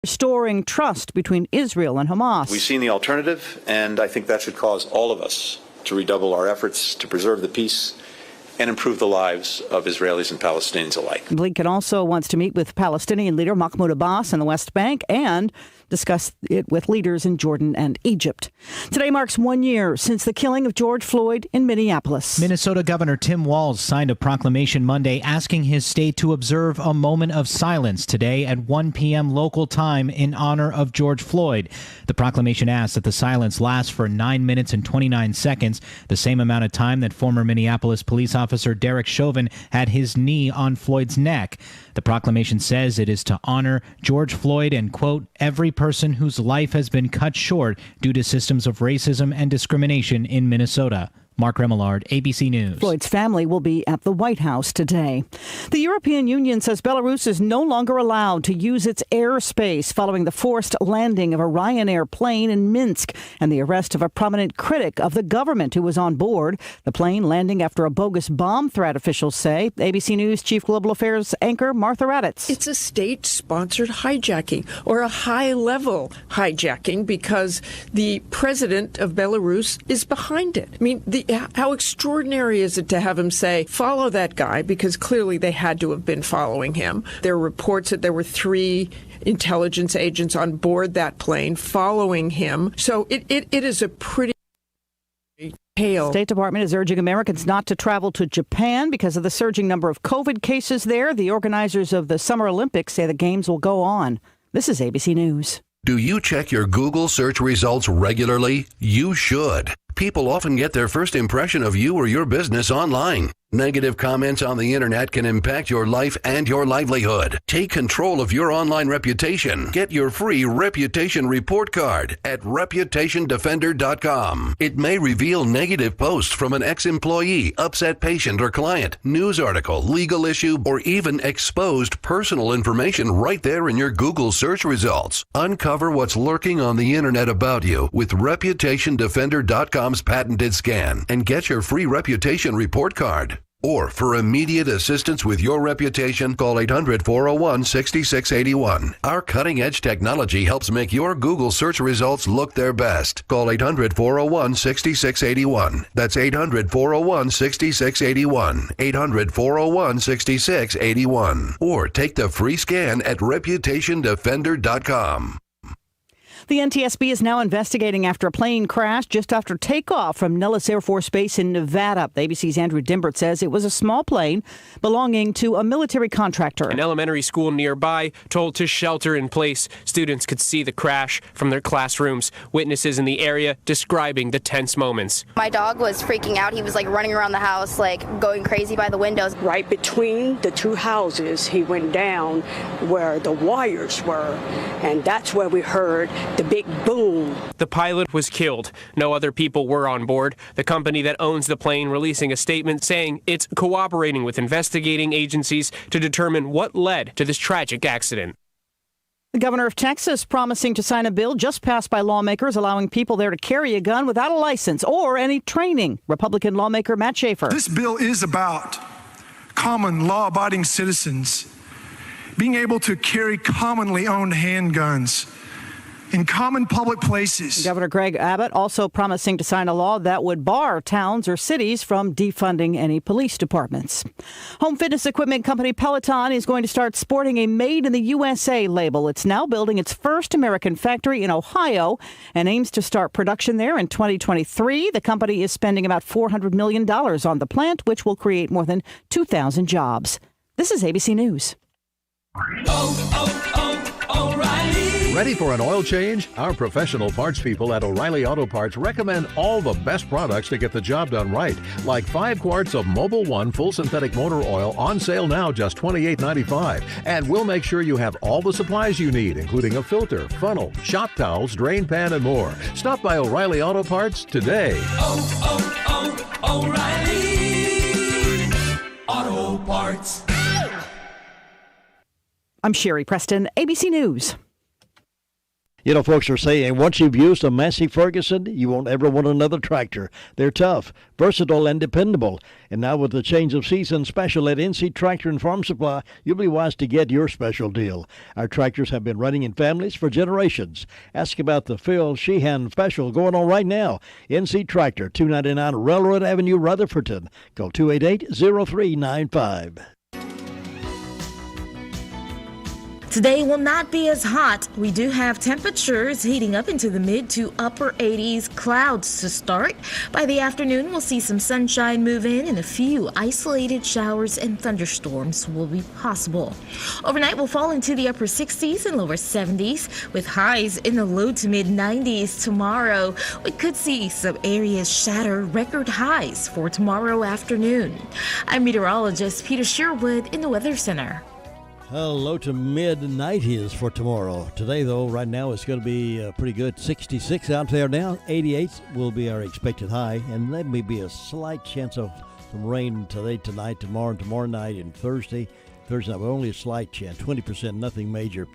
restoring trust between Israel and Hamas. We've seen the alternative, and I think that should cause all of us to redouble our efforts to preserve the peace and improve the lives of Israelis and Palestinians alike. Blinken also wants to meet with Palestinian leader Mahmoud Abbas in the West Bank and discuss it with leaders in Jordan and Egypt. Today marks 1 year since the killing of George Floyd in Minneapolis. Minnesota Governor Tim Walz signed a proclamation Monday asking his state to observe a moment of silence today at 1 p.m. local time in honor of George Floyd. The proclamation asks that the silence lasts for 9 minutes and 29 seconds, the same amount of time that former Minneapolis police officer Derek Chauvin had his knee on Floyd's neck. The proclamation says it is to honor George Floyd and, quote, every person whose life has been cut short due to systems of racism and discrimination in Minnesota. Mark Remillard, ABC News. Floyd's family will be at the White House today. The European Union says Belarus is no longer allowed to use its airspace following the forced landing of a Ryanair plane in Minsk and the arrest of a prominent critic of the government who was on board. The plane landing after a bogus bomb threat, officials say. ABC News Chief Global Affairs anchor Martha Raddatz. It's a state-sponsored hijacking or a high-level hijacking because the president of Belarus is behind it. I mean, how extraordinary is it to have him say, follow that guy, because clearly they had to have been following him. There are reports that there were 3 intelligence agents on board that plane following him. So it is a pretty tale. State Department is urging Americans not to travel to Japan because of the surging number of COVID cases there. The organizers of the Summer Olympics say the games will go on. This is ABC News. Do you check your Google search results regularly? You should. People often get their first impression of you or your business online. Negative comments on the internet can impact your life and your livelihood. Take control of your online reputation. Get your free reputation report card at reputationdefender.com. It may reveal negative posts from an ex-employee, upset patient or client, news article, legal issue, or even exposed personal information right there in your Google search results. Uncover what's lurking on the internet about you with reputationdefender.com's patented scan and get your free reputation report card. Or for immediate assistance with your reputation, call 800-401-6681. Our cutting-edge technology helps make your Google search results look their best. Call 800-401-6681. That's 800-401-6681. 800-401-6681. Or take the free scan at reputationdefender.com. The NTSB is now investigating after a plane crashed just after takeoff from Nellis Air Force Base in Nevada. The ABC's Andrew Dimbert says it was a small plane belonging to a military contractor. An elementary school nearby told to shelter in place. Students could see the crash from their classrooms. Witnesses in the area describing the tense moments. My dog was freaking out. He was running around the house, going crazy by the windows. Right between the 2 houses, he went down where the wires were, and that's where we heard the big boom. The pilot was killed. No other people were on board. The company that owns the plane releasing a statement saying it's cooperating with investigating agencies to determine what led to this tragic accident. The governor of Texas promising to sign a bill just passed by lawmakers allowing people there to carry a gun without a license or any training. Republican lawmaker Matt Schaefer. This bill is about common law-abiding citizens being able to carry commonly owned handguns in common public places. Governor Greg Abbott also promising to sign a law that would bar towns or cities from defunding any police departments. Home fitness equipment company Peloton is going to start sporting a Made in the USA label. It's now building its first American factory in Ohio and aims to start production there in 2023. The company is spending about $400 million on the plant, which will create more than 2,000 jobs. This is ABC News. O'Reilly. Ready for an oil change? Our professional parts people at O'Reilly Auto Parts recommend all the best products to get the job done right. Like 5 quarts of Mobil 1 full synthetic motor oil on sale now just $28.95. And we'll make sure you have all the supplies you need, including a filter, funnel, shop towels, drain pan, and more. Stop by O'Reilly Auto Parts today. O'Reilly Auto Parts. I'm Sherry Preston, ABC News. You know, folks are saying once you've used a Massey Ferguson, you won't ever want another tractor. They're tough, versatile, and dependable. And now with the change of season special at NC Tractor and Farm Supply, you'll be wise to get your special deal. Our tractors have been running in families for generations. Ask about the Phil Sheehan special going on right now. NC Tractor, 299 Railroad Avenue, Rutherfordton. Call 288-0395. Today will not be as hot. We do have temperatures heating up into the mid to upper 80s, clouds to start. By the afternoon, we'll see some sunshine move in and a few isolated showers and thunderstorms will be possible. Overnight, we'll fall into the upper 60s and lower 70s with highs in the low to mid 90s tomorrow. We could see some areas shatter record highs for tomorrow afternoon. I'm meteorologist Peter Sherwood in the Weather Center. Low to mid-90s for tomorrow. Today, though, right now it's going to be pretty good. 66 out there now. 88 will be our expected high. And there may be a slight chance of some rain today, tonight, tomorrow night, and Thursday. Thursday night, but only a slight chance. 20%, nothing major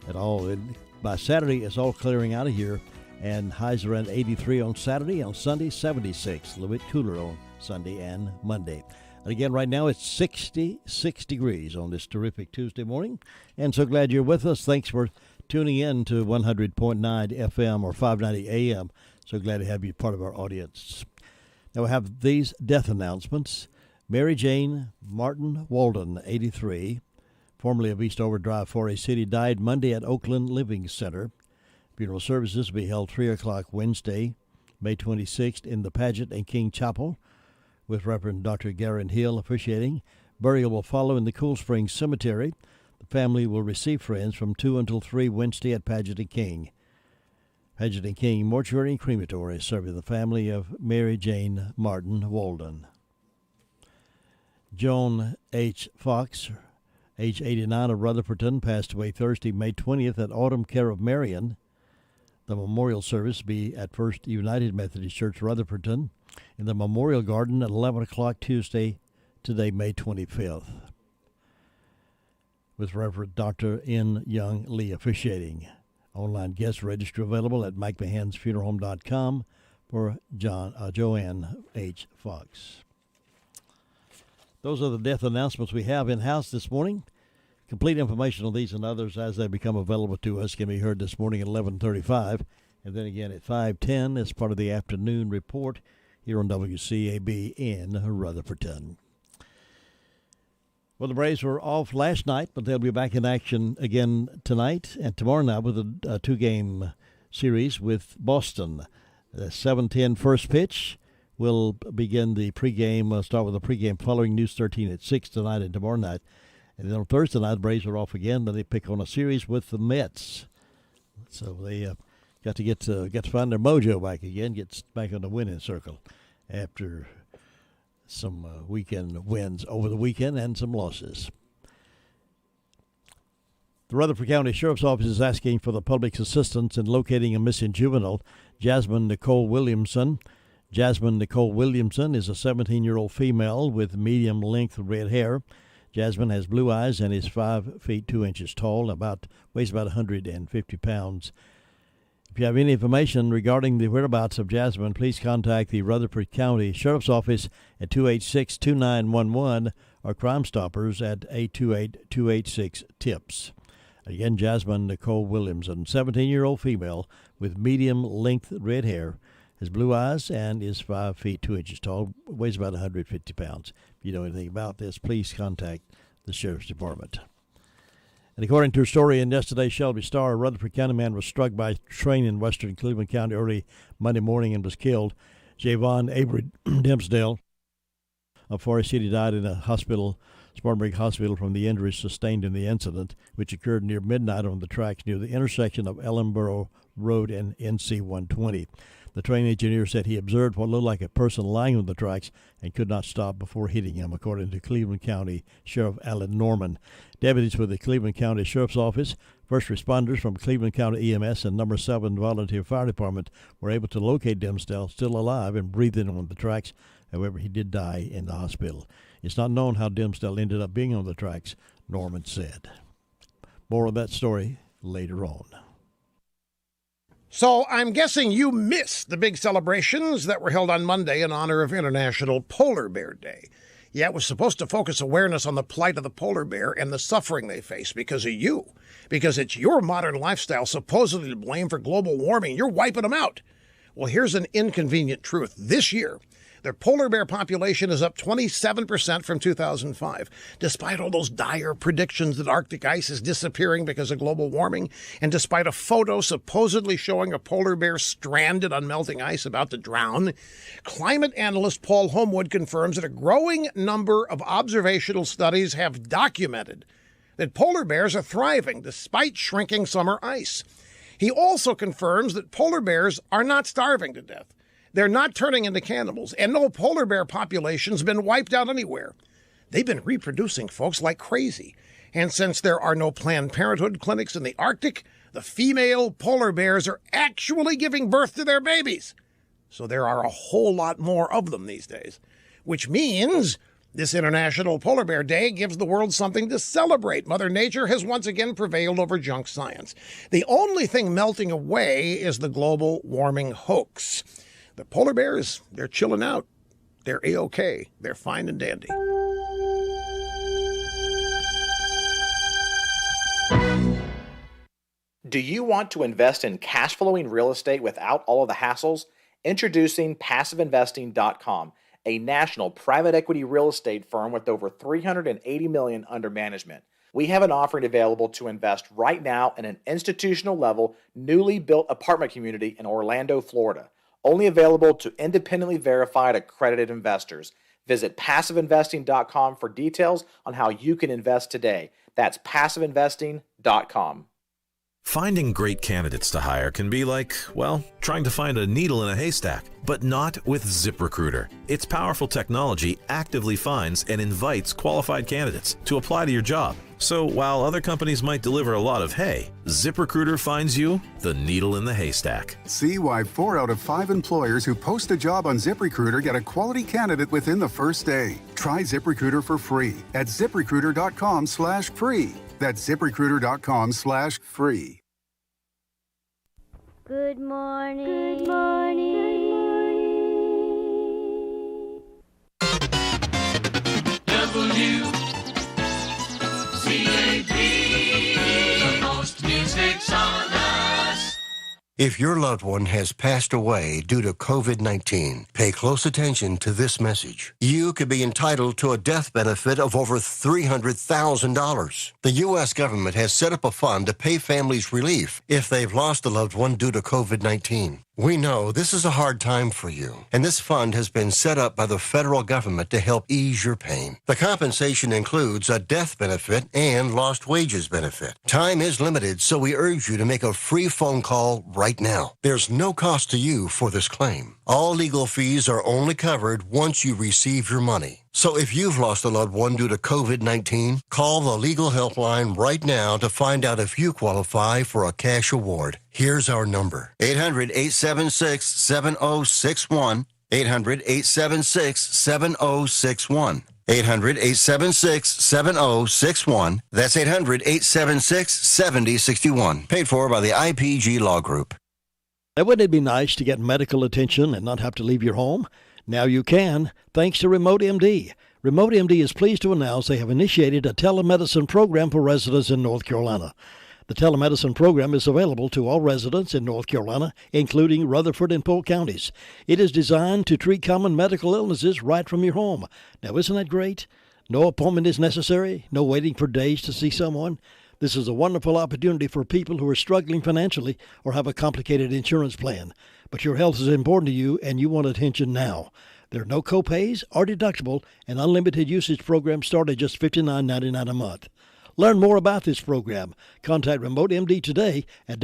at all. And by Saturday, it's all clearing out of here. And highs around 83 on Saturday. On Sunday, 76. A little bit cooler on Sunday and Monday. And again, right now it's 66 degrees on this terrific Tuesday morning. And so glad you're with us. Thanks for tuning in to 100.9 FM or 590 AM. So glad to have you part of our audience. Now we have these death announcements. Mary Jane Martin Walden, 83, formerly of Eastover Drive, Forest City, died Monday at Oakland Living Center. Funeral services will be held 3 o'clock Wednesday, May 26th in the Paget and King Chapel, with Reverend Dr. Garen Hill officiating. Burial will follow in the Cool Springs Cemetery. The family will receive friends from 2 until 3 Wednesday at Paget and King. Paget and King Mortuary and Crematory serving the family of Mary Jane Martin Walden. Joan H. Fox, age 89, of Rutherfordton, passed away Thursday, May 20th at Autumn Care of Marion. The memorial service will be at First United Methodist Church, Rutherfordton, in the Memorial Garden at 11 o'clock today, May 25th, with Reverend Dr. N. Young Lee officiating. Online guest registry available at MikeMahansFuneralHome.com for Joanne H. Fox. Those are the death announcements we have in-house this morning. Complete information on these and others as they become available to us can be heard this morning at 11:35, and then again at 5:10 as part of the afternoon report here on WCAB in Rutherfordton. Well, the Braves were off last night, but they'll be back in action again tonight and tomorrow night with a two-game series with Boston. The 7:10 first pitch will begin the pregame, start with the pregame following News 13 at 6 tonight and tomorrow night. And then on Thursday night, the Braves are off again, but they pick on a series with the Mets. So they got to find their mojo back again, get back on the winning circle after some weekend wins over the weekend and some losses. The Rutherford County Sheriff's Office is asking for the public's assistance in locating a missing juvenile, Jasmine Nicole Williamson. Jasmine Nicole Williamson is a 17-year-old female with medium-length red hair. Jasmine has blue eyes and is 5 feet 2 inches tall, weighs about 150 pounds. If you have any information regarding the whereabouts of Jasmine, please contact the Rutherford County Sheriff's Office at 286-2911 or Crime Stoppers at 828-286-TIPS. Again, Jasmine Nicole Williamson, 17-year-old female with medium-length red hair, has blue eyes and is 5 feet 2 inches tall, weighs about 150 pounds. If you know anything about this, please contact the Sheriff's Department. And according to a story in yesterday's Shelby Star, a Rutherford County man was struck by a train in western Cleveland County early Monday morning and was killed. Javon Avery Dempsdale of Forest City died in a hospital, Spartanburg Hospital, from the injuries sustained in the incident, which occurred near midnight on the tracks near the intersection of Ellenboro Road and NC 120. The train engineer said he observed what looked like a person lying on the tracks and could not stop before hitting him, according to Cleveland County Sheriff Alan Norman. Deputies with the Cleveland County Sheriff's Office, first responders from Cleveland County EMS, and number 7 Volunteer Fire Department were able to locate Dempsdale still alive and breathing on the tracks. However, he did die in the hospital. It's not known how Dempsdale ended up being on the tracks, Norman said. More of that story later on. So I'm guessing you missed the big celebrations that were held on Monday in honor of International Polar Bear Day. Yeah, it was supposed to focus awareness on the plight of the polar bear and the suffering they face because of you. Because it's your modern lifestyle supposedly to blame for global warming. You're wiping them out. Well, here's an inconvenient truth. This year, their polar bear population is up 27% from 2005, despite all those dire predictions that Arctic ice is disappearing because of global warming, and despite a photo supposedly showing a polar bear stranded on melting ice about to drown. Climate analyst Paul Homewood confirms that a growing number of observational studies have documented that polar bears are thriving despite shrinking summer ice. He also confirms that polar bears are not starving to death. They're not turning into cannibals, and no polar bear population's been wiped out anywhere. They've been reproducing, folks, like crazy. And since there are no Planned Parenthood clinics in the Arctic, the female polar bears are actually giving birth to their babies. So there are a whole lot more of them these days, which means this International Polar Bear Day gives the world something to celebrate. Mother Nature has once again prevailed over junk science. The only thing melting away is the global warming hoax. The polar bears, they're chilling out. They're A-OK. They're fine and dandy. Do you want to invest in cash flowing real estate without all of the hassles? Introducing PassiveInvesting.com, a national private equity real estate firm with over $380 million under management. We have an offering available to invest right now in an institutional level, newly built apartment community in Orlando, Florida. Only available to independently verified accredited investors. Visit PassiveInvesting.com for details on how you can invest today. That's PassiveInvesting.com. Finding great candidates to hire can be like, well, trying to find a needle in a haystack, but not with ZipRecruiter. Its powerful technology actively finds and invites qualified candidates to apply to your job. So while other companies might deliver a lot of hay, ZipRecruiter finds you the needle in the haystack. See why 4 out of 5 employers who post a job on ZipRecruiter get a quality candidate within the first day. Try ZipRecruiter for free at ZipRecruiter.com/free. That's ZipRecruiter.com/free. Good morning. Good morning. WCAB, the most music's on us. If your loved one has passed away due to COVID-19, pay close attention to this message. You could be entitled to a death benefit of over $300,000. The U.S. government has set up a fund to pay families relief if they've lost a loved one due to COVID-19. We know this is a hard time for you, and this fund has been set up by the federal government to help ease your pain. The compensation includes a death benefit and lost wages benefit. Time is limited, so we urge you to make a free phone call right now. There's no cost to you for this claim. All legal fees are only covered once you receive your money. So if you've lost a loved one due to COVID-19, call the legal helpline right now to find out if you qualify for a cash award. Here's our number, 800-876-7061, 800-876-7061. 800-876-7061. That's 800-876-7061. Paid for by the IPG Law Group. Now, wouldn't it be nice to get medical attention and not have to leave your home? Now you can, thanks to Remote MD. Remote MD is pleased to announce they have initiated a telemedicine program for residents in North Carolina. The telemedicine program is available to all residents in North Carolina, including Rutherford and Polk counties. It is designed to treat common medical illnesses right from your home. Now, isn't that great? No appointment is necessary, no waiting for days to see someone. This is a wonderful opportunity for people who are struggling financially or have a complicated insurance plan. But your health is important to you, and you want attention now. There are no copays or deductible, and unlimited usage programs start at just $59.99 a month. Learn more about this program. Contact Remote MD today at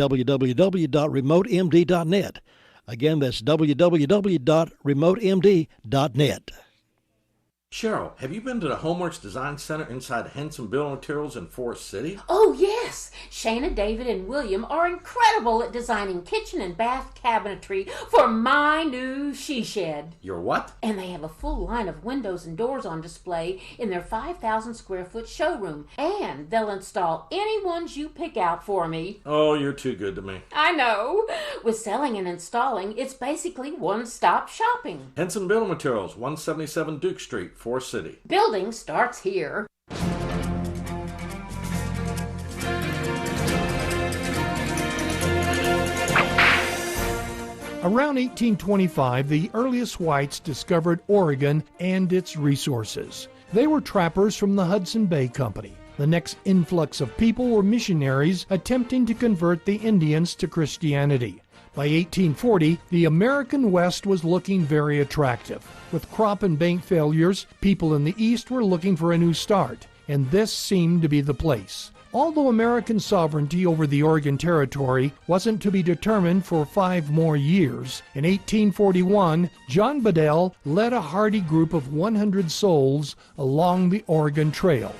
Cheryl, have you been to the Homeworks Design Center inside Henson Building Materials in Forest City? Oh, yes. Shana, David, and William are incredible at designing kitchen and bath cabinetry for my new she shed. Your what? And they have a full line of windows and doors on display in their 5,000 square foot showroom. And they'll install any ones you pick out for me. Oh, you're too good to me. I know. With selling and installing, it's basically one-stop shopping. Henson Building Materials, 177 Duke Street, Forest City. Building starts here. Around 1825, the earliest whites discovered Oregon and its resources. They were trappers from the Hudson Bay Company. The next influx of people were missionaries attempting to convert the Indians to Christianity. By 1840, the American West was looking very attractive. With crop and bank failures, people in the East were looking for a new start, and this seemed to be the place. Although American sovereignty over the Oregon Territory wasn't to be determined for 5 more years, in 1841, John Bedell led a hardy group of 100 souls along the Oregon Trail.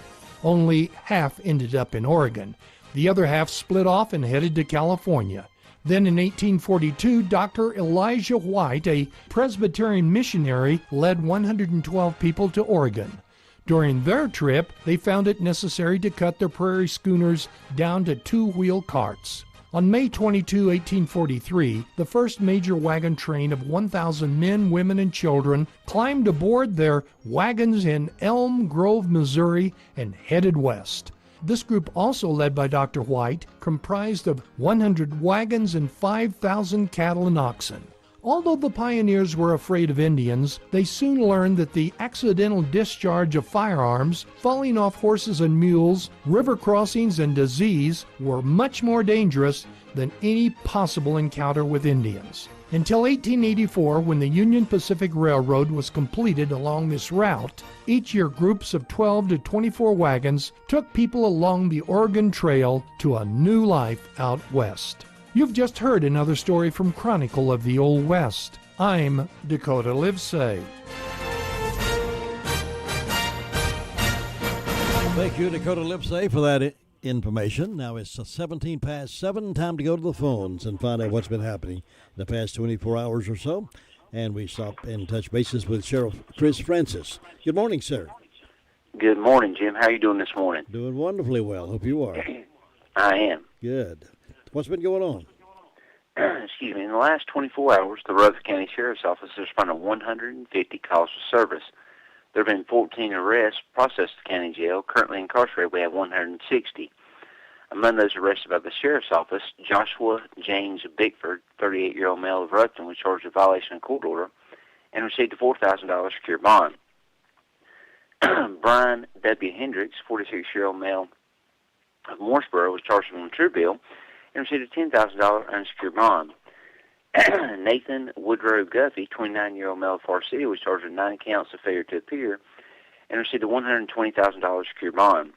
Only half ended up in Oregon. The other half split off and headed to California. Then in 1842, Dr. Elijah White, a Presbyterian missionary, led 112 people to Oregon. During their trip, they found it necessary to cut their prairie schooners down to 2-wheel carts. On May 22, 1843, the first major wagon train of 1,000 men, women, and children climbed aboard their wagons in Elm Grove, Missouri, and headed west. This group, also led by Dr. White, comprised of 100 wagons and 5,000 cattle and oxen. Although the pioneers were afraid of Indians, they soon learned that the accidental discharge of firearms, falling off horses and mules, river crossings, and disease were much more dangerous than any possible encounter with Indians. Until 1884, when the Union Pacific Railroad was completed along this route, each year groups of 12 to 24 wagons took people along the Oregon Trail to a new life out west. You've just heard another story from Chronicle of the Old West. I'm Dakota Livesay. Thank you, Dakota Livesay, for that information. Now it's 17 past 7. Time to go to the phones and find out what's been happening in the past 24 hours or so. And we stop and touch bases with Sheriff Chris Francis. Good morning, sir. Good morning, Jim. How are you doing this morning? Doing wonderfully well. Hope you are. I am. Good. What's been going on? Excuse me. In the last 24 hours, the Rutherford County Sheriff's Office has responded to 150 calls for service. There have been 14 arrests processed at the county jail. Currently incarcerated, we have 160. Among those arrested by the Sheriff's Office, Joshua James Bickford, 38-year-old male of Ruffton, was charged with violation of court order and received a $4,000 secure bond. Brian W. Hendricks, 46-year-old male of Mooresboro, was charged with a true bill and received a $10,000 unsecured bond. Nathan Woodrow Guffey, 29-year-old male of Forest City, was charged with 9 counts of failure to appear and received a $120,000 secured bond.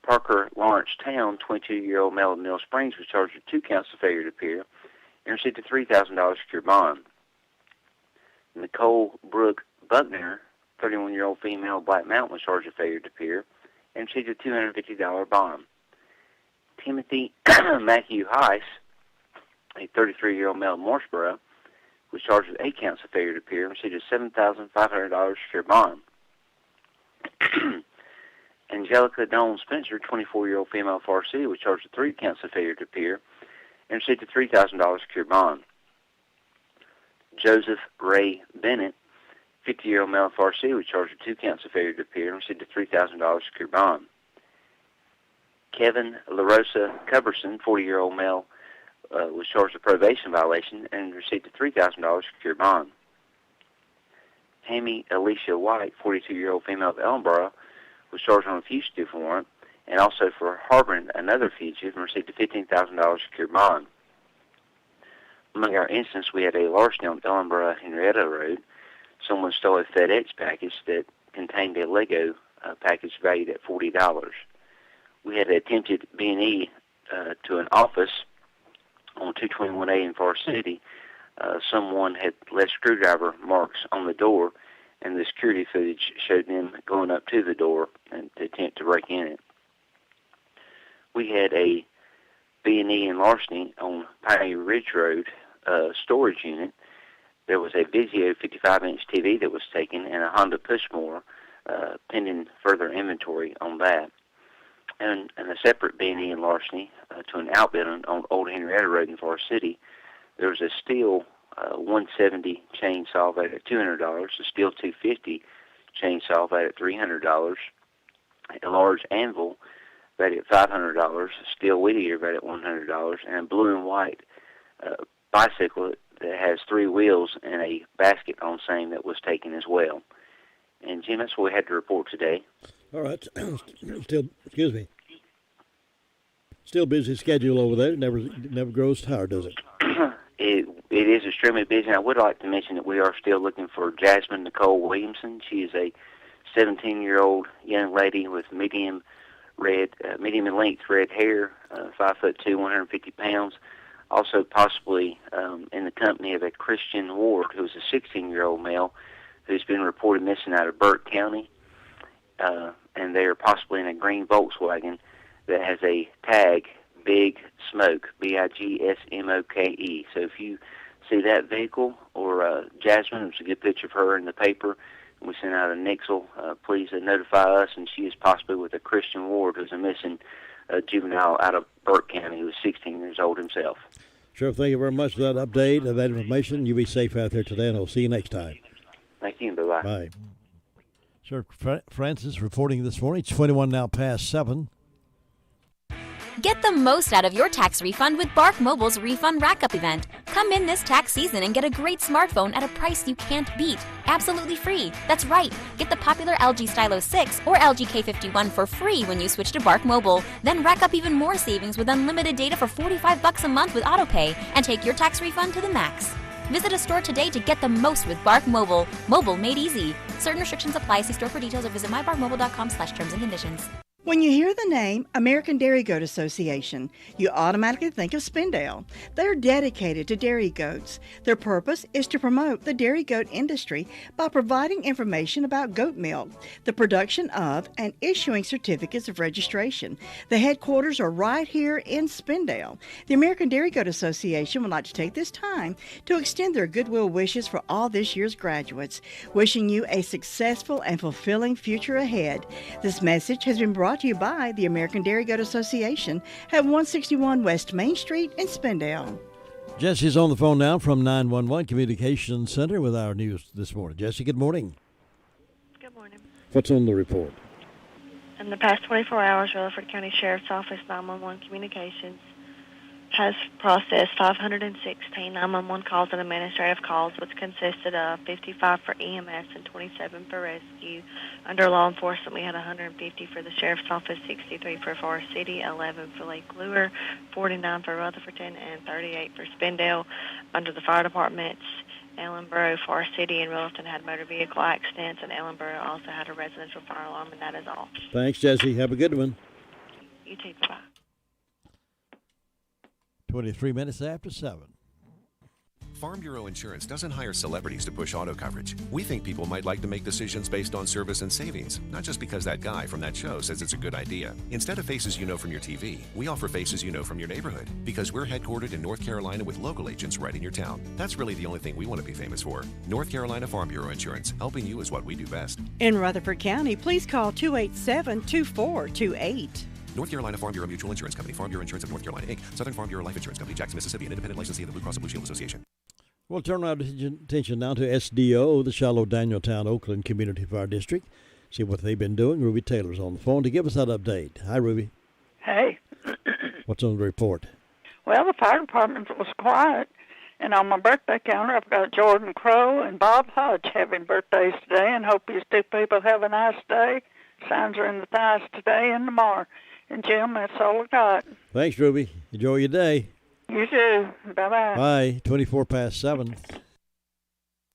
Parker Lawrence Town, 22-year-old male of Mill Springs, was charged with 2 counts of failure to appear and received a $3,000 secured bond. Nicole Brooke Buckner, 31-year-old female of Black Mountain, was charged with failure to appear and received a $250 bond. Timothy Matthew Heiss, a 33-year-old male of Mooresboro, was charged with 8 counts of failure to appear and received a $7,500 secured bond. Angelica Dawn Spencer, 24-year-old female of Forest City, was charged with 3 counts of failure to appear and received a $3,000 secured bond. Joseph Ray Bennett, 50-year-old male of Forest City, was charged with 2 counts of failure to appear and received a $3,000 secured bond. Kevin LaRosa Coverson, 40-year-old male, was charged with probation violation and received a $3,000 secured bond. Tammy Alicia White, 42-year-old female of Ellenboro, was charged on a fugitive warrant and also for harboring another fugitive and received a $15,000 secured bond. Among our incidents, we had a larceny on Ellenboro Henrietta Road. Someone stole a FedEx package that contained a Lego package valued at $40. We had attempted B&E to an office on 221A in Forest City. Someone had left screwdriver marks on the door, and the security footage showed them going up to the door and to attempt to break in it. We had a B&E in larceny on Pioneer Ridge Road storage unit. There was a Vizio 55-inch TV that was taken and a Honda Pushmore, pending further inventory on that. And a separate B&E in larceny to an outbuilding on Old Henrietta Road in Forest City. There was a steel 170 chainsaw valued at $200, a steel 250 chainsaw valued at $300, a large anvil valued at $500, a steel weed eater valued at $100, and a blue and white bicycle that has 3 wheels and a basket on same that was taken as well. And Jim, that's what we had to report today. All right. Still busy schedule over there. It never grows tired, does it? It is extremely busy. And I would like to mention that we are still looking for Jasmine Nicole Williamson. She is a 17-year-old young lady with medium in length red hair, 5'2", 150 pounds. Also possibly in the company of a Christian Ward, who is a 16-year-old male who's been reported missing out of Burke County. And they are possibly in a green Volkswagen that has a tag, Big Smoke, Bigsmoke. So if you see that vehicle or Jasmine, there's a good picture of her in the paper, and we sent out a nixle, please notify us. And she is possibly with a Christian Ward who's a missing juvenile out of Burke County who is 16 years old himself. Sure, thank you very much for that update and that information. You be safe out there today, and I'll see you next time. Thank you, bye-bye. Bye. Sir Francis reporting this morning. It's 21 now past 7. Get the most out of your tax refund with Bark Mobile's Refund Rack-Up event. Come in this tax season and get a great smartphone at a price you can't beat. Absolutely free. That's right. Get the popular LG Stylo 6 or LG K51 for free when you switch to Bark Mobile. Then rack up even more savings with unlimited data for $45 a month with AutoPay and take your tax refund to the max. Visit a store today to get the most with Bark Mobile. Mobile made easy. Certain restrictions apply. See store for details or visit mybarkmobile.com/terms and conditions. When you hear the name American Dairy Goat Association, you automatically think of Spindale. They're dedicated to dairy goats. Their purpose is to promote the dairy goat industry by providing information about goat milk, the production of, and issuing certificates of registration. The headquarters are right here in Spindale. The American Dairy Goat Association would like to take this time to extend their goodwill wishes for all this year's graduates, wishing you a successful and fulfilling future ahead. This message has been brought to you by the American Dairy Goat Association at 161 West Main Street in Spindale. Jesse's on the phone now from 911 Communications Center with our news this morning. Jesse, good morning. Good morning. What's on the report? In the past 24 hours, Rutherford County Sheriff's Office 911 Communications has processed 516 911 calls and administrative calls, which consisted of 55 for EMS and 27 for rescue. Under law enforcement, we had 150 for the Sheriff's Office, 63 for Forest City, 11 for Lake Lure, 49 for Rutherfordton, and 38 for Spindale. Under the fire departments, Ellenboro, Forest City, and Riddleton had motor vehicle accidents, and Ellenboro also had a residential fire alarm, and that is all. Thanks, Jesse. Have a good one. You too. Bye-bye. 23 minutes after 7. Farm Bureau Insurance doesn't hire celebrities to push auto coverage. We think people might like to make decisions based on service and savings, not just because that guy from that show says it's a good idea. Instead of faces you know from your TV, we offer faces you know from your neighborhood, because we're headquartered in North Carolina with local agents right in your town. That's really the only thing we want to be famous for. North Carolina Farm Bureau Insurance, helping you is what we do best. In Rutherford County, please call 287-2428. North Carolina Farm Bureau Mutual Insurance Company, Farm Bureau Insurance of North Carolina, Inc., Southern Farm Bureau Life Insurance Company, Jackson, Mississippi, an independent licensee of the Blue Cross and Blue Shield Association. We'll turn our attention now to SDO, the Shiloh Danieltown Oakland Community Fire District. See what they've been doing. Ruby Taylor's on the phone to give us that update. Hi, Ruby. Hey. What's on the report? Well, the fire department was quiet, and on my birthday calendar, I've got Jordan Crow and Bob Hodge having birthdays today, and hope you two people have a nice day. Signs are in the thighs today and tomorrow. And, Jim, that's all I got. Thanks, Ruby. Enjoy your day. You too. Bye-bye. Bye. 24 past 7.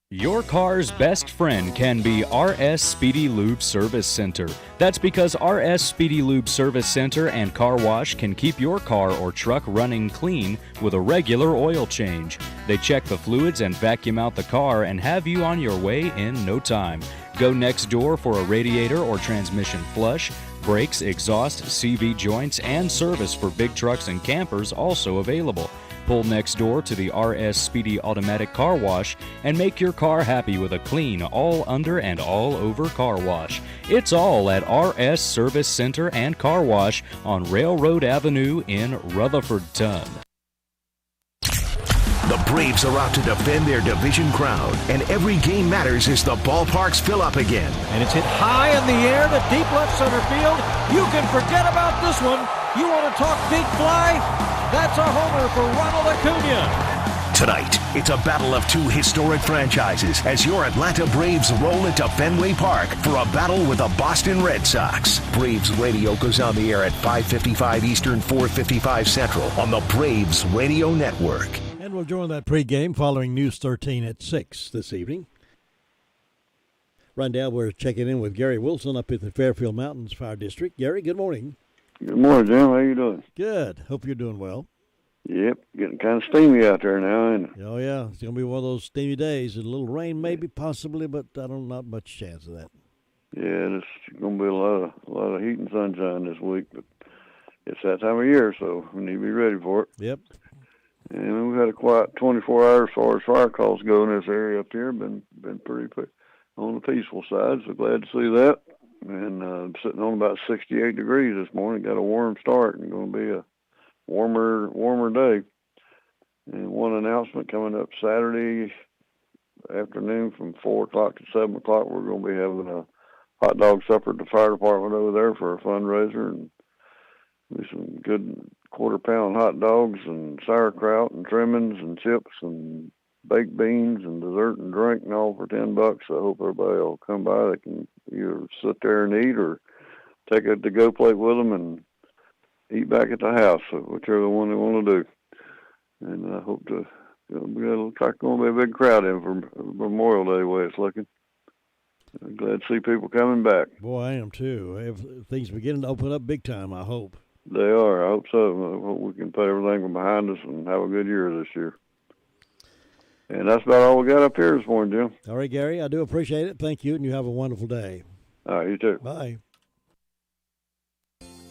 Your car's best friend can be RS Speedy Lube Service Center. That's because RS Speedy Lube Service Center and Car Wash can keep your car or truck running clean with a regular oil change. They check the fluids and vacuum out the car and have you on your way in no time. Go next door for a radiator or transmission flush, brakes, exhaust, CV joints, and service for big trucks and campers also available. Pull next door to the RS Speedy Automatic Car Wash and make your car happy with a clean, all under and all over car wash. It's all at RS Service Center and Car Wash on Railroad Avenue in Rutherfordton. The Braves are out to defend their division crown, and every game matters as the ballparks fill up again. And it's hit high in the air to deep left center field. You can forget about this one. You want to talk big fly? That's a homer for Ronald Acuna. Tonight, it's a battle of two historic franchises as your Atlanta Braves roll into Fenway Park for a battle with the Boston Red Sox. Braves Radio goes on the air at 5:55 Eastern, 4:55 Central on the Braves Radio Network. And we'll join that pregame following News 13 at 6 this evening. Right now, we're checking in with Gary Wilson up at the Fairfield Mountains Fire District. Gary, good morning. Good morning, Jim. How you doing? Good. Hope you're doing well. Yep, getting kind of steamy out there now, ain't it? Oh, yeah. It's going to be one of those steamy days. A little rain maybe, possibly, but not much chance of that. Yeah, it's going to be a lot of heat and sunshine this week, but it's that time of year, so we need to be ready for it. Yep. And we've had a quiet 24 hours as far as fire calls go in this area up here. Been pretty on the peaceful side, so glad to see that. And sitting on about 68 degrees this morning. Got a warm start and going to be a warmer day. And one announcement coming up Saturday afternoon from 4 o'clock to 7 o'clock. We're going to be having a hot dog supper at the fire department over there for a fundraiser, and be some good quarter-pound hot dogs and sauerkraut and trimmings and chips and baked beans and dessert and drink and all for $10. I hope everybody will come by. They can either sit there and eat or take a to-go plate with them and eat back at the house, so whichever one they want to do. And I hope to. Looks like going to be a big crowd in for Memorial Day the way it's looking. I'm glad to see people coming back. Boy, I am too. If things beginning to open up big time, I hope. They are. I hope so. I hope we can put everything behind us and have a good year this year. And that's about all we got up here this morning, Jim. All right, Gary, I do appreciate it. Thank you, and you have a wonderful day. All right, you too. Bye.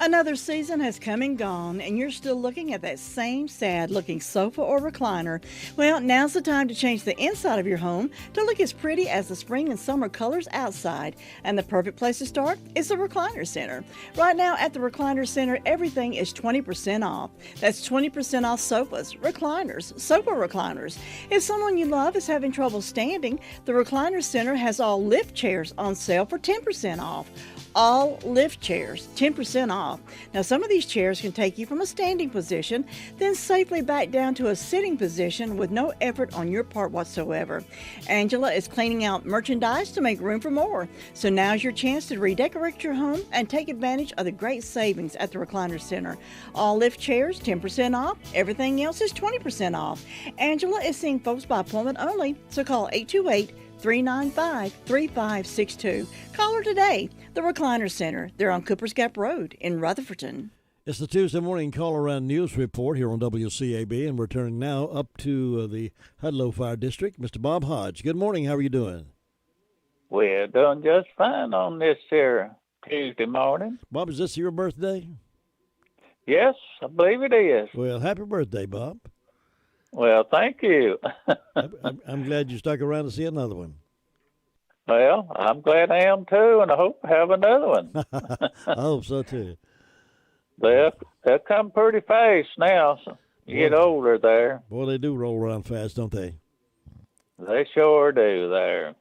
Another season has come and gone, and you're still looking at that same sad-looking sofa or recliner. Well, now's the time to change the inside of your home to look as pretty as the spring and summer colors outside. And the perfect place to start is the Recliner Center. Right now at the Recliner Center, everything is 20% off. That's 20% off sofas, recliners, sofa recliners. If someone you love is having trouble standing, the Recliner Center has all lift chairs on sale for 10% off. All lift chairs, 10% off. Now, some of these chairs can take you from a standing position, then safely back down to a sitting position with no effort on your part whatsoever. Angela is cleaning out merchandise to make room for more. So now's your chance to redecorate your home and take advantage of the great savings at the Recliner Center. All lift chairs, 10% off. Everything else is 20% off. Angela is seeing folks by appointment only, so call 828-395-3562. Call her today. The Recliner Center. They're on Cooper's Gap Road in Rutherfordton. It's the Tuesday morning call-around news report here on WCAB, and we're turning now up to the Hudlow Fire District. Mr. Bob Hodge, good morning. How are you doing? We're doing just fine on this here Tuesday morning. Bob, is this your birthday? Yes, I believe it is. Well, happy birthday, Bob. Well, thank you. I'm glad you stuck around to see another one. Well, I'm glad I am too, and I hope to have another one. I hope so too. They'll come pretty fast now. So you get older there. Boy, they do roll around fast, don't they? They sure do there.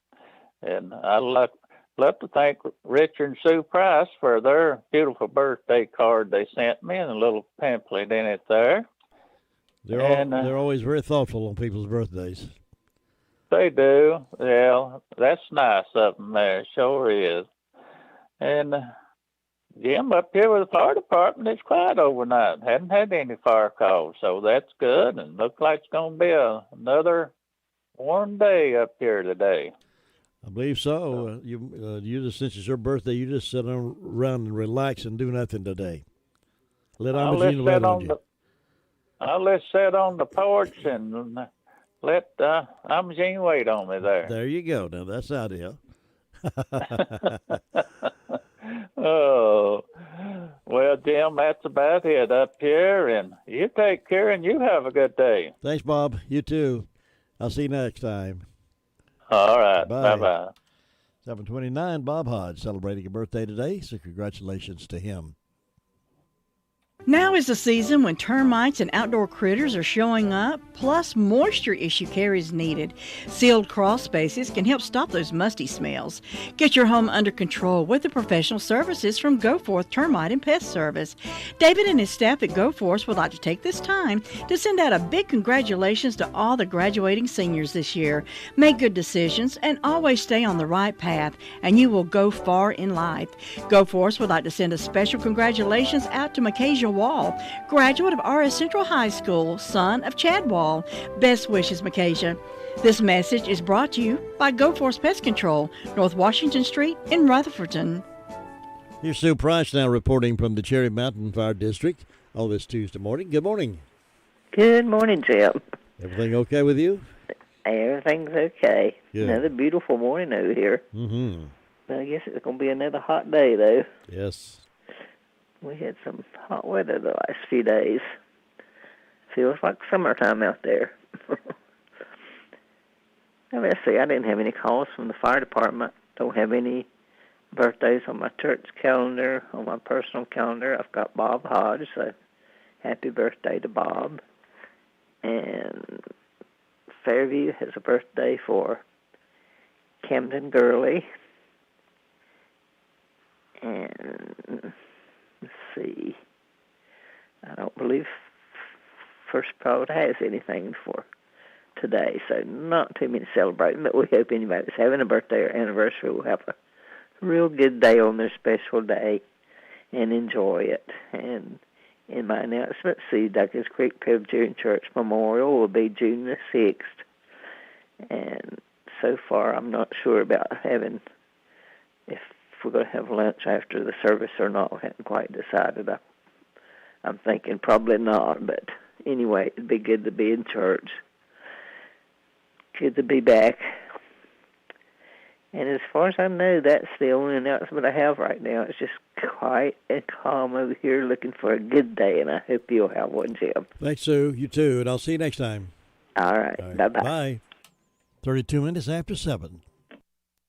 And I'd love to thank Richard and Sue Price for their beautiful birthday card they sent me and a little pamphlet in it there. They're always very thoughtful on people's birthdays. They do. Yeah, that's nice of them there. Sure is. And Jim, up here with the fire department, it's quiet overnight. Hadn't had any fire calls, so that's good. And looks like it's going to be another warm day up here today. I believe so. You just, since it's your birthday, you just sit around and relax and do nothing today. Let Imogene wait on you. I'll let sit on the porch and let Imogene wait on me there. There you go. Now, that's the idea. Oh, well, Jim, that's about it up here, and you take care and you have a good day. Thanks, Bob. You too. I'll see you next time. All right. Bye. Bye-bye. 729, Bob Hodge celebrating a birthday today, so congratulations to him. Now is the season when termites and outdoor critters are showing up, plus moisture issue care is needed. Sealed crawl spaces can help stop those musty smells. Get your home under control with the professional services from Go Forth Termite and Pest Service. David and his staff at Go Forth would like to take this time to send out a big congratulations to all the graduating seniors this year. Make good decisions and always stay on the right path, and you will go far in life. Go Forth would like to send a special congratulations out to Micaiah Wall, graduate of RS Central High School, son of Chad Wall. Best wishes, Micaiah. This message is brought to you by Go Force Pest Control, North Washington Street in Rutherfordton. Here's Sue Price now reporting from the Cherry Mountain Fire District on this Tuesday morning. Good morning. Good morning, Jim. Everything okay with you? Everything's okay. Good. Another beautiful morning over here. Mm-hmm. I guess it's going to be another hot day, though. Yes. We had some hot weather the last few days. Feels like summertime out there. Now, let's see, I didn't have any calls from the fire department. Don't have any birthdays on my church calendar, on my personal calendar. I've got Bob Hodge, so happy birthday to Bob. And Fairview has a birthday for Camden Gurley. And let's see, I don't believe First Prod has anything for today, so not too many celebrating, but we hope anybody that's having a birthday or anniversary will have a real good day on their special day and enjoy it. And in my announcement, see, Douglas Creek Presbyterian Church Memorial will be June the 6th. And so far, I'm not sure about having, if we're going to have lunch after the service or not. I haven't quite decided. I'm thinking probably not, but anyway, it'd be good to be in church. Good to be back. And as far as I know, that's the only announcement I have right now. It's just quiet and calm over here, looking for a good day, and I hope you'll have one, Jim. Thanks, Sue. You too, and I'll see you next time. All right. Bye-bye. Bye. 32 minutes after 7.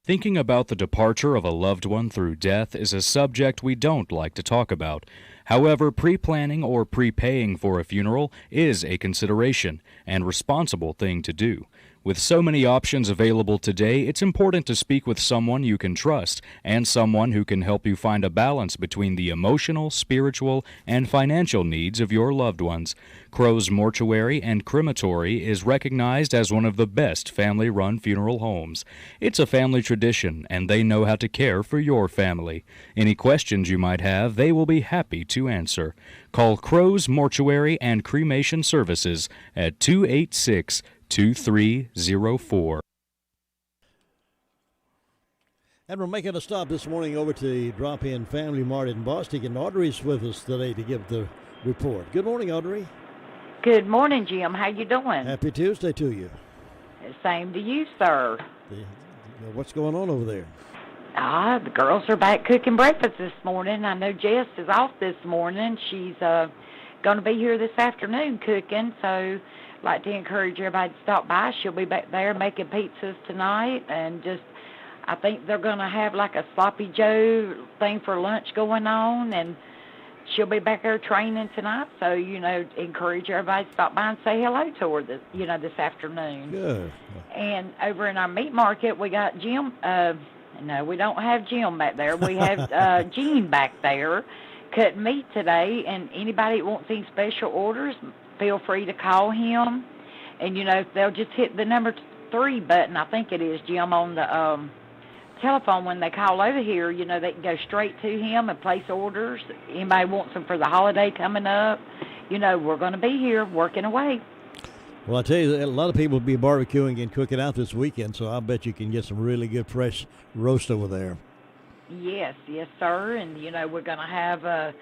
Thinking about the departure of a loved one through death is a subject we don't like to talk about. However, pre-planning or prepaying for a funeral is a consideration and responsible thing to do. With so many options available today, it's important to speak with someone you can trust and someone who can help you find a balance between the emotional, spiritual, and financial needs of your loved ones. Crow's Mortuary and Crematory is recognized as one of the best family-run funeral homes. It's a family tradition, and they know how to care for your family. Any questions you might have, they will be happy to answer. Call Crow's Mortuary and Cremation Services at 286-2304. And we're making a stop this morning over to the Drop-In Family Mart in Boston, and Audrey's with us today to give the report. Good morning, Audrey. Good morning, Jim. How you doing? Happy Tuesday to you. Same to you, sir. What's going on over there? The girls are back cooking breakfast this morning. I know Jess is off this morning. She's going to be here this afternoon cooking, so I'd like to encourage everybody to stop by. She'll be back there making pizzas tonight, and I think they're going to have like a Sloppy Joe thing for lunch going on, and she'll be back there training tonight, so, encourage everybody to stop by and say hello to her this afternoon. Good. And over in our meat market, we got Jim. No, we don't have Jim back there. We have Gene back there cutting meat today, and anybody that wants any special orders, feel free to call him. And, they'll just hit the number 3 button, I think it is, Jim, on the telephone when they call over here. They can go straight to him and place orders. Anybody wants them for the holiday coming up, we're going to be here working away. Well, I tell you, a lot of people will be barbecuing and cooking out this weekend, so I bet you can get some really good fresh roast over there. Yes, sir. And, we're going to have, I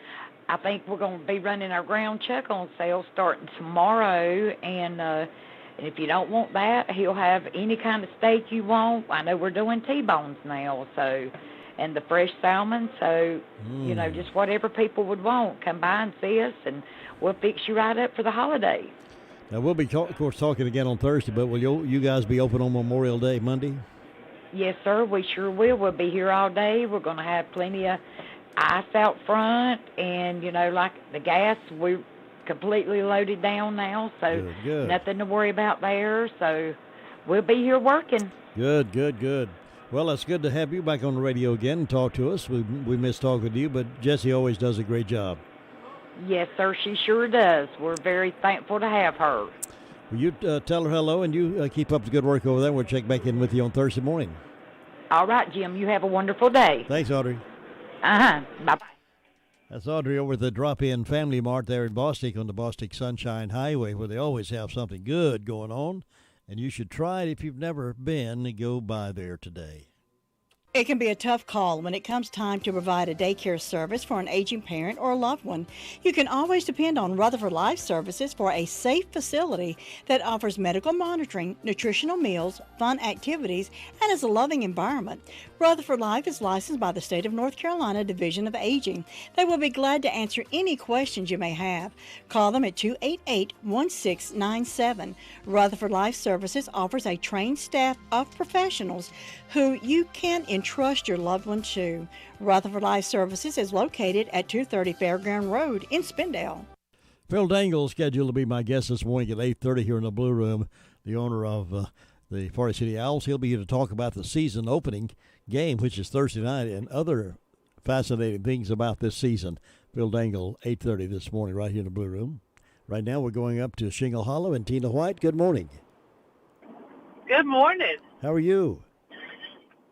think we're going to be running our ground chuck on sale starting tomorrow. And And if you don't want that, he'll have any kind of steak you want. I know we're doing T-bones now, so, and the fresh salmon. So, you know, just whatever people would want, come by and see us, and we'll fix you right up for the holidays. Now, we'll be, of course, talking again on Thursday, but will you guys be open on Memorial Day, Monday? Yes, sir, we sure will. We'll be here all day. We're going to have plenty of ice out front, and, you know, like the gas, we're completely loaded down now, so good. Nothing to worry about there. So we'll be here working. Good. Well, it's good to have you back on the radio again and talk to us. We miss talking to you, but Jessie always does a great job. Yes, sir, she sure does. We're very thankful to have her. Will you tell her hello, and you keep up the good work over there. We'll check back in with you on Thursday morning. All right, Jim, you have a wonderful day. Thanks, Audrey. Bye-bye. That's Audrey over at the Drop-In Family Mart there in Bostic on the Bostic Sunshine Highway, where they always have something good going on. And you should try it if you've never been. Go by there today. It can be a tough call when it comes time to provide a daycare service for an aging parent or a loved one. You can always depend on Rutherford Life Services for a safe facility that offers medical monitoring, nutritional meals, fun activities, and is a loving environment. Rutherford Life is licensed by the State of North Carolina Division of Aging. They will be glad to answer any questions you may have. Call them at 288-1697. Rutherford Life Services offers a trained staff of professionals who you can entrust your loved one to. Rutherford Life Services is located at 230 Fairground Road in Spindale. Phil Dangle scheduled to be my guest this morning at 8:30 here in the Blue Room, the owner of the Forest City Owls. He'll be here to talk about the season opening game, which is Thursday night, and other fascinating things about this season. Phil Dangle, 8:30 this morning right here in the Blue Room. Right now we're going up to Shingle Hollow, and Tina White, good morning. Good morning. How are you?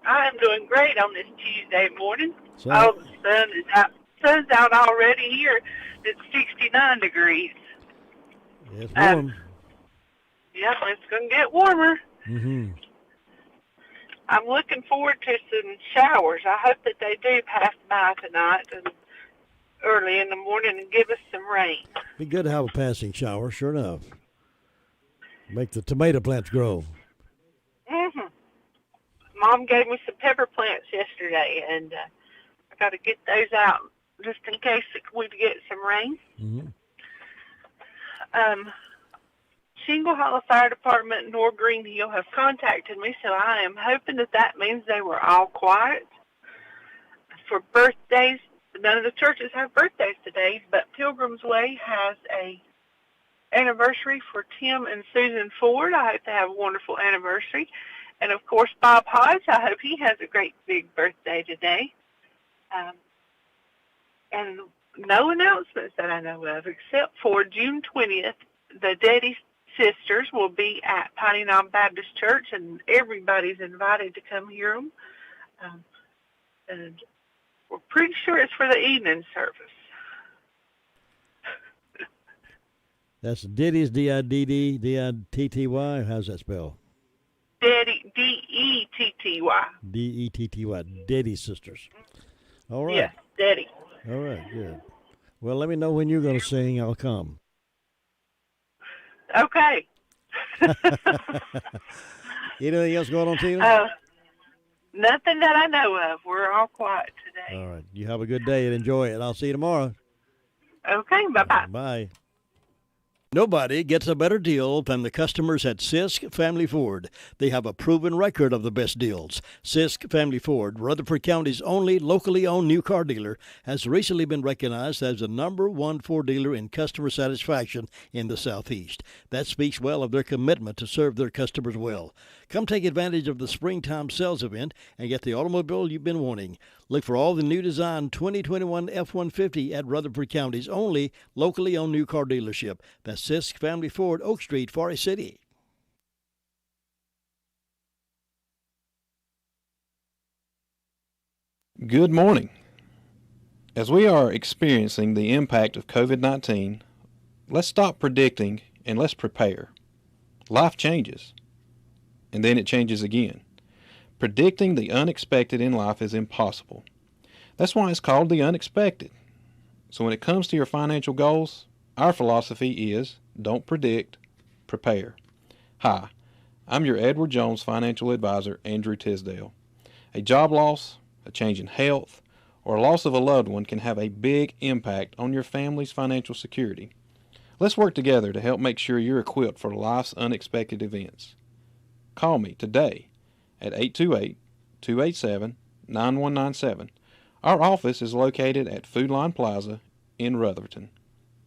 I'm doing great on this Tuesday morning. So, the sun is out. Sun's out already here. It's 69 degrees. It's warm. Yep, it's going to get warmer. Mm-hmm. I'm looking forward to some showers. I hope that they do pass by tonight and early in the morning and give us some rain. Be good to have a passing shower, sure enough. Make the tomato plants grow. Mm-hmm. Mom gave me some pepper plants yesterday, and I got to get those out just in case we get some rain. Mm-hmm. Shingle Hollow Fire Department nor Green Hill have contacted me, so I am hoping that means they were all quiet. For birthdays, none of the churches have birthdays today, but Pilgrim's Way has a anniversary for Tim and Susan Ford. I hope they have a wonderful anniversary. And, of course, Bob Hodge, I hope he has a great big birthday today. And no announcements that I know of, except for June 20th, the Deddy sisters will be at Piney Knob Baptist Church, and everybody's invited to come hear them. And we're pretty sure it's for the evening service. That's Diddy's, D-I-D-D, D-I-T-T-Y. How's that spell? Deddy, D-E-T-T-Y. D-E-T-T-Y, Deddy sisters. All right. Yes, Deddy. All right, good. Well, let me know when you're going to sing. I'll come. Okay. Anything else going on, Tina? Nothing that I know of. We're all quiet today. All right. You have a good day and enjoy it. I'll see you tomorrow. Okay, bye-bye. Bye. Nobody gets a better deal than the customers at Sisk Family Ford. They have a proven record of the best deals. Sisk Family Ford, Rutherford County's only locally owned new car dealer, has recently been recognized as the #1 Ford dealer in customer satisfaction in the Southeast. That speaks well of their commitment to serve their customers well. Come take advantage of the springtime sales event and get the automobile you've been wanting. Look for all the new design 2021 F-150 at Rutherford County's only locally owned new car dealership. That's Sisk Family Ford, Oak Street, Forest City. Good morning. As we are experiencing the impact of COVID-19, let's stop predicting and let's prepare. Life changes, and then it changes again. Predicting the unexpected in life is impossible. That's why it's called the unexpected. So when it comes to your financial goals, our philosophy is don't predict, prepare. Hi, I'm your Edward Jones financial advisor, Andrew Tisdale. A job loss, a change in health, or a loss of a loved one can have a big impact on your family's financial security. Let's work together to help make sure you're equipped for life's unexpected events. Call me today at 828-287-9197. Our office is located at Food Line Plaza in Rutherford.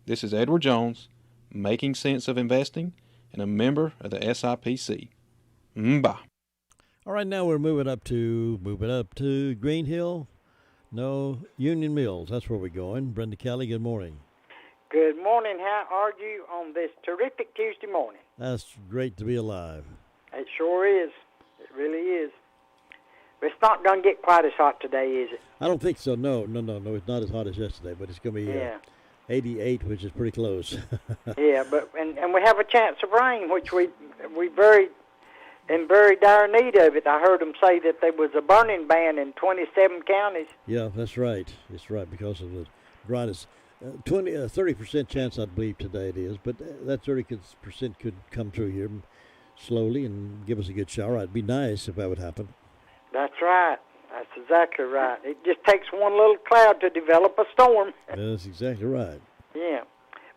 This is Edward Jones, making sense of investing, and a member of the SIPC. Bye. All right, now we're moving up to Green Hill. No, Union Mills. That's where we're going. Brenda Kelly, good morning. Good morning. How are you on this terrific Tuesday morning? That's great to be alive. It sure is. It really is. But it's not going to get quite as hot today, is it? I don't think so. No. It's not as hot as yesterday, but it's going to be 88, which is pretty close. Yeah, but and we have a chance of rain, which we very in very dire need of it. I heard them say that there was a burning ban in 27 counties. Yeah, that's right. It's right because of the dryness. 30% chance, I believe, today it is, but that 30% could come through here slowly and give us a good shower. It'd be nice if that would happen. That's right. That's exactly right. It just takes one little cloud to develop a storm. That's exactly right. Yeah.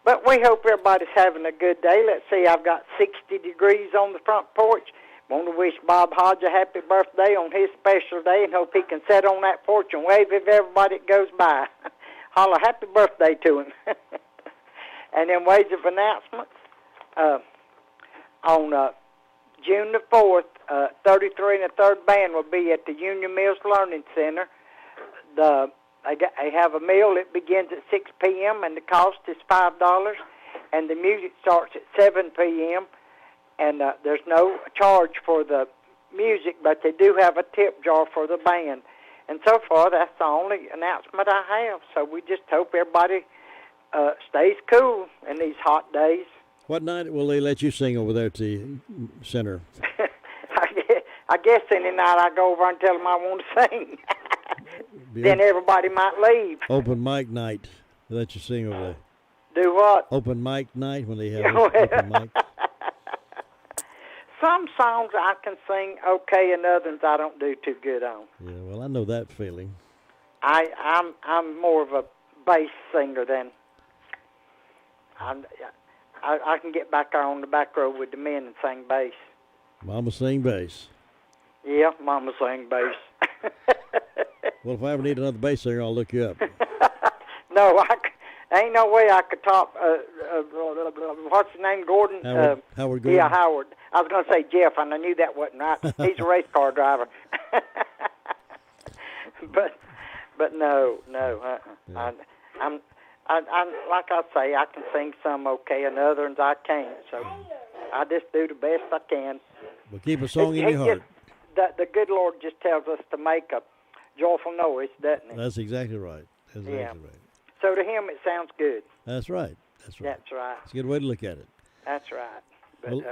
But we hope everybody's having a good day. Let's see, I've got 60 degrees on the front porch. Want to wish Bob Hodge a happy birthday on his special day and hope he can sit on that porch and wave at everybody that goes by. Holler happy birthday to him. And then ways of announcements. On June the 4th, 33 and a third band will be at the Union Mills Learning Center. They have a meal that begins at 6 p.m. and the cost is $5. And the music starts at 7 p.m. And there's no charge for the music, but they do have a tip jar for the band. And so far, that's the only announcement I have. So we just hope everybody stays cool in these hot days. What night will they let you sing over there at the center? I guess any night I go over and tell them I want to sing. Then everybody might leave. Open mic night. They let you sing over there. Do what? Open mic night when they have open mic. Some songs I can sing okay, and others I don't do too good on. Yeah, well, I know that feeling. I'm more of a bass singer than I can get back there on the back row with the men and sing bass. Mama sing bass. Yeah, Mama sing bass. Well, if I ever need another bass singer, I'll look you up. No, ain't no way I could top, what's his name, Gordon? Howard Gordon? Yeah, Howard. I was going to say Jeff, and I knew that wasn't right. He's a race car driver. But no. Yeah. I'm like I say, I can sing some okay, and others I can't. So I just do the best I can. Well, keep a song in your heart. The good Lord just tells us to make a joyful noise, doesn't he? That's exactly right. Right. So to him, it sounds good. That's right. That's right. It's a good way to look at it. That's right. But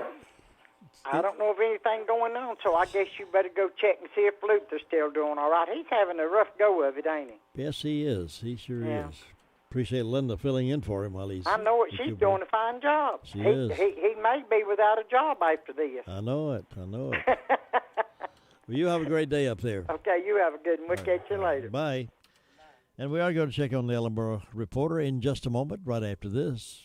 I don't know of anything going on, so I guess you better go check and see if Luther's still doing all right. He's having a rough go of it, ain't he? Yes, he is. He sure is. Appreciate Linda filling in for him while he's... I know it. She's doing a fine job. She is. He may be without a job after this. I know it. Well, you have a great day up there. Okay, you have a good one. We'll catch you later. Bye. And we are going to check on the Ellenboro Reporter in just a moment, right after this.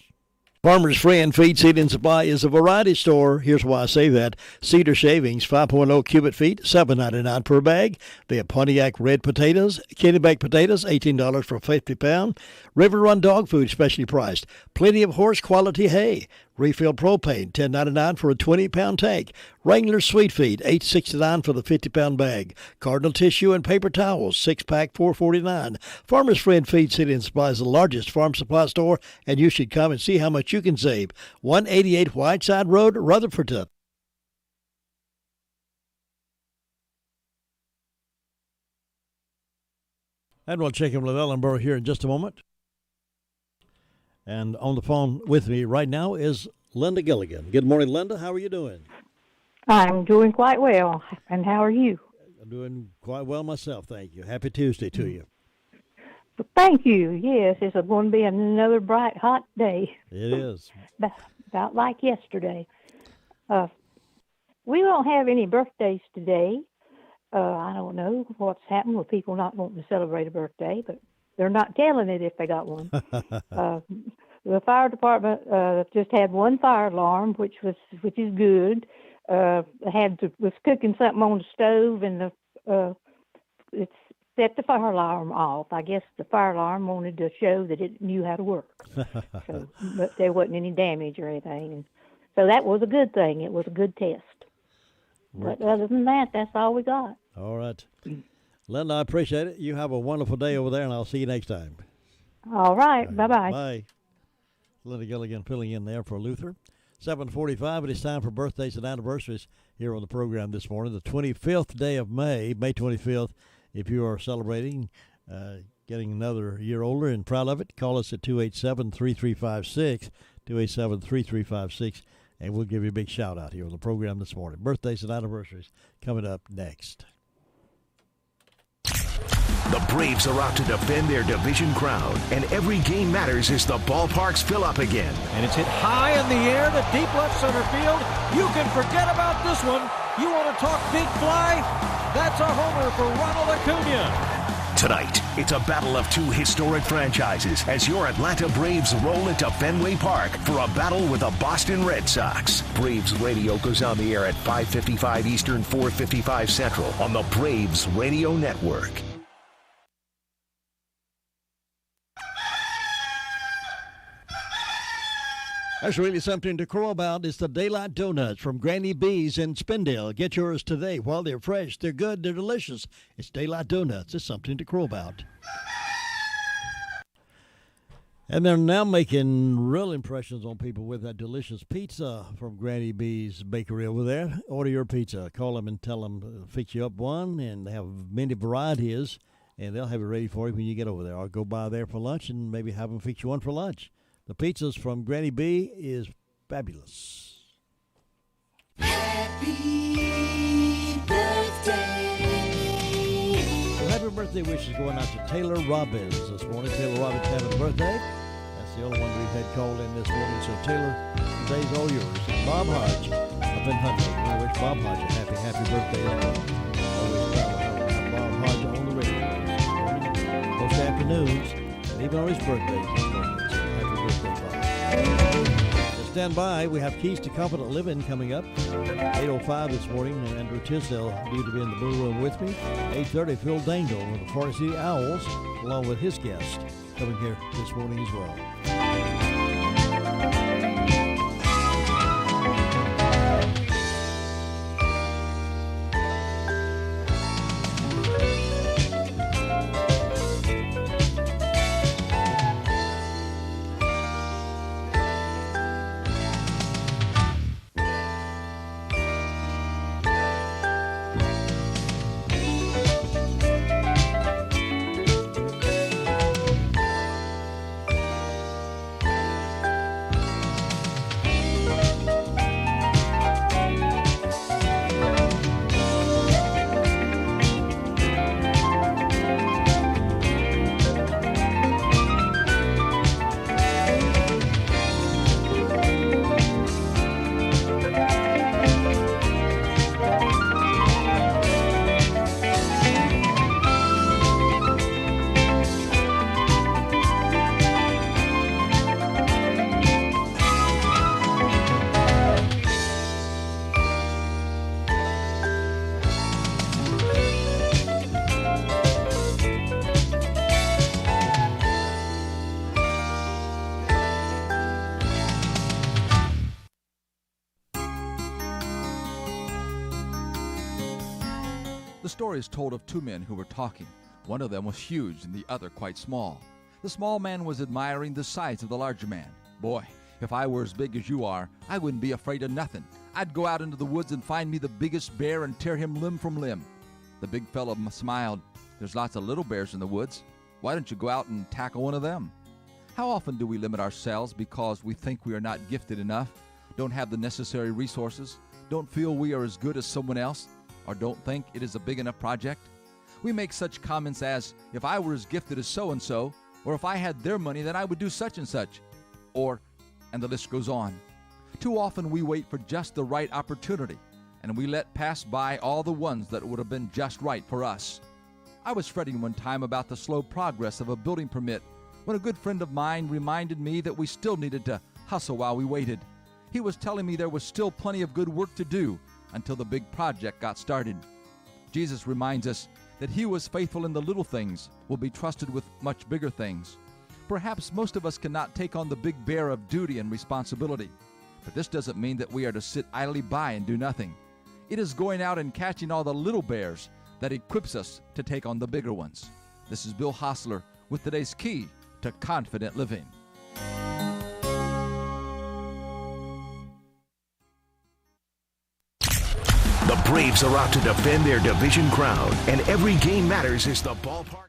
Farmer's Friend Feed, Seed, and Supply is a variety store. Here's why I say that. Cedar shavings, 5.0 cubic feet, $7.99 per bag. They have Pontiac red potatoes, Kennebec potatoes, $18 for 50 pound. River Run dog food, specially priced. Plenty of horse quality hay. Refill propane, $10.99 for a 20-pound tank. Wrangler sweet feed, $8.69 for the 50-pound bag. Cardinal tissue and paper towels, 6-pack, $4.49. Farmer's Friend Feed, Seed, and Supply is the largest farm supply store, and you should come and see how much you can save. 188 Whiteside Road, Rutherford. And we'll check in with Ellenboro here in just a moment. And on the phone with me right now is Linda Gilligan. Good morning, Linda. How are you doing? I'm doing quite well. And how are you? I'm doing quite well myself, thank you. Happy Tuesday to you. Well, thank you. Yes, it's going to be another bright, hot day. It is. About like yesterday. We won't have any birthdays today. I don't know what's happened with people not wanting to celebrate a birthday, but they're not telling it if they got one. The fire department just had one fire alarm, which is good. Was cooking something on the stove, and it set the fire alarm off. I guess the fire alarm wanted to show that it knew how to work. But there wasn't any damage or anything, and so that was a good thing. It was a good test. But other than that, that's all we got. All right. Linda, I appreciate it. You have a wonderful day over there, and I'll see you next time. All right. Bye-bye. Bye. Linda Gilligan filling in there for Luther. 7:45, it is time for birthdays and anniversaries here on the program this morning. The 25th day of May 25th. If you are celebrating, getting another year older and proud of it, call us at 287-3356, 287-3356, and we'll give you a big shout out here on the program this morning. Birthdays and anniversaries coming up next. The Braves are out to defend their division crown, and every game matters as the ballparks fill up again. And it's hit high in the air to deep left center field. You can forget about this one. You want to talk big fly? That's a homer for Ronald Acuna. Tonight, it's a battle of two historic franchises as your Atlanta Braves roll into Fenway Park for a battle with the Boston Red Sox. Braves Radio goes on the air at 5:55 Eastern, 4:55 Central on the Braves Radio Network. That's really something to crow about. It's the Daylight Donuts from Granny B's in Spindale. Get yours today while they're fresh. They're good. They're delicious. It's Daylight Donuts. It's something to crow about. And they're now making real impressions on people with that delicious pizza from Granny B's Bakery over there. Order your pizza. Call them and tell them fix you up one, and they have many varieties, and they'll have it ready for you when you get over there. Or go by there for lunch and maybe have them fix you one for lunch. The pizzas from Granny B is fabulous. Happy birthday. Well, happy birthday wishes going out to Taylor Robbins this morning. Taylor Robbins having a birthday. That's the only one we've had called in this morning. So, Taylor, today's all yours. And Bob Hodge up in Huntley. We want to wish Bob Hodge a happy birthday as well. Always proud to have Bob Hodge on the radio this morning, most afternoons, and even on his birthday this morning. Stand by. We have Keys to Confident Living coming up. 8:05 this morning. Andrew Tisdale due to be in the blue room with me. 8:30, Phil Dangle with the Forest City Owls, along with his guest, coming here this morning as well. The story is told of two men who were talking. One of them was huge and the other quite small. The small man was admiring the size of the larger man. "Boy, if I were as big as you are, I wouldn't be afraid of nothing. I'd go out into the woods and find me the biggest bear and tear him limb from limb." The big fellow smiled. "There's lots of little bears in the woods. Why don't you go out and tackle one of them?" How often do we limit ourselves because we think we are not gifted enough, don't have the necessary resources, don't feel we are as good as someone else, or don't think it is a big enough project? We make such comments as, "If I were as gifted as so-and-so," or "If I had their money, then I would do such and such," or, and the list goes on. Too often we wait for just the right opportunity, and we let pass by all the ones that would have been just right for us. I was fretting one time about the slow progress of a building permit when a good friend of mine reminded me that we still needed to hustle while we waited. He was telling me there was still plenty of good work to do until the big project got started. Jesus reminds us that he who was faithful in the little things will be trusted with much bigger things. Perhaps most of us cannot take on the big bear of duty and responsibility, but this doesn't mean that we are to sit idly by and do nothing. It is going out and catching all the little bears that equips us to take on the bigger ones. This is Bill Hostler with today's Key to Confident Living. The Braves are out to defend their division crown, and every game matters as the ballpark.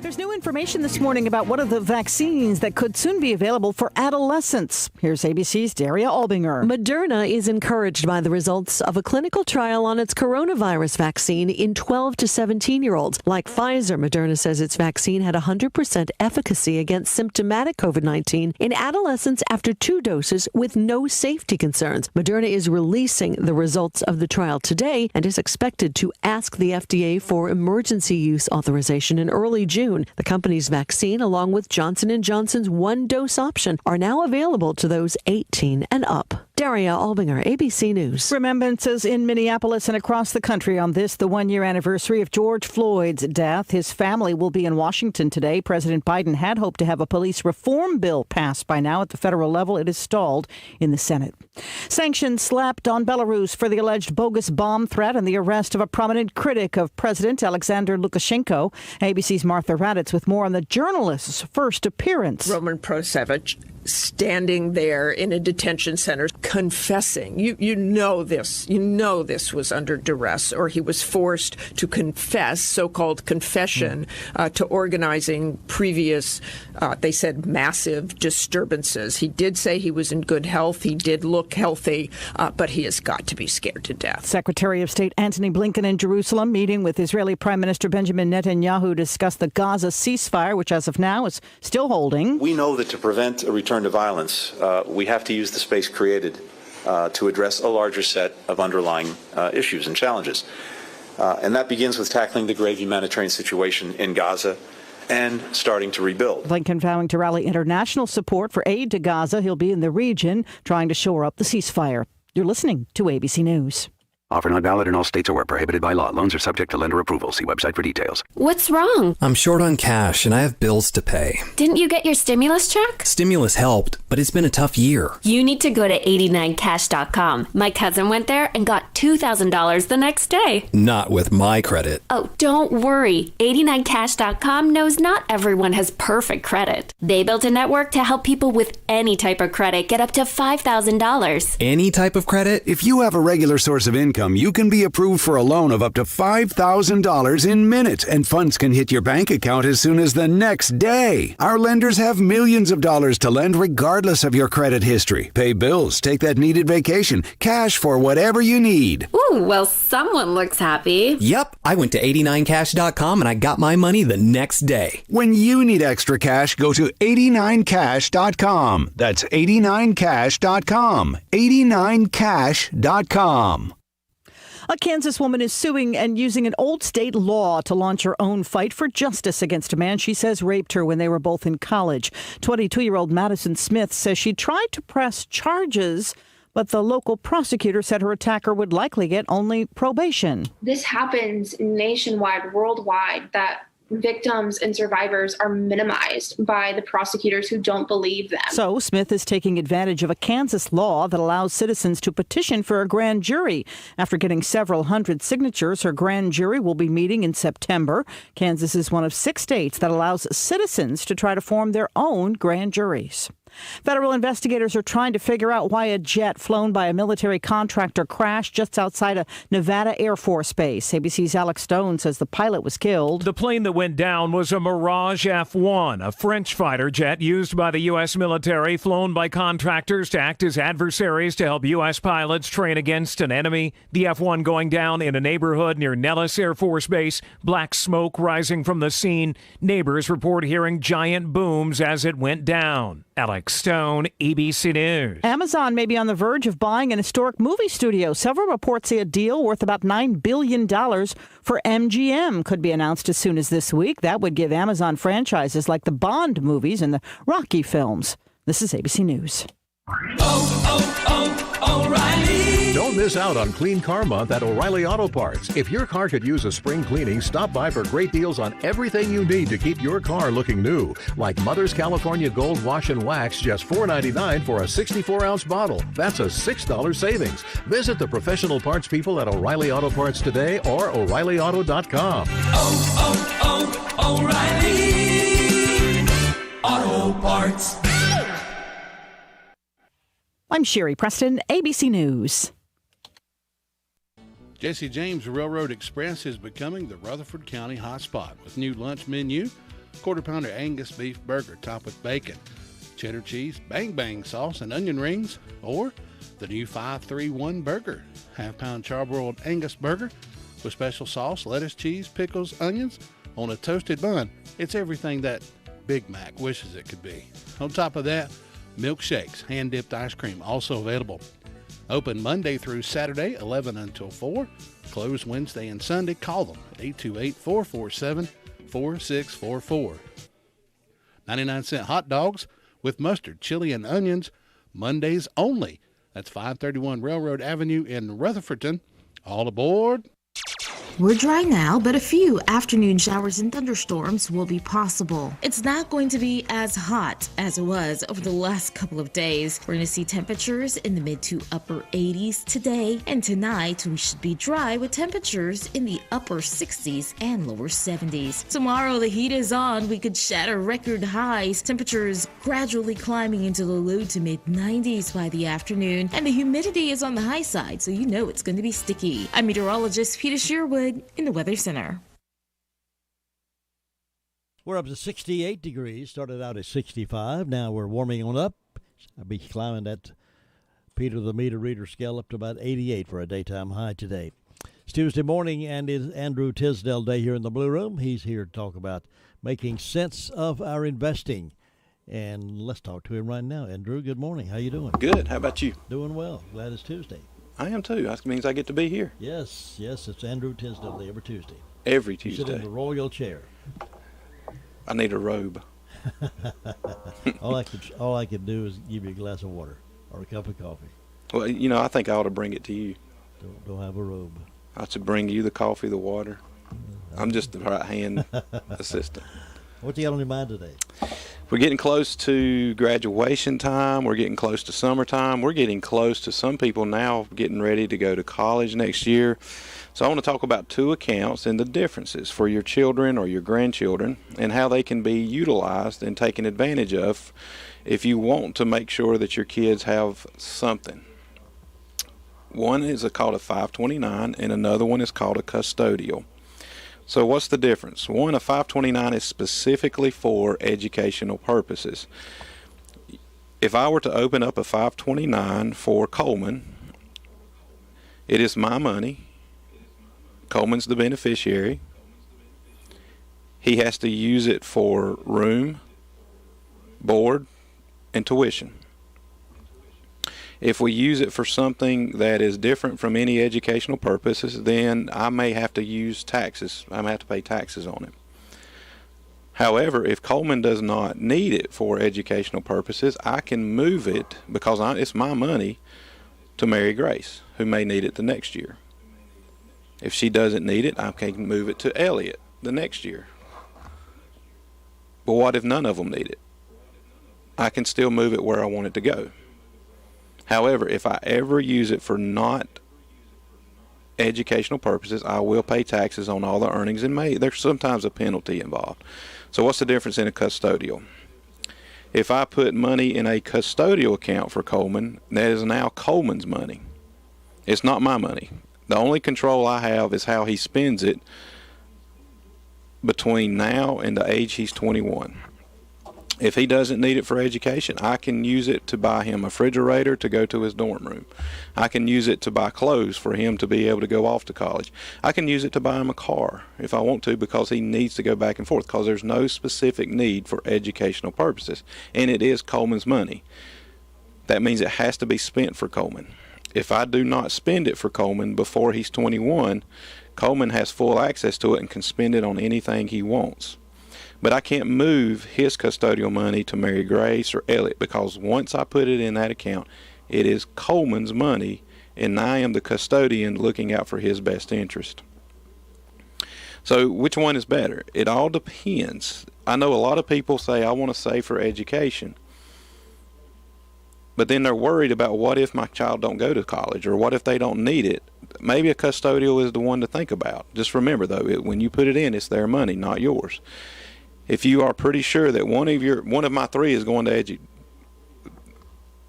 There's new information this morning about one of the vaccines that could soon be available for adolescents. Here's ABC's Daria Albinger. Moderna is encouraged by the results of a clinical trial on its coronavirus vaccine in 12 to 17-year-olds. Like Pfizer, Moderna says its vaccine had 100% efficacy against symptomatic COVID-19 in adolescents after 2 doses with no safety concerns. Moderna is releasing the results of the trial today and is expected to ask the FDA for emergency use authorization in early June. The company's vaccine, along with Johnson & Johnson's one-dose option, are now available to those 18 and up. Daria Albinger, ABC News. Remembrances in Minneapolis and across the country on this, the one-year anniversary of George Floyd's death. His family will be in Washington today. President Biden had hoped to have a police reform bill passed by now at the federal level. It is stalled in the Senate. Sanctions slapped on Belarus for the alleged bogus bomb threat and the arrest of a prominent critic of President Alexander Lukashenko. ABC's Martha Raddatz with more on the journalist's first appearance. Roman Protasevich standing there in a detention center confessing. You know this was under duress, or he was forced to confess, so-called confession, to organizing previous, they said, massive disturbances. He did say he was in good health. He did look healthy, but he has got to be scared to death. Secretary of State Antony Blinken in Jerusalem meeting with Israeli Prime Minister Benjamin Netanyahu discussed the Gaza ceasefire, which as of now is still holding. We know that to prevent a return to violence, we have to use the space created to address a larger set of underlying issues and challenges. And that begins with tackling the grave humanitarian situation in Gaza and starting to rebuild. Blinken vowing to rally international support for aid to Gaza. He'll be in the region trying to shore up the ceasefire. You're listening to ABC News. Offer not valid in all states or where prohibited by law. Loans are subject to lender approval. See website for details. What's wrong? I'm short on cash and I have bills to pay. Didn't you get your stimulus check? Stimulus helped, but it's been a tough year. You need to go to 89cash.com. My cousin went there and got $2,000 the next day. Not with my credit. Oh, don't worry. 89cash.com knows not everyone has perfect credit. They built a network to help people with any type of credit get up to $5,000. Any type of credit? If you have a regular source of income, you can be approved for a loan of up to $5,000 in minutes, and funds can hit your bank account as soon as the next day. Our lenders have millions of dollars to lend regardless of your credit history. Pay bills, take that needed vacation, cash for whatever you need. Ooh, well, someone looks happy. Yep, I went to 89cash.com and I got my money the next day. When you need extra cash, go to 89cash.com. That's 89cash.com. 89cash.com. A Kansas woman is suing and using an old state law to launch her own fight for justice against a man she says raped her when they were both in college. 22-year-old Madison Smith says she tried to press charges, but the local prosecutor said her attacker would likely get only probation. This happens nationwide, worldwide, that victims and survivors are minimized by the prosecutors who don't believe them. So Smith is taking advantage of a Kansas law that allows citizens to petition for a grand jury. After getting several hundred signatures, her grand jury will be meeting in September. Kansas is one of 6 states that allows citizens to try to form their own grand juries. Federal investigators are trying to figure out why a jet flown by a military contractor crashed just outside a Nevada Air Force Base. ABC's Alex Stone says the pilot was killed. The plane that went down was a Mirage F-1, a French fighter jet used by the U.S. military, flown by contractors to act as adversaries to help U.S. pilots train against an enemy. The F-1 going down in a neighborhood near Nellis Air Force Base. Black smoke rising from the scene. Neighbors report hearing giant booms as it went down. Alex Stone, ABC News. Amazon may be on the verge of buying an historic movie studio. Several reports say a deal worth about $9 billion for MGM could be announced as soon as this week. That would give Amazon franchises like the Bond movies and the Rocky films. This is ABC News. O'Reilly. Don't miss out on Clean Car Month at O'Reilly Auto Parts. If your car could use a spring cleaning, stop by for great deals on everything you need to keep your car looking new. Like Mother's California Gold Wash and Wax, just $4.99 for a 64-ounce bottle. That's a $6 savings. Visit the professional parts people at O'Reilly Auto Parts today or O'ReillyAuto.com. O'Reilly Auto Parts. I'm Sherry Preston, ABC News. Jesse James Railroad Express is becoming the Rutherford County hotspot with new lunch menu, quarter-pounder Angus beef burger topped with bacon, cheddar cheese, bang bang sauce, and onion rings, or the new 5-3-1 burger, half-pound charbroiled Angus burger with special sauce, lettuce, cheese, pickles, onions on a toasted bun. It's everything that Big Mac wishes it could be. On top of that, milkshakes, hand-dipped ice cream also available. Open Monday through Saturday, 11 until 4. Closed Wednesday and Sunday. Call them at 828-447-4644. 99-cent hot dogs with mustard, chili, and onions, Mondays only. That's 531 Railroad Avenue in Rutherfordton. All aboard. We're dry now, but a few afternoon showers and thunderstorms will be possible. It's not going to be as hot as it was over the last couple of days. We're going to see temperatures in the mid to upper 80s today, and tonight we should be dry with temperatures in the upper 60s and lower 70s. Tomorrow the heat is on. We could shatter record highs. Temperatures gradually climbing into the low to mid 90s by the afternoon, and the humidity is on the high side, so you know it's going to be sticky. I'm meteorologist Peter Sherwood in the Weather Center. We're up to 68 degrees. Started out at 65. Now we're warming on up. I'll be climbing that Peter the Meter Reader scale up to about 88 for a daytime high today. It's Tuesday morning, and it's Andrew Tisdale Day here in the Blue Room. He's here to talk about making sense of our investing. And let's talk to him right now. Andrew, good morning. How you doing? Good. How about you? Doing well. Glad it's Tuesday. I am too. That means I get to be here. Yes, it's Andrew Tisdale Day every Tuesday. Every Tuesday. You sit in the royal chair. I need a robe. all I could do is give you a glass of water or a cup of coffee. Well, I think I ought to bring it to you. Don't have a robe. I should bring you the coffee, the water. I'm just the right-hand assistant. What you got on your mind today? We're getting close to graduation time. We're getting close to summertime. We're getting close to some people now getting ready to go to college next year. So I want to talk about two accounts and the differences for your children or your grandchildren and how they can be utilized and taken advantage of if you want to make sure that your kids have something. One is called a 529 and another one is called a custodial. So what's the difference? One, a 529 is specifically for educational purposes. If I were to open up a 529 for Coleman, it is my money. Coleman's the beneficiary. He has to use it for room, board, and tuition. If we use it for something that is different from any educational purposes, then I may have to use taxes. I may have to pay taxes on it. However, if Coleman does not need it for educational purposes, I can move it, because it's my money, to Mary Grace, who may need it the next year. If she doesn't need it, I can move it to Elliot the next year. But what if none of them need it? I can still move it where I want it to go. However, if I ever use it for not educational purposes, I will pay taxes on all the earnings, and there's sometimes a penalty involved. So what's the difference in a custodial? If I put money in a custodial account for Coleman, that is now Coleman's money. It's not my money. The only control I have is how he spends it between now and the age he's 21. If he doesn't need it for education, I can use it to buy him a refrigerator to go to his dorm room. I can use it to buy clothes for him to be able to go off to college. I can use it to buy him a car if I want to, because he needs to go back and forth, because there's no specific need for educational purposes, and it is Coleman's money. That means it has to be spent for Coleman. If I do not spend it for Coleman before he's 21, Coleman has full access to it and can spend it on anything he wants. But I can't move his custodial money to Mary Grace or Elliot, because once I put it in that account, it is Coleman's money, and I am the custodian looking out for his best interest. So which one is better? It all depends. I know a lot of people say, I want to save for education. But then they're worried about, what if my child don't go to college, or what if they don't need it? Maybe a custodial is the one to think about. Just remember, though, when you put it in, it's their money, not yours. If you are pretty sure that one of my three is going to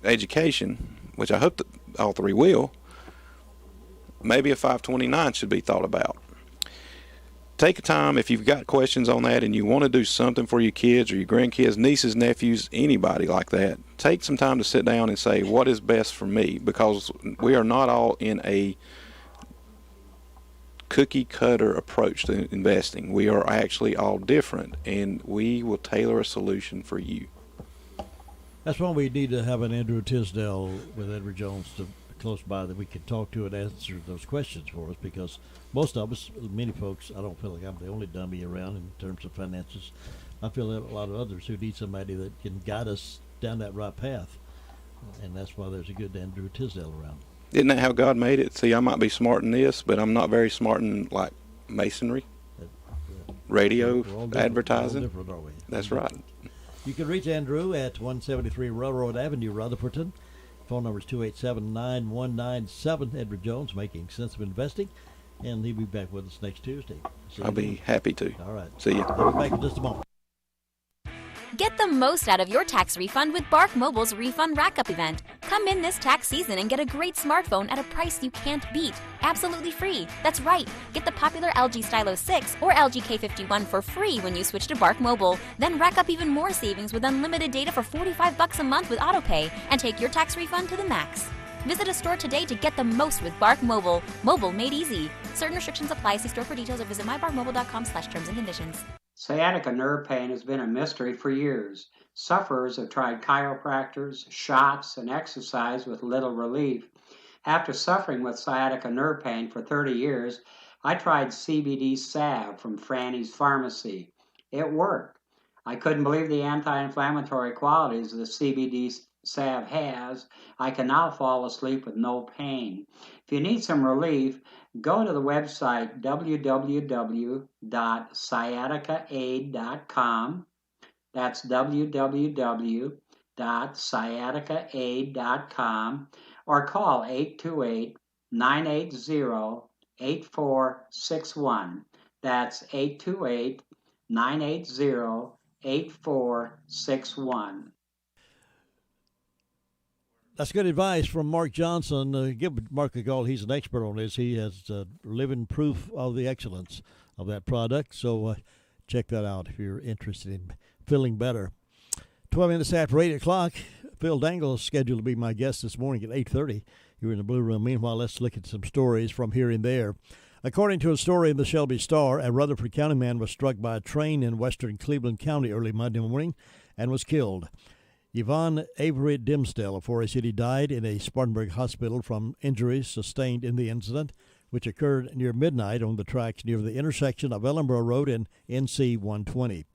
education, which I hope that all three will, maybe a 529 should be thought about. Take a time, if you've got questions on that and you want to do something for your kids or your grandkids, nieces, nephews, anybody like that, take some time to sit down and say, what is best for me? Because we are not all in a cookie cutter approach to investing. We are actually all different, and we will tailor a solution for you. That's why we need to have an Andrew Tisdale with Edward Jones close by that we can talk to and answer those questions for us, because most of us, many folks, I don't feel like I'm the only dummy around in terms of finances. I feel that a lot of others who need somebody that can guide us down that right path, and that's why there's a good Andrew Tisdale around. Isn't that how God made it? See, I might be smart in this, but I'm not very smart in, like, masonry, radio, advertising. We're all different, aren't we? That's right. You can reach Andrew at 173 Railroad Avenue, Rutherfordton. Phone number is 287-9197. Edward Jones, Making Sense of Investing, and he'll be back with us next Tuesday. I'll be happy to. All right. See you. I'll be back in just a moment. Get the most out of your tax refund with Bark Mobile's Refund Rack-Up event. Come in this tax season and get a great smartphone at a price you can't beat. Absolutely free. That's right. Get the popular LG Stylo 6 or LG K51 for free when you switch to Bark Mobile. Then rack up even more savings with unlimited data for $45 a month with AutoPay and take your tax refund to the max. Visit a store today to get the most with Bark Mobile. Mobile made easy. Certain restrictions apply. See store for details or visit mybarkmobile.com/terms and conditions. Sciatica nerve pain has been a mystery for years. Sufferers have tried chiropractors, shots, and exercise with little relief. After suffering with sciatica nerve pain for 30 years, I tried CBD salve from Franny's Pharmacy. It worked. I couldn't believe the anti-inflammatory qualities the CBD salve has. I can now fall asleep with no pain. If you need some relief, go to the website www.sciaticaaid.com. That's www.sciaticaaid.com, or call 828-980-8461. That's 828-980-8461. That's good advice from Mark Johnson. Give Mark a call. He's an expert on this. He has living proof of the excellence of that product. So check that out if you're interested in feeling better. 12 minutes after 8 o'clock, Phil Dangle is scheduled to be my guest this morning at 8:30. You're in the Blue Room. Meanwhile, let's look at some stories from here and there. According to a story in the Shelby Star, a Rutherford County man was struck by a train in western Cleveland County early Monday morning and was killed. Yvonne Avery Dimsdale of Forest City died in a Spartanburg hospital from injuries sustained in the incident, which occurred near midnight on the tracks near the intersection of Ellenboro Road and NC 120.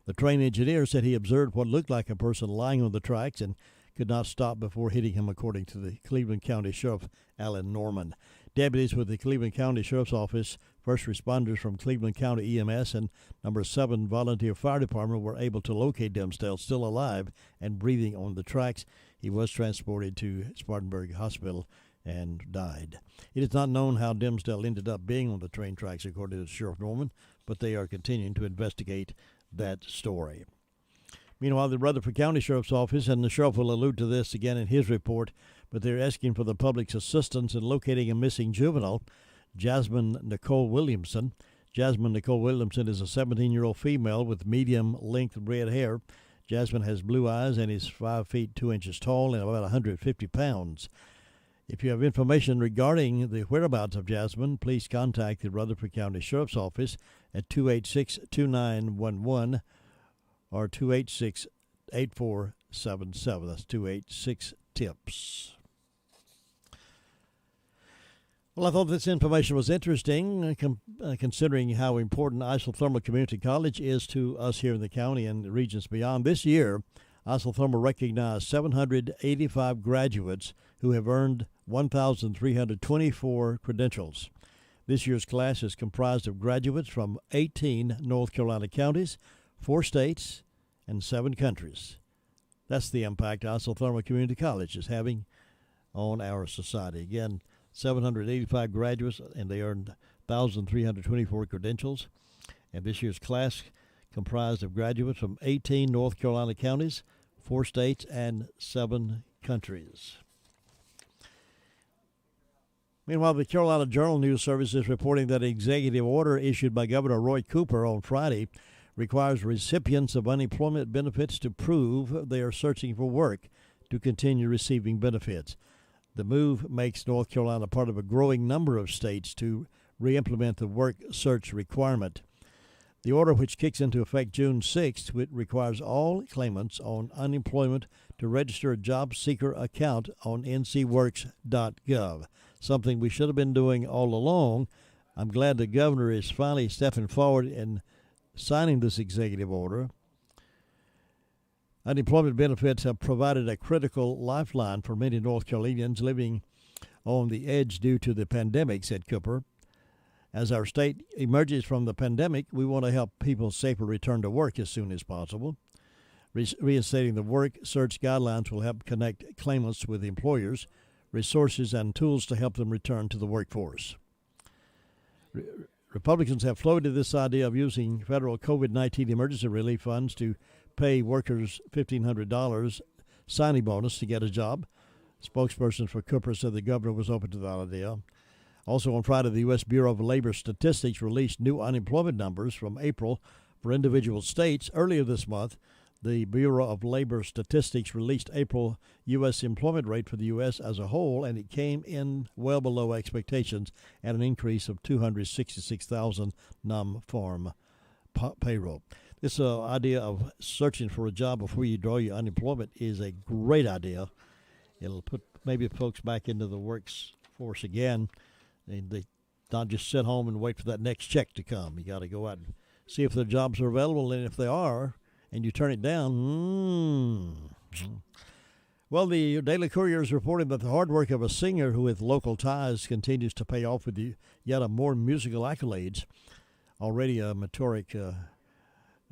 The train engineer said he observed what looked like a person lying on the tracks and could not stop before hitting him, according to the Cleveland County Sheriff Alan Norman. Deputies with the Cleveland County Sheriff's Office, first responders from Cleveland County EMS, and number 7 Volunteer Fire Department were able to locate Dimsdale still alive and breathing on the tracks. He was transported to Spartanburg Hospital and died. It is not known how Dimsdale ended up being on the train tracks, according to Sheriff Norman, but they are continuing to investigate that story. Meanwhile, the Rutherford County Sheriff's Office, and the sheriff will allude to this again in his report, but they're asking for the public's assistance in locating a missing juvenile, Jasmine Nicole Williamson. Jasmine Nicole Williamson is a 17-year-old female with medium-length red hair. Jasmine has blue eyes and is 5 feet 2 inches tall and about 150 pounds. If you have information regarding the whereabouts of Jasmine, please contact the Rutherford County Sheriff's Office at 286-2911 or 286-8477. That's 286-TIPS. Well, I thought this information was interesting, considering how important Isothermal Community College is to us here in the county and the regions beyond. This year, Isothermal recognized 785 graduates who have earned 1,324 credentials. This year's class is comprised of graduates from 18 North Carolina counties, 4 states, and 7 countries. That's the impact Isothermal Community College is having on our society. Again, 785 graduates, and they earned 1,324 credentials. And this year's class comprised of graduates from 18 North Carolina counties, 4 states, and 7 countries. Meanwhile, the Carolina Journal News Service is reporting that an executive order issued by Governor Roy Cooper on Friday requires recipients of unemployment benefits to prove they are searching for work to continue receiving benefits. The move makes North Carolina part of a growing number of states to re-implement the work search requirement. The order, which kicks into effect June 6th, requires all claimants on unemployment to register a job seeker account on ncworks.gov, something we should have been doing all along. I'm glad the governor is finally stepping forward and signing this executive order. Unemployment benefits have provided a critical lifeline for many North Carolinians living on the edge due to the pandemic, said Cooper. As our state emerges from the pandemic, we want to help people safely return to work as soon as possible. Reinstating the work search guidelines will help connect claimants with employers, resources, and tools to help them return to the workforce. Republicans have floated this idea of using federal COVID-19 emergency relief funds to pay workers $1,500 signing bonus to get a job. Spokesperson for Cooper said the governor was open to that idea. Also on Friday, the U.S. Bureau of Labor Statistics released new unemployment numbers from April for individual states. Earlier this month, the Bureau of Labor Statistics released April U.S. employment rate for the U.S. as a whole, and it came in well below expectations at an increase of 266,000 non-farm payroll. This idea of searching for a job before you draw your unemployment is a great idea. It'll put maybe folks back into the workforce again. And they not just sit home and wait for that next check to come. You got to go out and see if their jobs are available, and if they are, and you turn it down. Well, the Daily Courier is reporting that the hard work of a singer who with local ties continues to pay off with yet a more musical accolades. Already a meteoric a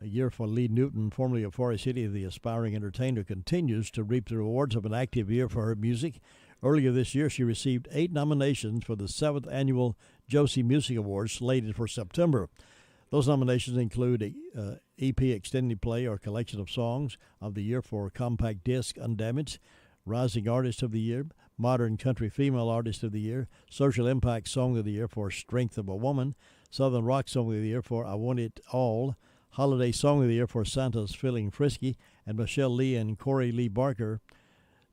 year for Lee Newton, formerly of Forest City, the aspiring entertainer, continues to reap the rewards of an active year for her music. Earlier this year, she received 8 nominations for the 7th Annual Josie Music Awards slated for September. Those nominations include a EP Extended Play or Collection of Songs of the Year for Compact Disc Undamaged, Rising Artist of the Year, Modern Country Female Artist of the Year, Social Impact Song of the Year for Strength of a Woman, Southern Rock Song of the Year for I Want It All, Holiday Song of the Year for Santa's Feeling Frisky, and Michelle Lee and Corey Lee Barker,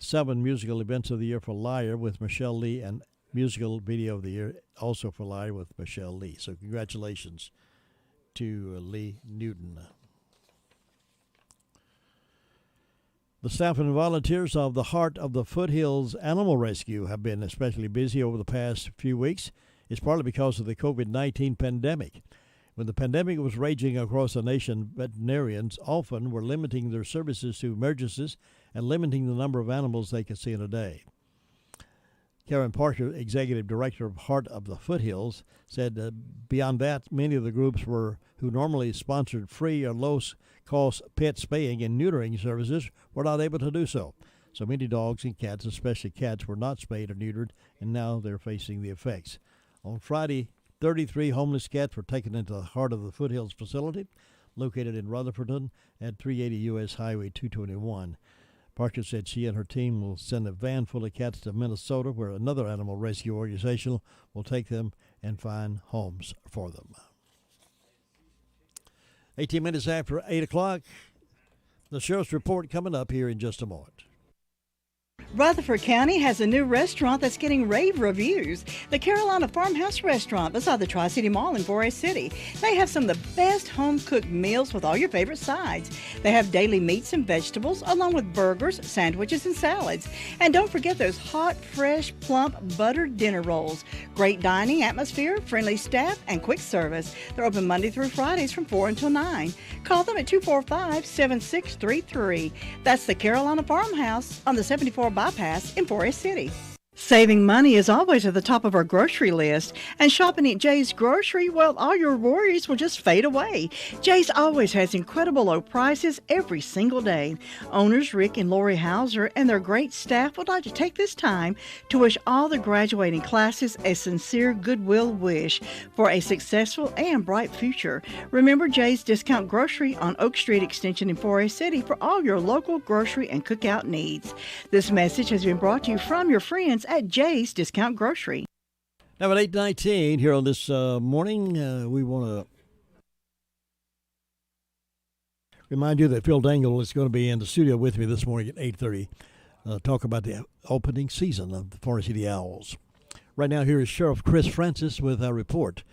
7 Musical Events of the Year for Liar with Michelle Lee, and Musical Video of the Year also for Liar with Michelle Lee. So congratulations to Lee Newton. The staff and volunteers of the Heart of the Foothills Animal Rescue have been especially busy over the past few weeks. It's partly because of the COVID-19 pandemic. When the pandemic was raging across the nation, veterinarians often were limiting their services to emergencies and limiting the number of animals they could see in a day. Karen Parker, executive director of Heart of the Foothills, said beyond that, many of the groups who normally sponsored free or low-cost pet spaying and neutering services were not able to do so. So many dogs and cats, especially cats, were not spayed or neutered, and now they're facing the effects. On Friday, 33 homeless cats were taken into the Heart of the Foothills facility, located in Rutherfordton at 380 U.S. Highway 221. Parker said she and her team will send a van full of cats to Minnesota, where another animal rescue organization will take them and find homes for them. 18 minutes after 8 o'clock, the Sheriff's Report coming up here in just a moment. Rutherford County has a new restaurant that's getting rave reviews. The Carolina Farmhouse Restaurant beside the Tri-City Mall in Forest City. They have some of the best home-cooked meals with all your favorite sides. They have daily meats and vegetables along with burgers, sandwiches, and salads. And don't forget those hot, fresh, plump, buttered dinner rolls. Great dining atmosphere, friendly staff, and quick service. They're open Monday through Fridays from 4 until 9. Call them at 245-7633. That's the Carolina Farmhouse on the 74 bypass in Forest City. Saving money is always at the top of our grocery list, and shopping at Jay's Grocery, well, all your worries will just fade away. Jay's always has incredible low prices every single day. Owners Rick and Lori Hauser and their great staff would like to take this time to wish all the graduating classes a sincere goodwill wish for a successful and bright future. Remember Jay's Discount Grocery on Oak Street Extension in Forest City for all your local grocery and cookout needs. This message has been brought to you from your friends at Jay's Discount Grocery. Now at 8:19 here on this morning, we want to remind you that Phil Dangle is going to be in the studio with me this morning at 8:30. Talk about the opening season of the Forest City Owls. Right now, here is Sheriff Chris Francis with our report.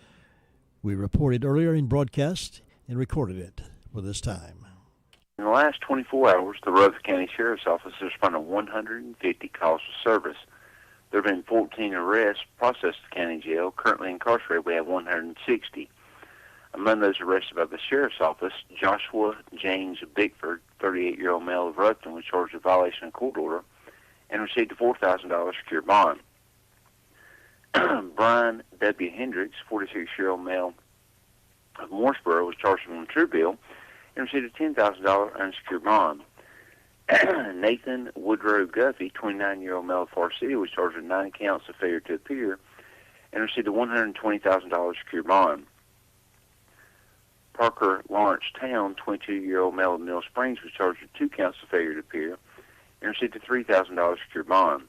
We reported earlier in broadcast and recorded it for this time. In the last 24 hours, the Rutherford County Sheriff's Office has responded to 150 calls for service. There have been 14 arrests processed at the county jail. Currently incarcerated, we have 160. Among those arrested by the Sheriff's Office, Joshua James Bickford, 38-year-old male of Rutherford, was charged with violation of court order and received a $4,000 secure bond. Brian W. Hendricks, 46-year-old male of Mooresboro, was charged with a true bill and received a $10,000 unsecured bond. Nathan Woodrow Guffey, 29-year-old male of Forest City, was charged with 9 counts of failure to appear and received a $120,000 secured bond. Parker Lawrence Town, 22-year-old male of Mill Springs, was charged with 2 counts of failure to appear and received a $3,000 secured bond.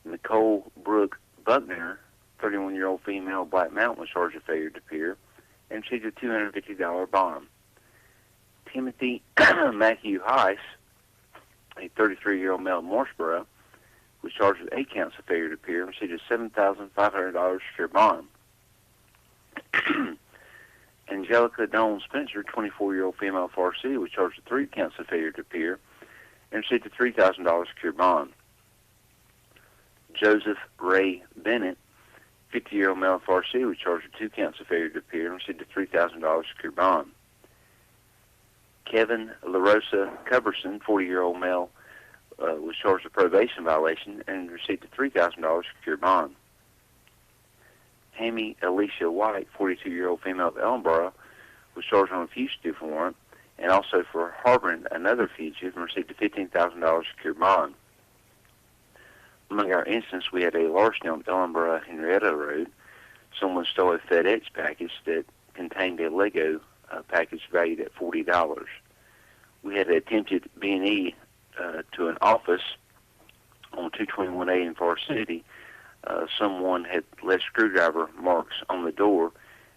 Nicole Brooke Buckner, 31-year-old female of Black Mountain, was charged with failure to appear and received a $250 bond. Timothy Matthew Heiss, a 33-year-old male of Mooresboro, was charged with 8 counts of failure to appear and received a $7,500 secured bond. Angelica Dawn Spencer, 24-year-old female of Forest City, was charged with 3 counts of failure to appear and received a $3,000 secured bond. Joseph Ray Bennett, 50-year-old male of Forest City, was charged with 2 counts of failure to appear and received a $3,000 secured bond. Kevin LaRosa Coverson, 40-year-old male, was charged with probation violation and received a $3,000 secured bond. Tammy Alicia White, 42-year-old female of Ellenboro, was charged on a fugitive warrant and also for harboring another fugitive and received a $15,000 secured bond. Among our incidents, we had a larceny on Ellenboro Henrietta Road. Someone stole a FedEx package that contained a Lego package valued at $40. We had an attempted B&E to an office on 221A in Forest City. Someone had left screwdriver marks on the door,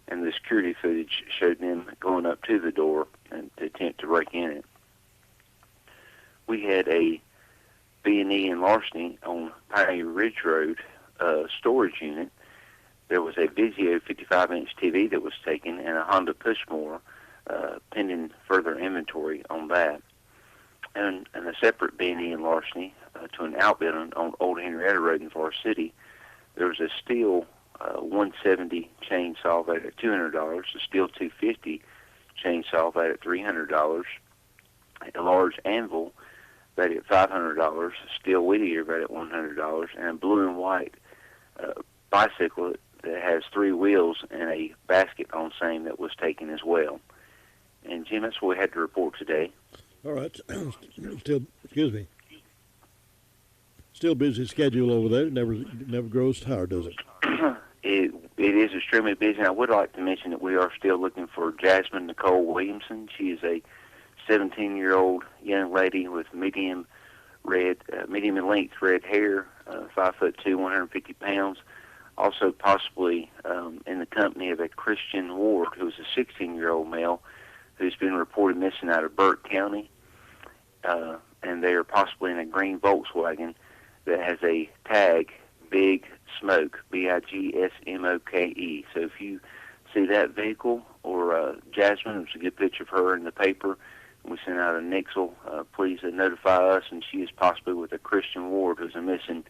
and the security footage showed them going up to the door and to attempt to break in it. We had a B&E and larceny on Pioneer Ridge Road storage unit. There was a Vizio 55-inch TV that was taken and a Honda Pushmore, pending further inventory on that. And a separate B&E and larceny to an outbuilding on Old Henrietta Road in Forest City. There was a steel 170 chainsaw valued at $200, a steel 250 chainsaw valued at $300, a large anvil valued at $500, a steel weed eater valued at $100, and a blue and white bicycle that has 3 wheels and a basket on same that was taken as well. And Jim, that's what we had to report today. All right. Still busy schedule over there. It never grows tired, does it? It is extremely busy. And I would like to mention that we are still looking for Jasmine Nicole Williamson. She is a 17-year-old young lady with medium in length red hair, 5'2", 150 pounds. Also possibly in the company of a Christian Ward, who is a 16-year-old male who's been reported missing out of Burke County. And they are possibly in a green Volkswagen that has a tag, Big Smoke, Bigsmoke. So if you see that vehicle or Jasmine, there's a good picture of her in the paper, and we sent out a nixle, please notify us, and she is possibly with a Christian Ward who's a missing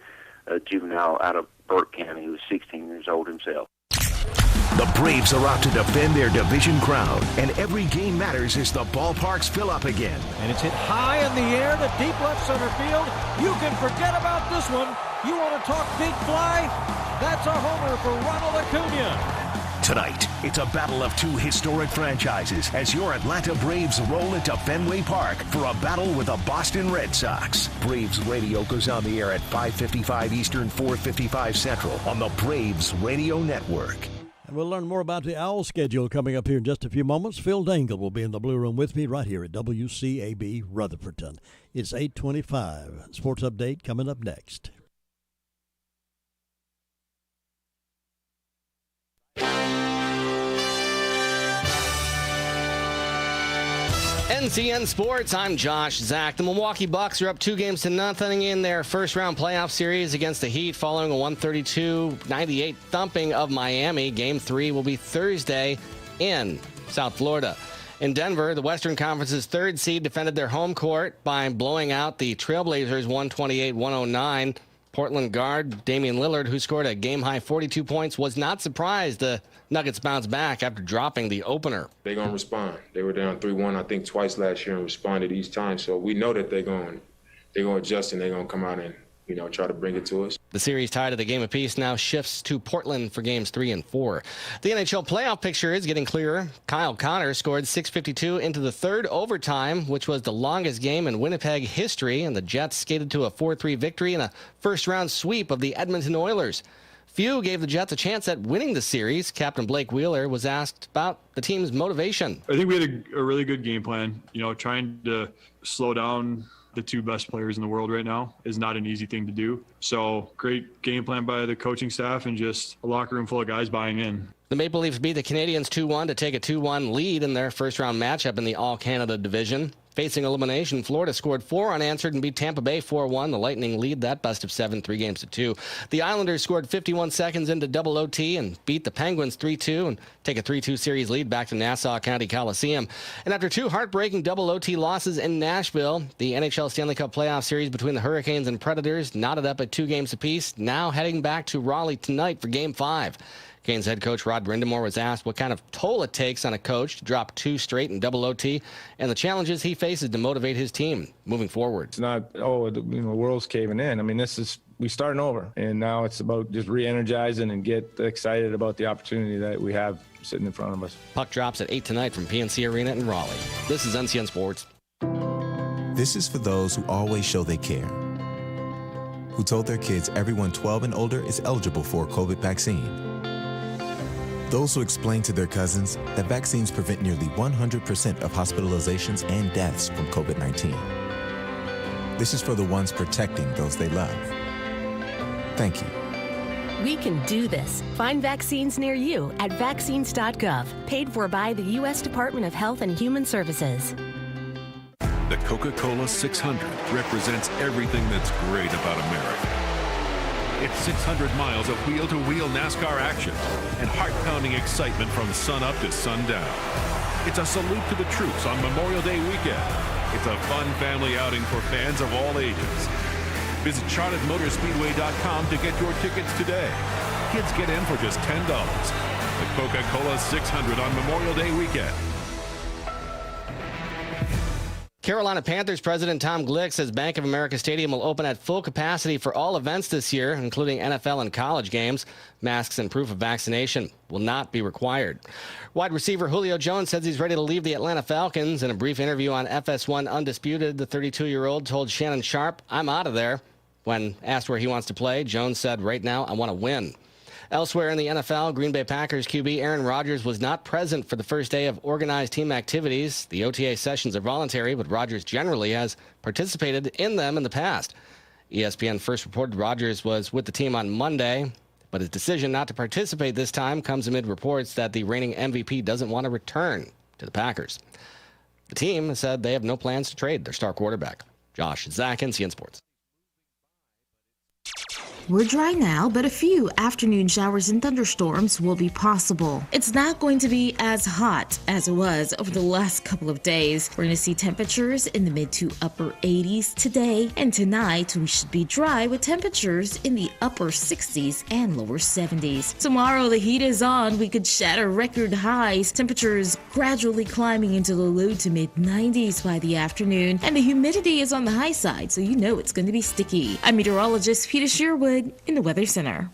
juvenile out of Burke County who is 16 years old himself. The Braves are out to defend their division crown, and every game matters as the ballparks fill up again. And it's hit high in the air to deep left center field. You can forget about this one. You want to talk big fly? That's a homer for Ronald Acuna. Tonight, it's a battle of 2 historic franchises as your Atlanta Braves roll into Fenway Park for a battle with the Boston Red Sox. Braves Radio goes on the air at 5:55 Eastern, 4:55 Central on the Braves Radio Network. And we'll learn more about the Owl schedule coming up here in just a few moments. Phil Dangle will be in the Blue Room with me right here at WCAB Rutherfordton. It's 8:25. Sports Update coming up next. NCN Sports, I'm Josh Zach. The Milwaukee Bucks are up 2-0 in their first-round playoff series against the Heat following a 132-98 thumping of Miami. Game 3 will be Thursday in South Florida. In Denver, the Western Conference's third seed defended their home court by blowing out the Trailblazers 128-109. Portland guard Damian Lillard, who scored a game-high 42 points, was not surprised the Nuggets bounced back after dropping the opener. They're going to respond. They were down 3-1, I think, twice last year and responded each time. So we know that they're going to adjust and they're going to come out and, try to bring it to us. The series tied at a game apiece now shifts to Portland for games 3 and 4. The NHL playoff picture is getting clearer. Kyle Connor scored 6:52 into the third overtime, which was the longest game in Winnipeg history, and the Jets skated to a 4-3 victory in a first-round sweep of the Edmonton Oilers. Few gave the Jets a chance at winning the series. Captain Blake Wheeler was asked about the team's motivation. I think we had a really good game plan. Trying to slow down the two best players in the world right now is not an easy thing to do. So great game plan by the coaching staff and just a locker room full of guys buying in. The Maple Leafs beat the Canadiens 2-1 to take a 2-1 lead in their first-round matchup in the All-Canada division. Facing elimination, Florida scored 4 unanswered and beat Tampa Bay 4-1. The Lightning lead that best of 7, 3-2. The Islanders scored 51 seconds into double OT and beat the Penguins 3-2 and take a 3-2 series lead back to Nassau County Coliseum. And after 2 heartbreaking double OT losses in Nashville, the NHL Stanley Cup playoff series between the Hurricanes and Predators knotted up at 2 games apiece, now heading back to Raleigh tonight for Game 5. Canes head coach Rod Brindamore was asked what kind of toll it takes on a coach to drop 2 straight in double OT and the challenges he faces to motivate his team moving forward. It's not, the world's caving in. I mean, we starting over, and now it's about just re-energizing and get excited about the opportunity that we have sitting in front of us. Puck drops at 8 tonight from PNC Arena in Raleigh. This is NCN Sports. This is for those who always show they care, who told their kids everyone 12 and older is eligible for a COVID vaccine. Those who explain to their cousins that vaccines prevent nearly 100% of hospitalizations and deaths from COVID-19. This is for the ones protecting those they love. Thank you. We can do this. Find vaccines near you at vaccines.gov, paid for by the U.S. Department of Health and Human Services. The Coca-Cola 600 represents everything that's great about America. It's 600 miles of wheel-to-wheel NASCAR action and heart-pounding excitement from sunup to sundown. It's a salute to the troops on Memorial Day weekend. It's a fun family outing for fans of all ages. Visit CharlotteMotorspeedway.com to get your tickets today. Kids get in for just $10. The Coca-Cola 600 on Memorial Day weekend. Carolina Panthers president Tom Glick says Bank of America Stadium will open at full capacity for all events this year, including NFL and college games. Masks and proof of vaccination will not be required. Wide receiver Julio Jones says he's ready to leave the Atlanta Falcons. In a brief interview on FS1 Undisputed, the 32-year-old told Shannon Sharp, "I'm out of there." When asked where he wants to play, Jones said, "Right now, I want to win." Elsewhere in the NFL, Green Bay Packers QB Aaron Rodgers was not present for the first day of organized team activities. The OTA sessions are voluntary, but Rodgers generally has participated in them in the past. ESPN first reported Rodgers was with the team on Monday, but his decision not to participate this time comes amid reports that the reigning MVP doesn't want to return to the Packers. The team has said they have no plans to trade their star quarterback. Josh Zach, NCN Sports. We're dry now, but a few afternoon showers and thunderstorms will be possible. It's not going to be as hot as it was over the last couple of days. We're going to see temperatures in the mid to upper 80s today, and tonight we should be dry with temperatures in the upper 60s and lower 70s. Tomorrow the heat is on. We could shatter record highs. Temperatures gradually climbing into the low to mid 90s by the afternoon, and the humidity is on the high side, so you know it's going to be sticky. I'm meteorologist Peter Sherwood in the Weather Center.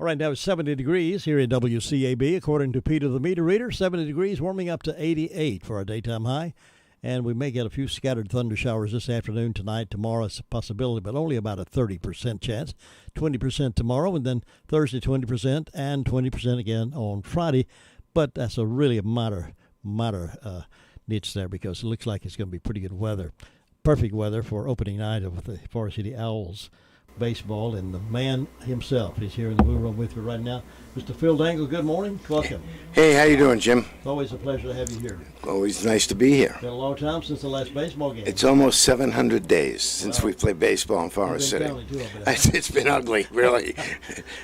All right, now it's 70 degrees here in WCAB. According to Peter the meter reader, 70 degrees, warming up to 88 for our daytime high. And we may get a few scattered thunder showers this afternoon, tonight, tomorrow. It's a possibility, but only about a 30% chance. 20% tomorrow, and then Thursday 20%, and 20% again on Friday. But that's a really minor niche there, because it looks like it's going to be pretty good weather. Perfect weather for opening night of the Forest City Owls baseball, and the man himself is here in the blue room with you right now. Mr. Phil Dangle, good morning. Welcome. Hey, how you doing, Jim? It's always a pleasure to have you here. Always nice to be here. Been a long time since the last baseball game. It's almost 700 days since we played baseball in Forest City. It's been ugly, really.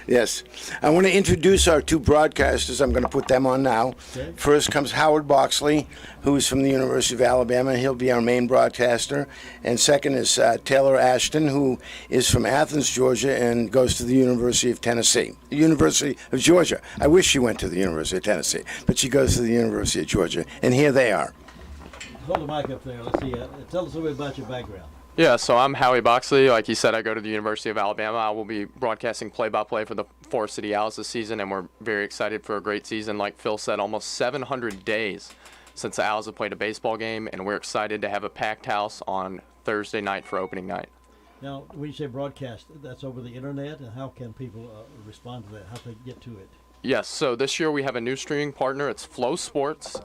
Yes. I want to introduce our two broadcasters. I'm going to put them on now. Okay. First comes Howard Boxley, who is from the University of Alabama. He'll be our main broadcaster. And second is Taylor Ashton, who is from Athens, Georgia, and goes to the University of Tennessee. University of Georgia. I wish she went to the University of Tennessee, but she goes to the University of Georgia. And here they are. Hold the mic up there. Let's see. Tell us a little bit about your background. Yeah, so I'm Howie Boxley. Like you said, I go to the University of Alabama. I will be broadcasting play-by-play for the Forest City Owls this season, and we're very excited for a great season. Like Phil said, almost 700 days since the Owls have played a baseball game, and we're excited to have a packed house on Thursday night for opening night. Now, when you say broadcast, that's over the internet, and how can people respond to that? How can they get to it? Yes, so this year we have a new streaming partner. It's Flow Sports.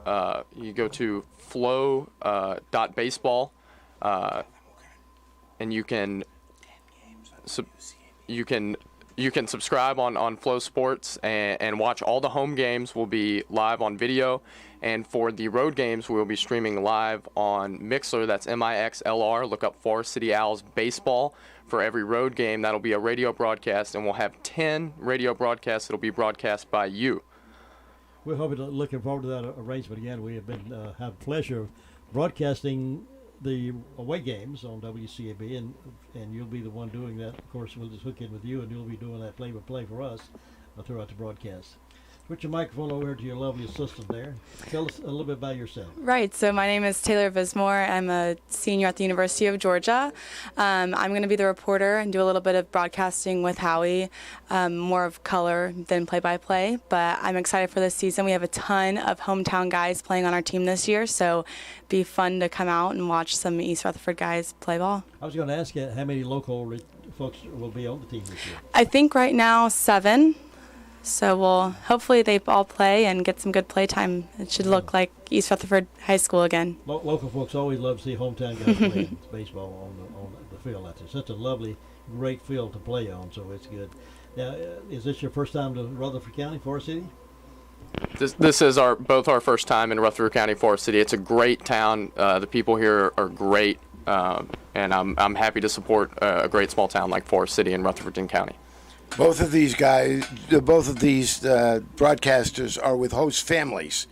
You go to flow.baseball, and you can subscribe on Flow Sports and watch all the home games. Will be live on video, and for the road games, we'll be streaming live on Mixlr. That's MIXLR. Look up Forest City Owls baseball. For every road game, that'll be a radio broadcast, and we'll have 10 radio broadcasts that'll be broadcast by you. We're looking forward to that arrangement again. We have been have pleasure of broadcasting the away games on WCAB, and you'll be the one doing that. Of course, we'll just hook in with you, and you'll be doing that play-by-play for us throughout the broadcast. Put your microphone over to your lovely assistant there. Tell us a little bit about yourself. Right. So my name is Taylor Vismore. I'm a senior at the University of Georgia. I'm going to be the reporter and do a little bit of broadcasting with Howie, more of color than play-by-play. But I'm excited for this season. We have a ton of hometown guys playing on our team this year, so it'd be fun to come out and watch some East Rutherford guys play ball. I was going to ask you how many local folks will be on the team this year. I think right now 7. So hopefully they all play and get some good play time. It should look like East Rutherford High School again. Local folks always love to see hometown guys play baseball on the field. That's such a lovely, great field to play on, so it's good. Now, is this your first time to Rutherford County, Forest City? This is both our first time in Rutherford County, Forest City. It's a great town. The people here are great, and I'm happy to support a great small town like Forest City in Rutherford County. Both of these broadcasters are with host families.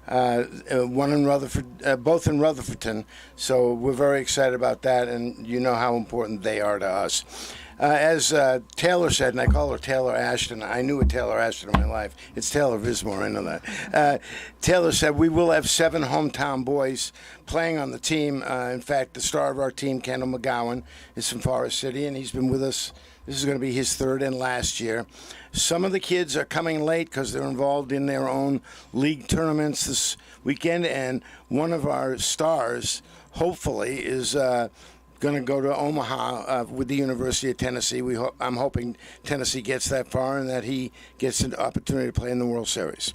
One in Rutherford, both in Rutherfordton. So we're very excited about that, and you know how important they are to us. As Taylor said, and I call her Taylor Ashton. I knew a Taylor Ashton in my life. It's Taylor Vismore, I know that. Taylor said we will have 7 hometown boys playing on the team. In fact, the star of our team, Kendall McGowan, is from Forest City, and he's been with us. This is going to be his 3rd and last year. Some of the kids are coming late because they're involved in their own league tournaments this weekend, and one of our stars, hopefully, is going to go to Omaha with the University of Tennessee. I'm hoping Tennessee gets that far and that he gets an opportunity to play in the World Series.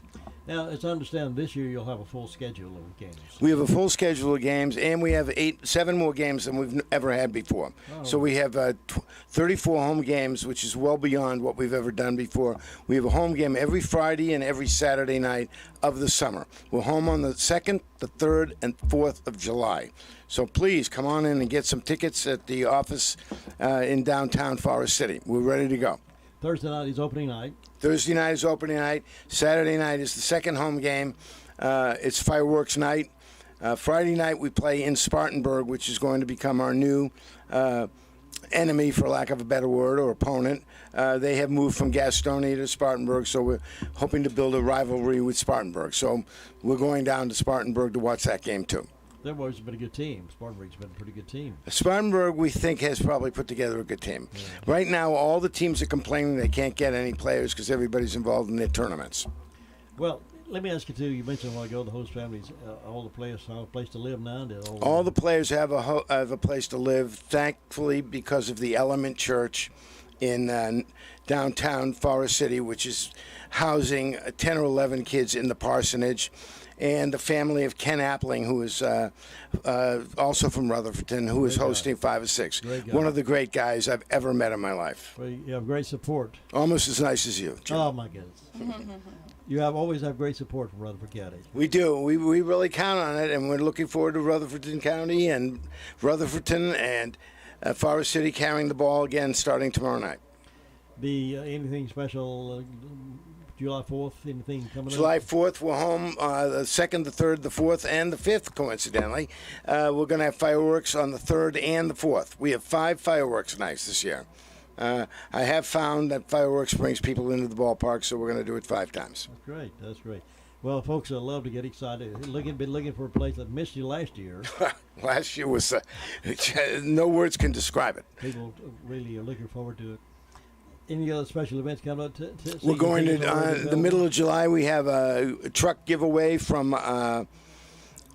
Now, it's understandable this year you'll have a full schedule of games. We have a full schedule of games, and we have 7 more games than we've ever had before. Oh. So we have 34 home games, which is well beyond what we've ever done before. We have a home game every Friday and every Saturday night of the summer. We're home on the 2nd, the 3rd, and 4th of July. So please come on in and get some tickets at the office in downtown Forest City. We're ready to go. Thursday night is opening night. Thursday night is opening night. Saturday night is the second home game. It's fireworks night. Friday night we play in Spartanburg, which is going to become our new enemy, for lack of a better word, or opponent. They have moved from Gastonia to Spartanburg, so we're hoping to build a rivalry with Spartanburg. So we're going down to Spartanburg to watch that game too. They've always been a good team. Spartanburg's been a pretty good team. Spartanburg, we think, has probably put together a good team. Yeah. Right now, all the teams are complaining they can't get any players because everybody's involved in their tournaments. Well, let me ask you, too, you mentioned a while ago the host families, all the players have a place to live now? All the players have a place to live, thankfully, because of the Element Church in downtown Forest City, which is housing 10 or 11 kids in the parsonage, and the family of Ken Appling, who is also from Rutherfordton, who is hosting 5 or 6. One of the great guys I've ever met in my life. Well, you have great support. Almost as nice as you, Jim. Oh, my goodness. You always have great support from Rutherford County. We do. We really count on it, and we're looking forward to Rutherfordton County and Rutherfordton and Forest City carrying the ball again starting tomorrow night. Be anything special July 4th? Anything coming up? July 4th, we're home the 2nd, the 3rd, the 4th, and the 5th, coincidentally. We're going to have fireworks on the 3rd and the 4th. We have 5 fireworks nights this year. I have found that fireworks brings people into the ballpark, so we're going to do it 5 times. That's great. That's great. Well, folks, I love to get excited. Been looking for a place that missed you last year. Last year was, no words can describe it. People really are looking forward to it. Any other special events coming up? We're going to, the middle of July, we have a truck giveaway from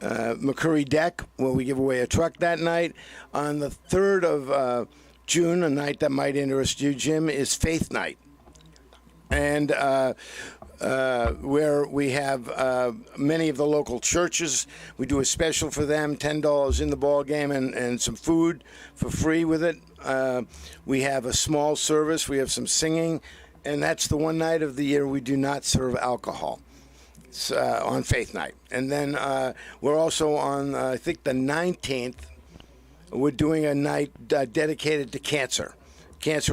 McCurry Deck, where we give away a truck that night. On the 3rd of June, a night that might interest you, Jim, is Faith Night. And where we have many of the local churches. We do a special for them, $10 in the ball game and some food for free with it. We have a small service. We have some singing. And that's the one night of the year we do not serve alcohol. It's on Faith Night. And then we're also on, I think, the 19th, we're doing a night dedicated to cancer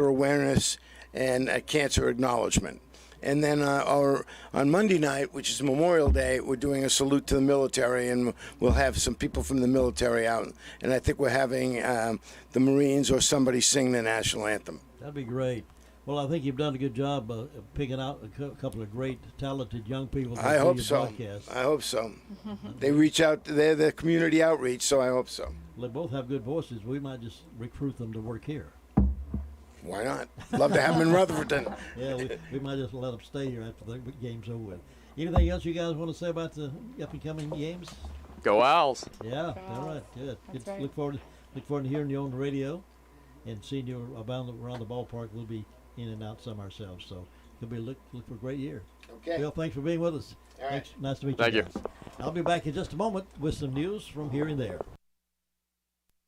awareness and cancer acknowledgement. And then on Monday night, which is Memorial Day, we're doing a salute to the military, and we'll have some people from the military out. And I think we're having the Marines or somebody sing the national anthem. That'd be great. Well, I think you've done a good job picking out a couple of great, talented young people. I hope so. I hope so. They reach out. They're the community outreach, so I hope so. Well, they both have good voices. We might just recruit them to work here. Why not? Love to have them in Rutherfordton. Yeah, we might just let them stay here after the game's over with. Anything else you guys want to say about the up-and-coming games? Go Owls. Yeah, all right, good. Right. Look forward to hearing you on the radio and seeing you around the ballpark. We'll be in and out some ourselves, so it'll be look for a great year. Okay. Bill, thanks for being with us. All right. Thanks. Nice to meet Thank you. you. I'll be back in just a moment with some news from here and there.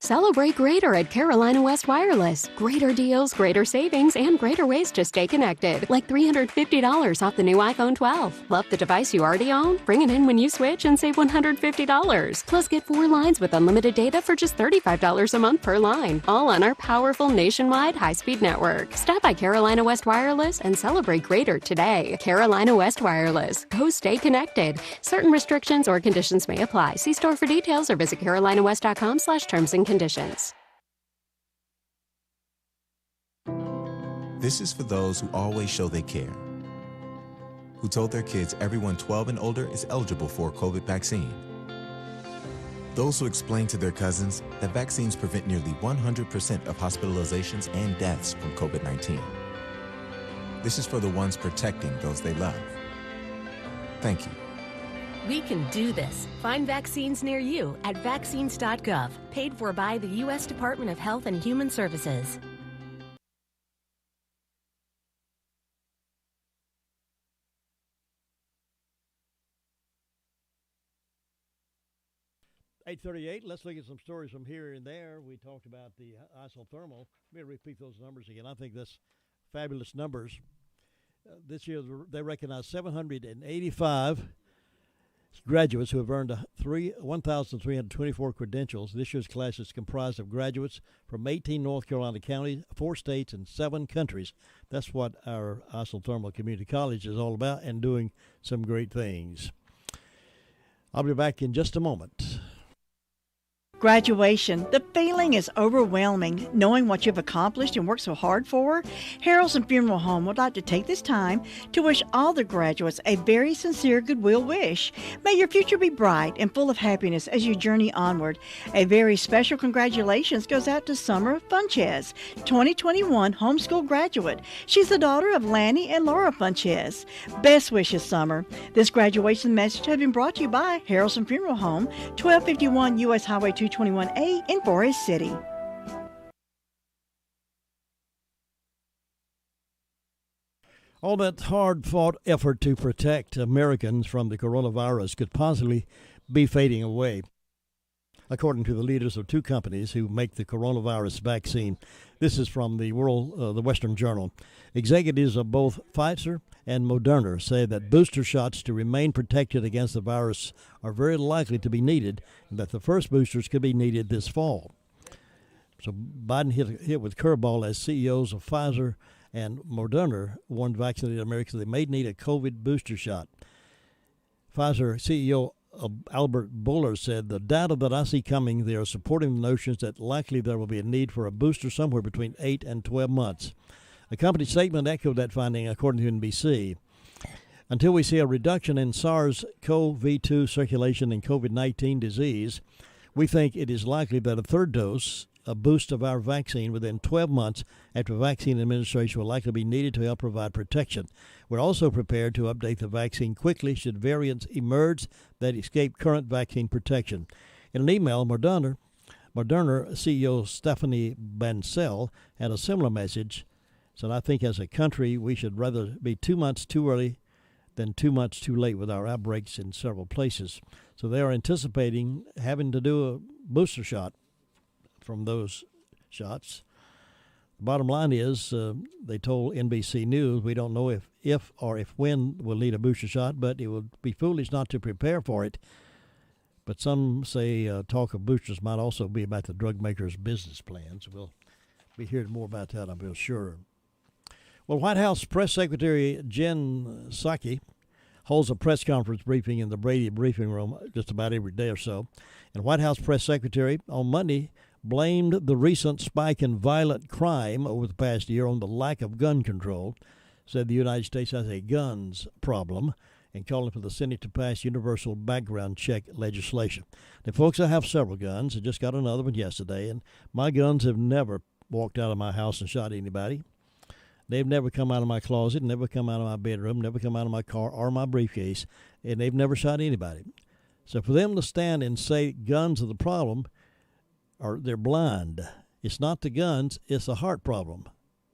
Celebrate greater at Carolina West Wireless. Greater deals, greater savings, and greater ways to stay connected. Like $350 off the new iPhone 12. Love the device you already own? Bring it in when you switch and save $150. Plus, get 4 lines with unlimited data for just $35 a month per line. All on our powerful nationwide high-speed network. Stop by Carolina West Wireless and celebrate greater today. Carolina West Wireless. Go stay connected. Certain restrictions or conditions may apply. See store for details or visit carolinawest.com/terms and conditions. This is for those who always show they care, who told their kids everyone 12 and older is eligible for a COVID vaccine. Those who explain to their cousins that vaccines prevent nearly 100% of hospitalizations and deaths from COVID-19. This is for the ones protecting those they love. Thank you. We can do this. Find vaccines near you at vaccines.gov, paid for by the U.S. Department of Health and Human Services. .38. Let's look at some stories from here and there. We talked about the isothermal. Let me repeat those numbers again. I think that's fabulous numbers. This year, they recognize 785 graduates who have earned 1,324 credentials. This year's class is comprised of graduates from 18 North Carolina counties, 4 states, and 7 countries. That's what our isothermal community college is all about, and doing some great things. I'll be back in just a moment. Graduation. The feeling is overwhelming, knowing what you've accomplished and worked so hard for. Harrelson Funeral Home would like to take this time to wish all the graduates a very sincere goodwill wish. May your future be bright and full of happiness as you journey onward. A very special congratulations goes out to Summer Funchez, 2021 homeschool graduate. She's the daughter of Lanny and Laura Funchez. Best wishes, Summer. This graduation message has been brought to you by Harrelson Funeral Home, 1251 U.S. Highway 221A in Forest City. All that hard-fought effort to protect Americans from the coronavirus could possibly be fading away, according to the leaders of two companies who make the coronavirus vaccine. This is from the Western Journal. Executives of both Pfizer and Moderna say that booster shots to remain protected against the virus are very likely to be needed, and that the first boosters could be needed this fall. So Biden hit with curveball as CEOs of Pfizer and Moderna warned vaccinated Americans they may need a COVID booster shot. Pfizer CEO Albert Bourla said, "The data that I see coming, they are supporting the notions that likely there will be a need for a booster somewhere between 8 and 12 months. A company statement echoed that finding, according to NBC. Until we see a reduction in SARS-CoV-2 circulation in COVID-19 disease, we think it is likely that a third dose, a boost of our vaccine within 12 months after vaccine administration will likely be needed to help provide protection. We're also prepared to update the vaccine quickly should variants emerge that escape current vaccine protection." In an email, Moderna CEO Stephanie Bancel had a similar message. Said, "I think as a country we should rather be 2 months too early than 2 months too late with our outbreaks in several places." So they are anticipating having to do a booster shot from those shots. The bottom line is, they told NBC News, "We don't know if or when we'll need a booster shot, but it would be foolish not to prepare for it." But some say talk of boosters might also be about the drug makers' business plans. We'll be hearing more about that, I'm sure. Well, White House Press Secretary Jen Psaki holds a press conference briefing in the Brady briefing room just about every day or so. And White House Press Secretary on Monday blamed the recent spike in violent crime over the past year on the lack of gun control, said the United States has a guns problem, and calling for the Senate to pass universal background check legislation. Now, folks, I have several guns. I just got another one yesterday, and my guns have never walked out of my house and shot anybody. They've never come out of my closet, never come out of my bedroom, never come out of my car or my briefcase, and they've never shot anybody. So for them to stand and say guns are the problem, or they're blind. It's not the guns, it's a heart problem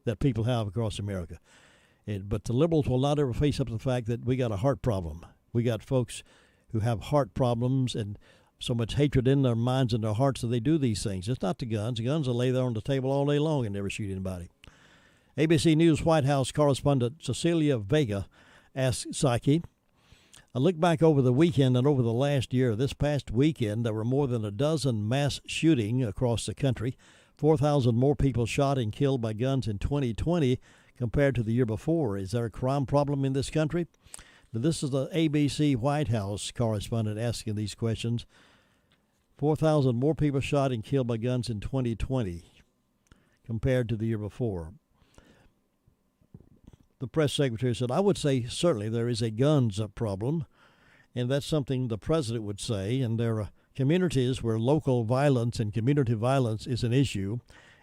that people have across America. But the liberals will not ever face up to the fact that we got a heart problem. We got folks who have heart problems and so much hatred in their minds and their hearts that they do these things. It's not the guns. The guns will lay there on the table all day long and never shoot anybody. ABC News White House correspondent Cecilia Vega asked Psaki, "I look back over the weekend and over the last year. This past weekend, there were more than a dozen mass shootings across the country, 4,000 more people shot and killed by guns in 2020 compared to the year before. Is there a crime problem in this country?" Now, this is the ABC White House correspondent asking these questions. 4,000 more people shot and killed by guns in 2020 compared to the year before. The press secretary said, "I would say certainly there is a guns problem, and that's something the president would say, and there are communities where local violence and community violence is an issue,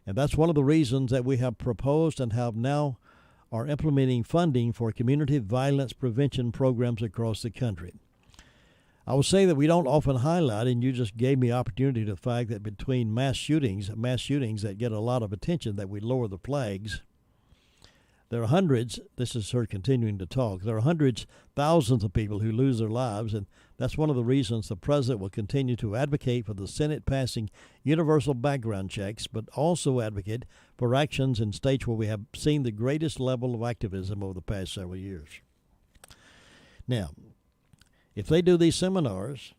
and that's one of the reasons that we have proposed and have now are implementing funding for community violence prevention programs across the country. I would say that we don't often highlight, and you just gave me opportunity to the fact that between mass shootings that get a lot of attention, that we lower the flags. There are hundreds, this is her continuing to talk, there are hundreds, thousands of people who lose their lives, and that's one of the reasons the president will continue to advocate for the Senate passing universal background checks, but also advocate for actions in states where we have seen the greatest level of activism over the past several years." Now, if they do these seminars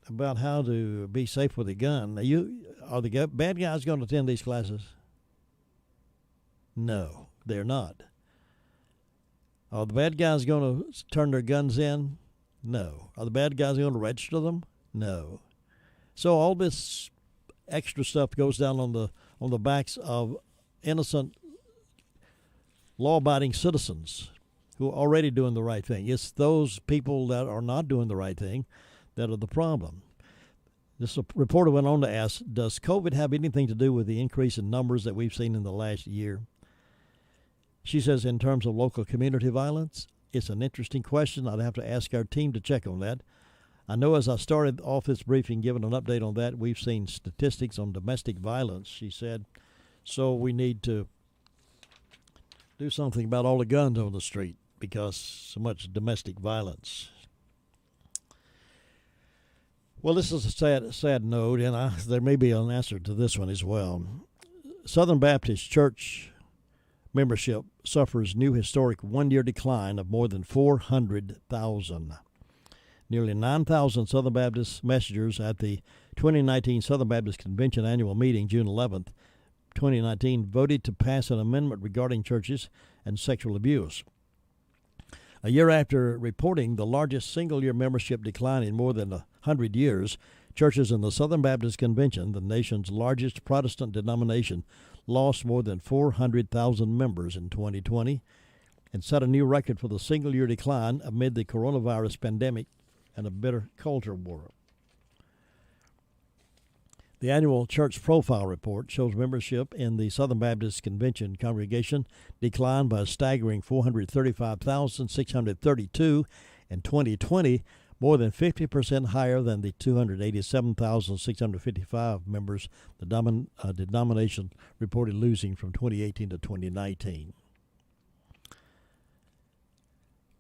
about how to be safe with a gun, are the bad guys going to attend these classes? No, they're not. Are the bad guys going to turn their guns in? No. Are the bad guys going to register them? No. So all this extra stuff goes down on the backs of innocent, law-abiding citizens who are already doing the right thing. It's those people that are not doing the right thing that are the problem. This reporter went on to ask, does COVID have anything to do with the increase in numbers that we've seen in the last year? She says, in terms of local community violence, it's an interesting question. I'd have to ask our team to check on that. I know as I started off this briefing, giving an update on that, we've seen statistics on domestic violence, she said. So we need to do something about all the guns on the street because so much domestic violence. Well, this is a sad note, and there may be an answer to this one as well. Southern Baptist Church membership suffers new historic one-year decline of more than 400,000. Nearly 9,000 Southern Baptist messengers at the 2019 Southern Baptist Convention annual meeting, June 11th, 2019, voted to pass an amendment regarding churches and sexual abuse. A year after reporting the largest single-year membership decline in more than 100 years, churches in the Southern Baptist Convention, the nation's largest Protestant denomination, lost more than 400,000 members in 2020 and set a new record for the single-year decline amid the coronavirus pandemic and a bitter culture war. The annual church profile report shows membership in the Southern Baptist Convention congregation declined by a staggering 435,632 in 2020, more than 50% higher than the 287,655 members the denomination reported losing from 2018 to 2019.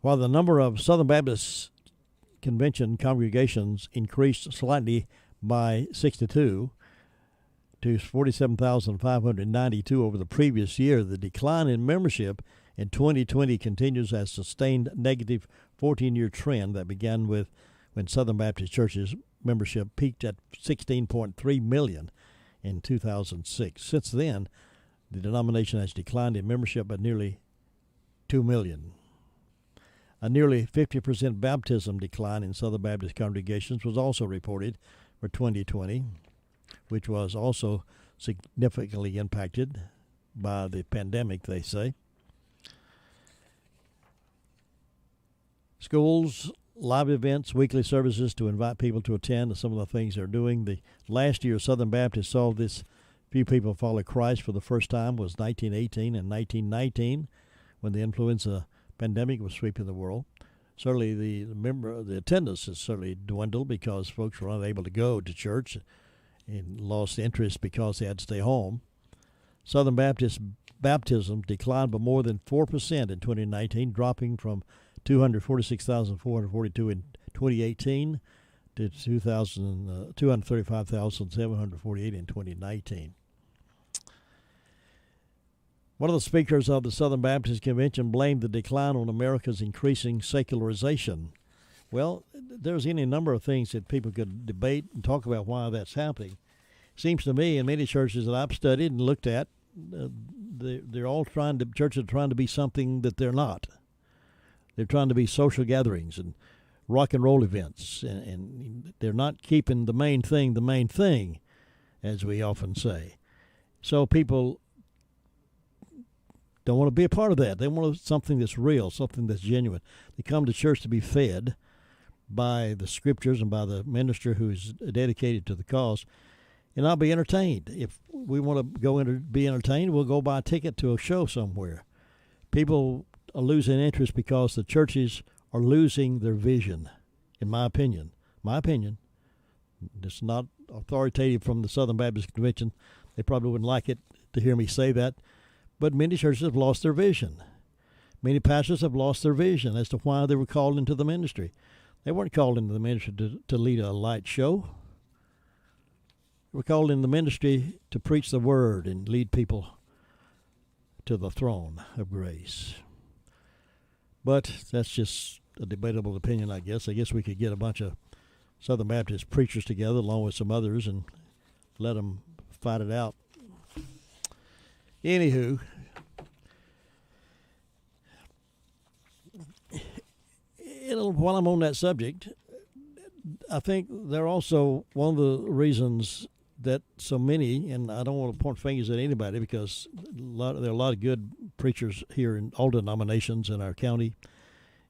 While the number of Southern Baptist Convention congregations increased slightly by 62 to 47,592 over the previous year, the decline in membership in 2020 continues a sustained negative 14-year trend that began with when Southern Baptist Church's membership peaked at 16.3 million in 2006. Since then, the denomination has declined in membership by nearly 2 million. A nearly 50% baptism decline in Southern Baptist congregations was also reported for 2020, which was also significantly impacted by the pandemic, they say. Schools, live events, weekly services to invite people to attend are some of the things they're doing. The last year Southern Baptist saw this few people follow Christ for the first time was 1918 and 1919, when the influenza pandemic was sweeping the world. Certainly the attendance has certainly dwindled because folks were unable to go to church and lost interest because they had to stay home. Southern Baptist baptism declined by more than 4% in 2019, dropping from 246,442 in 2018 to 235,748 in 2019. One of the speakers of the Southern Baptist Convention blamed the decline on America's increasing secularization. Well, there's any number of things that people could debate and talk about why that's happening. It seems to me in many churches that I've studied and looked at, churches are trying to be something that they're not. They're trying to be social gatherings and rock and roll events, and they're not keeping the main thing, as we often say. So people don't want to be a part of that. They want something that's real, something that's genuine. They come to church to be fed by the scriptures and by the minister who's dedicated to the cause, and I'll be entertained. If we want to go in to be entertained, we'll go buy a ticket to a show somewhere. People are losing interest because the churches are losing their vision, in my opinion. It's not authoritative from the Southern Baptist Convention. They probably wouldn't like it to hear me say that, but many churches have lost their vision. Many pastors have lost their vision as to why they were called into the ministry. They weren't called into the ministry to lead a light show. They were called in the ministry to preach the word and lead people to the throne of grace. But that's just a debatable opinion, I guess. I guess we could get a bunch of Southern Baptist preachers together along with some others and let them fight it out. Anywho, while I'm on that subject, I think they're also one of the reasons that so many, and I don't want to point fingers at anybody because there are a lot of good preachers here in all denominations in our county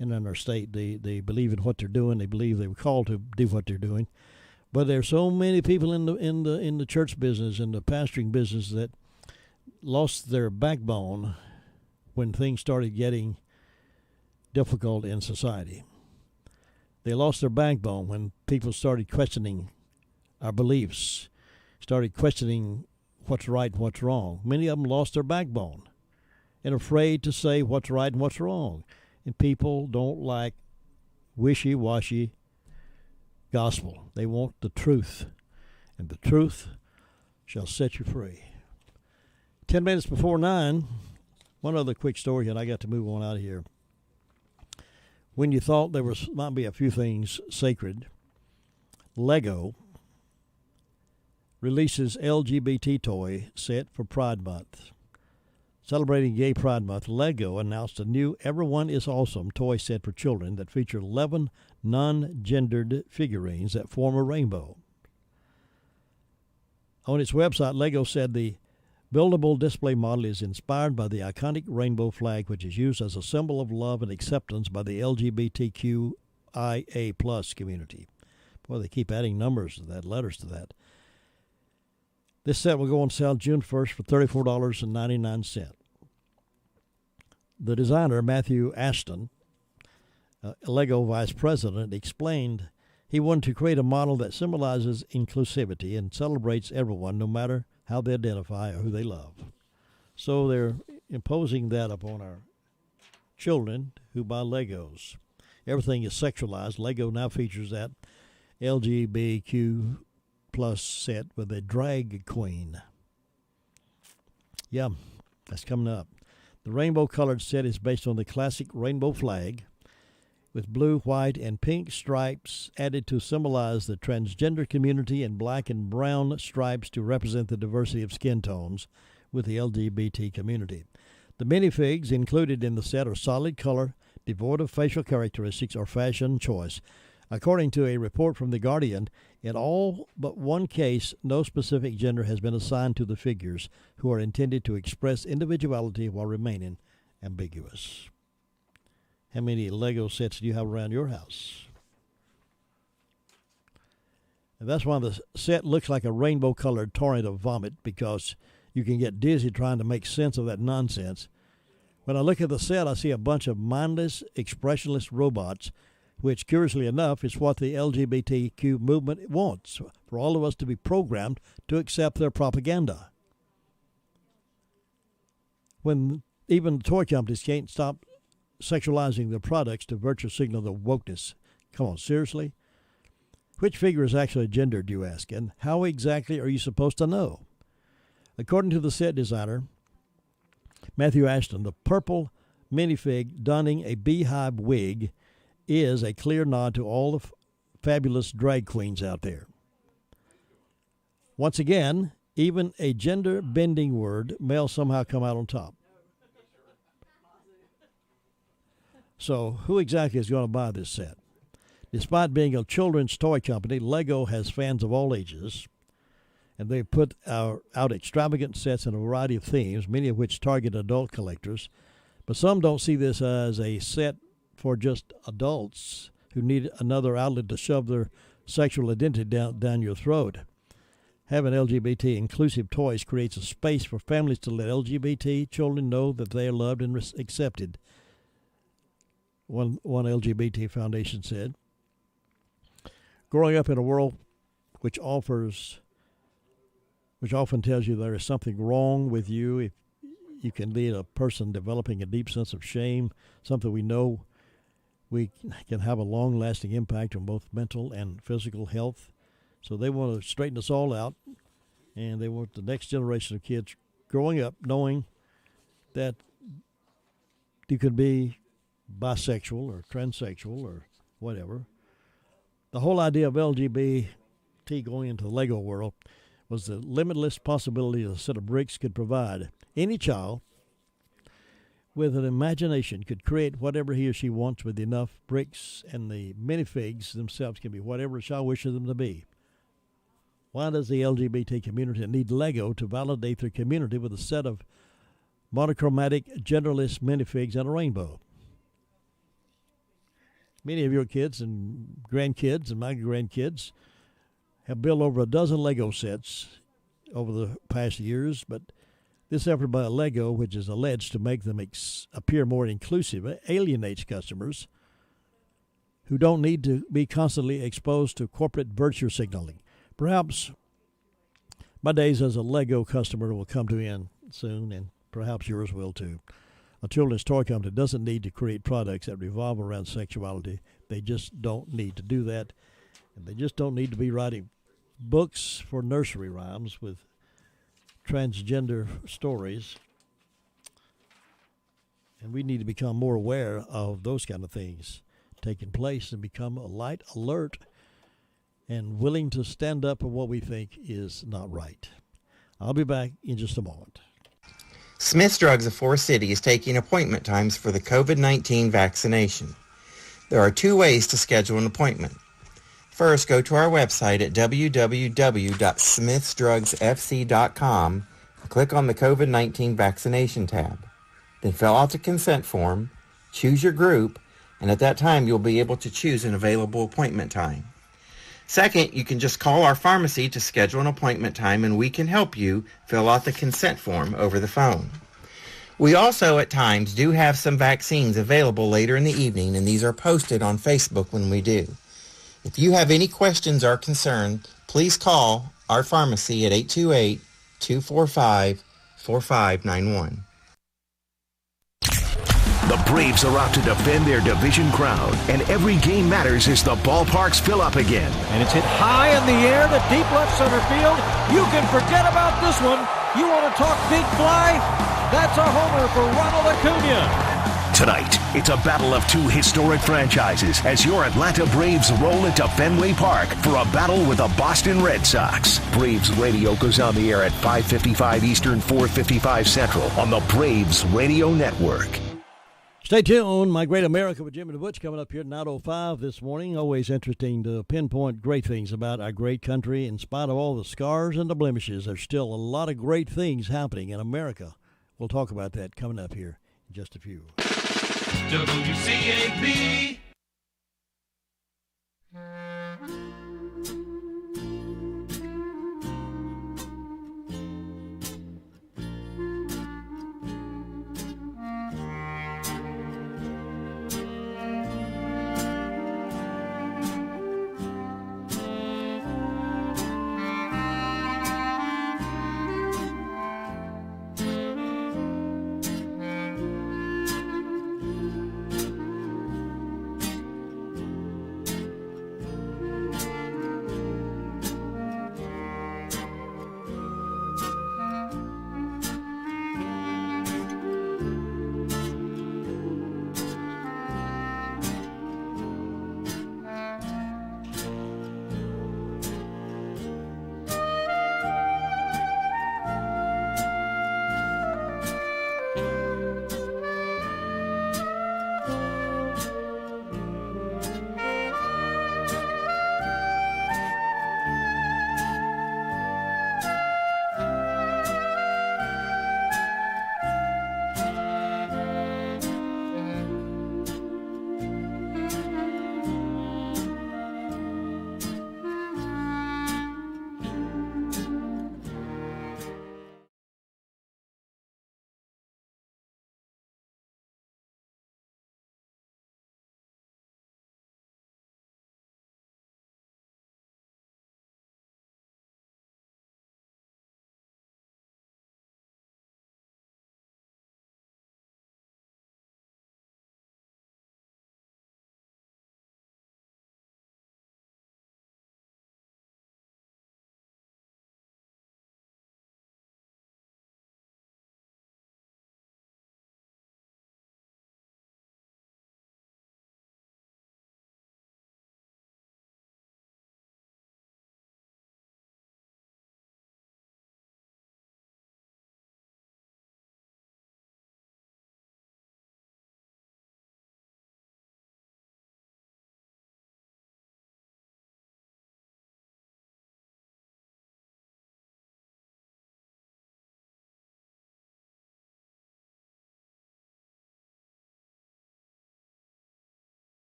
and in our state. They believe in what they're doing. They believe they were called to do what they're doing. But there's so many people in the church business and the pastoring business that lost their backbone when things started getting difficult in society. They lost their backbone when people started questioning our beliefs, started questioning what's right and what's wrong. Many of them lost their backbone. and afraid to say what's right and what's wrong. And people don't like wishy-washy gospel. They want the truth, and the truth shall set you free. 10 minutes before 9, one other quick story, and I got to move on out of here. When you thought there might be a few things sacred, Lego releases LGBT toy set for Pride Month. Celebrating Gay Pride Month, Lego announced a new Everyone is Awesome toy set for children that feature 11 non-gendered figurines that form a rainbow. On its website, Lego said the buildable display model is inspired by the iconic rainbow flag, which is used as a symbol of love and acceptance by the LGBTQIA plus community. Boy, they keep adding numbers to that, letters to that. This set will go on sale June 1st for $34.99. The designer, Matthew Ashton, Lego vice president, explained he wanted to create a model that symbolizes inclusivity and celebrates everyone, no matter how they identify or who they love. So they're imposing that upon our children who buy Legos. Everything is sexualized. Lego now features that LGBTQ plus set with a drag queen. Yeah, that's coming up. The rainbow-colored set is based on the classic rainbow flag, with blue, white, and pink stripes added to symbolize the transgender community and black and brown stripes to represent the diversity of skin tones with the LGBT community. The minifigs included in the set are solid color, devoid of facial characteristics or fashion choice. According to a report from The Guardian, in all but one case, no specific gender has been assigned to the figures, who are intended to express individuality while remaining ambiguous. How many Lego sets do you have around your house? And that's why the set looks like a rainbow-colored torrent of vomit, because you can get dizzy trying to make sense of that nonsense. When I look at the set, I see a bunch of mindless, expressionless robots, which, curiously enough, is what the LGBTQ movement wants, for all of us to be programmed to accept their propaganda. When even the toy companies can't stop sexualizing their products to virtue signal their wokeness. Come on, seriously? Which figure is actually gendered, you ask, and how exactly are you supposed to know? According to the set designer, Matthew Ashton, the purple minifig donning a beehive wig is a clear nod to all the fabulous drag queens out there. Once again, even a gender-bending word may somehow come out on top. So who exactly is going to buy this set? Despite being a children's toy company, Lego has fans of all ages, and they put out extravagant sets in a variety of themes, many of which target adult collectors. But some don't see this as a set for just adults who need another outlet to shove their sexual identity down your throat. Having LGBT inclusive toys creates a space for families to let LGBT children know that they are loved and accepted. One LGBT foundation said, growing up in a world which often tells you there is something wrong with you, if you can lead a person developing a deep sense of shame, something we know we can have a long-lasting impact on both mental and physical health. So they want to straighten us all out, and they want the next generation of kids growing up knowing that you could be bisexual or transsexual or whatever. The whole idea of LGBT going into the Lego world was the limitless possibility a set of bricks could provide. Any child with an imagination could create whatever he or she wants with enough bricks, and the minifigs themselves can be whatever a child wishes them to be. Why does the LGBT community need Lego to validate their community with a set of monochromatic, genderless minifigs and a rainbow? Many of your kids and grandkids and my grandkids have built over a dozen Lego sets over the past years, but this effort by Lego, which is alleged to make them appear more inclusive, alienates customers who don't need to be constantly exposed to corporate virtue signaling. Perhaps my days as a Lego customer will come to an end soon, and perhaps yours will too. A children's toy company doesn't need to create products that revolve around sexuality. They just don't need to do that. And they just don't need to be writing books for nursery rhymes with transgender stories. And we need to become more aware of those kind of things taking place and become light alert and willing to stand up for what we think is not right. I'll be back in just a moment. Smith's Drugs of Forest City is taking appointment times for the COVID-19 vaccination. There are two ways to schedule an appointment. First, go to our website at www.smithsdrugsfc.com and click on the COVID-19 vaccination tab. Then fill out the consent form, choose your group, and at that time you'll be able to choose an available appointment time. Second, you can just call our pharmacy to schedule an appointment time and we can help you fill out the consent form over the phone. We also at times do have some vaccines available later in the evening, and these are posted on Facebook when we do. If you have any questions or concern, please call our pharmacy at 828-245-4591. The Braves are out to defend their division crown, and every game matters as the ballparks fill up again. And it's hit high in the air to deep left center field. You can forget about this one. You want to talk big fly? That's a homer for Ronald Acuna. Tonight, it's a battle of two historic franchises as your Atlanta Braves roll into Fenway Park for a battle with the Boston Red Sox. Braves Radio goes on the air at 5:55 Eastern, 4:55 Central on the Braves Radio Network. Stay tuned. My Great America with Jimmy DeButch coming up here at 9:05 this morning. Always interesting to pinpoint great things about our great country. In spite of all the scars and the blemishes, there's still a lot of great things happening in America. We'll talk about that coming up here in just a few. WCAB.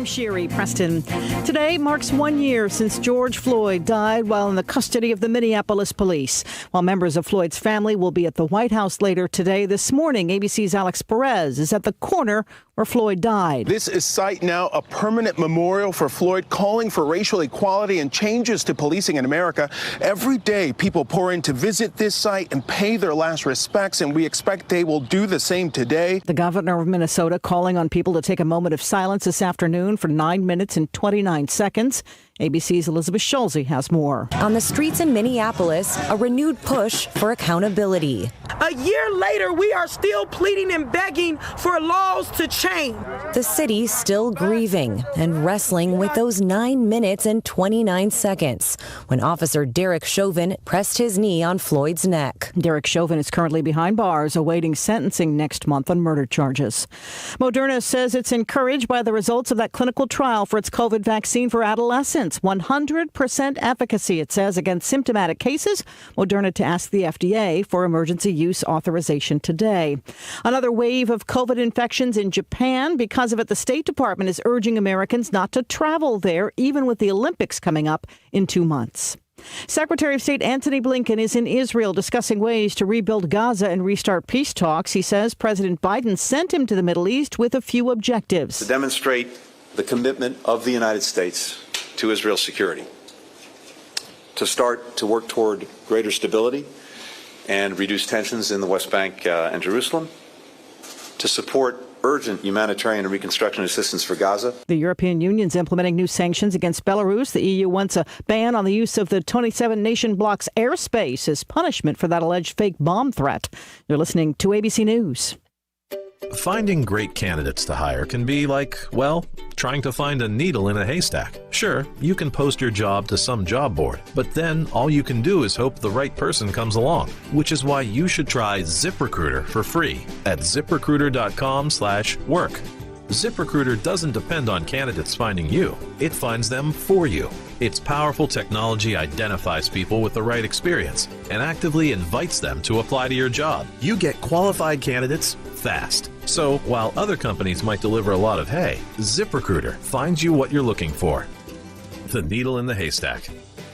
I'm Sherry Preston. Today marks 1 year since George Floyd died while in the custody of the Minneapolis police. While members of Floyd's family will be at the White House later today, this morning, ABC's Alex Perez is at the corner where Floyd died. This is site now a permanent memorial for Floyd, calling for racial equality and changes to policing in America. Every day, people pour in to visit this site and pay their last respects, and we expect they will do the same today. The governor of Minnesota calling on people to take a moment of silence this afternoon for 9 minutes and 29 seconds. ABC's Elizabeth Schulze has more. On the streets in Minneapolis, a renewed push for accountability. A year later, we are still pleading and begging for laws to change. The city still grieving and wrestling with those 9 minutes and 29 seconds when Officer Derek Chauvin pressed his knee on Floyd's neck. Derek Chauvin is currently behind bars awaiting sentencing next month on murder charges. Moderna says it's encouraged by the results of that clinical trial for its COVID vaccine for adolescents. 100% efficacy, it says, against symptomatic cases. Moderna to ask the FDA for emergency use authorization today. Another wave of COVID infections in Japan. Because of it, the State Department is urging Americans not to travel there, even with the Olympics coming up in 2 months. Secretary of State Antony Blinken is in Israel discussing ways to rebuild Gaza and restart peace talks. He says President Biden sent him to the Middle East with a few objectives. To demonstrate the commitment of the United States to Israel's security, to start to work toward greater stability and reduce tensions in the West Bank and Jerusalem, to support urgent humanitarian and reconstruction assistance for Gaza. The European Union's implementing new sanctions against Belarus. The EU wants a ban on the use of the 27-nation bloc's airspace as punishment for that alleged fake bomb threat. You're listening to ABC News. Finding great candidates to hire can be like, well, trying to find a needle in a haystack. Sure, you can post your job to some job board, but then all you can do is hope the right person comes along, which is why you should try ZipRecruiter for free at ZipRecruiter.com/work. ZipRecruiter doesn't depend on candidates finding you. It finds them for you. Its powerful technology identifies people with the right experience and actively invites them to apply to your job. You get qualified candidates fast. So while other companies might deliver a lot of hay, ZipRecruiter finds you what you're looking for. The needle in the haystack.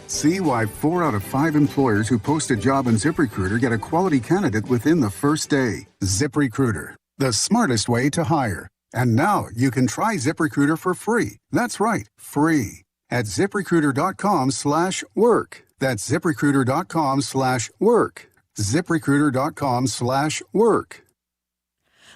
See why 4 out of 5 employers who post a job on ZipRecruiter get a quality candidate within the first day. ZipRecruiter, the smartest way to hire. And now you can try ZipRecruiter for free. That's right, free. At ZipRecruiter.com/work. That's ZipRecruiter.com/work. ZipRecruiter.com/work.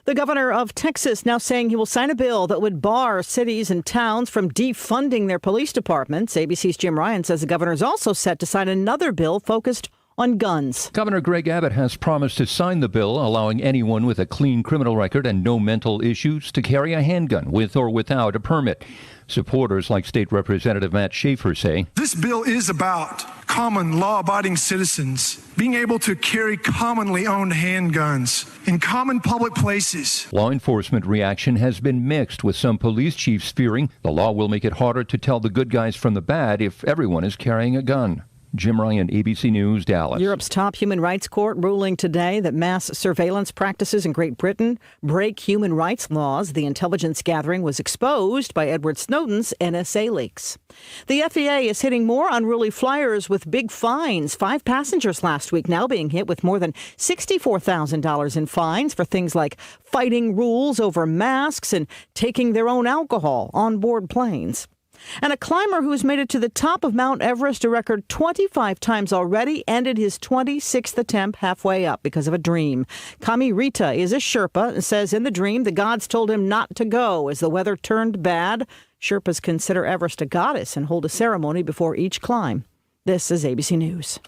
The governor of Texas now saying he will sign a bill that would bar cities and towns from defunding their police departments. ABC's Jim Ryan says the governor is also set to sign another bill focused on guns. Governor Greg Abbott has promised to sign the bill allowing anyone with a clean criminal record and no mental issues to carry a handgun with or without a permit. Supporters like State Representative Matt Schaefer say, this bill is about common law-abiding citizens being able to carry commonly owned handguns in common public places. Law enforcement reaction has been mixed, with some police chiefs fearing the law will make it harder to tell the good guys from the bad if everyone is carrying a gun. Jim Ryan, ABC News, Dallas. Europe's top human rights court ruling today that mass surveillance practices in Great Britain break human rights laws. The intelligence gathering was exposed by Edward Snowden's NSA leaks. The FAA is hitting more unruly flyers with big fines. 5 passengers last week now being hit with more than $64,000 in fines for things like fighting rules over masks and taking their own alcohol on board planes. And a climber who's made it to the top of Mount Everest a record 25 times already ended his 26th attempt halfway up because of a dream. Kami Rita is a Sherpa and says in the dream the gods told him not to go as the weather turned bad. Sherpas consider Everest a goddess and hold a ceremony before each climb. This is ABC News.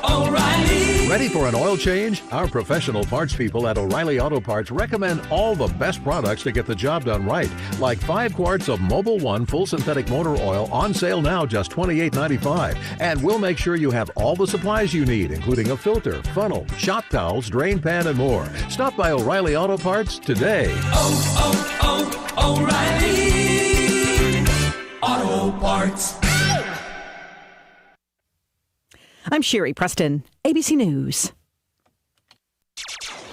O'Reilly. Ready for an oil change? Our professional parts people at O'Reilly Auto Parts recommend all the best products to get the job done right. Like 5 quarts of Mobil 1 full synthetic motor oil on sale now just $28.95. And we'll make sure you have all the supplies you need, including a filter, funnel, shop towels, drain pan, and more. Stop by O'Reilly Auto Parts today. O'Reilly Auto Parts. I'm Sherry Preston, ABC News.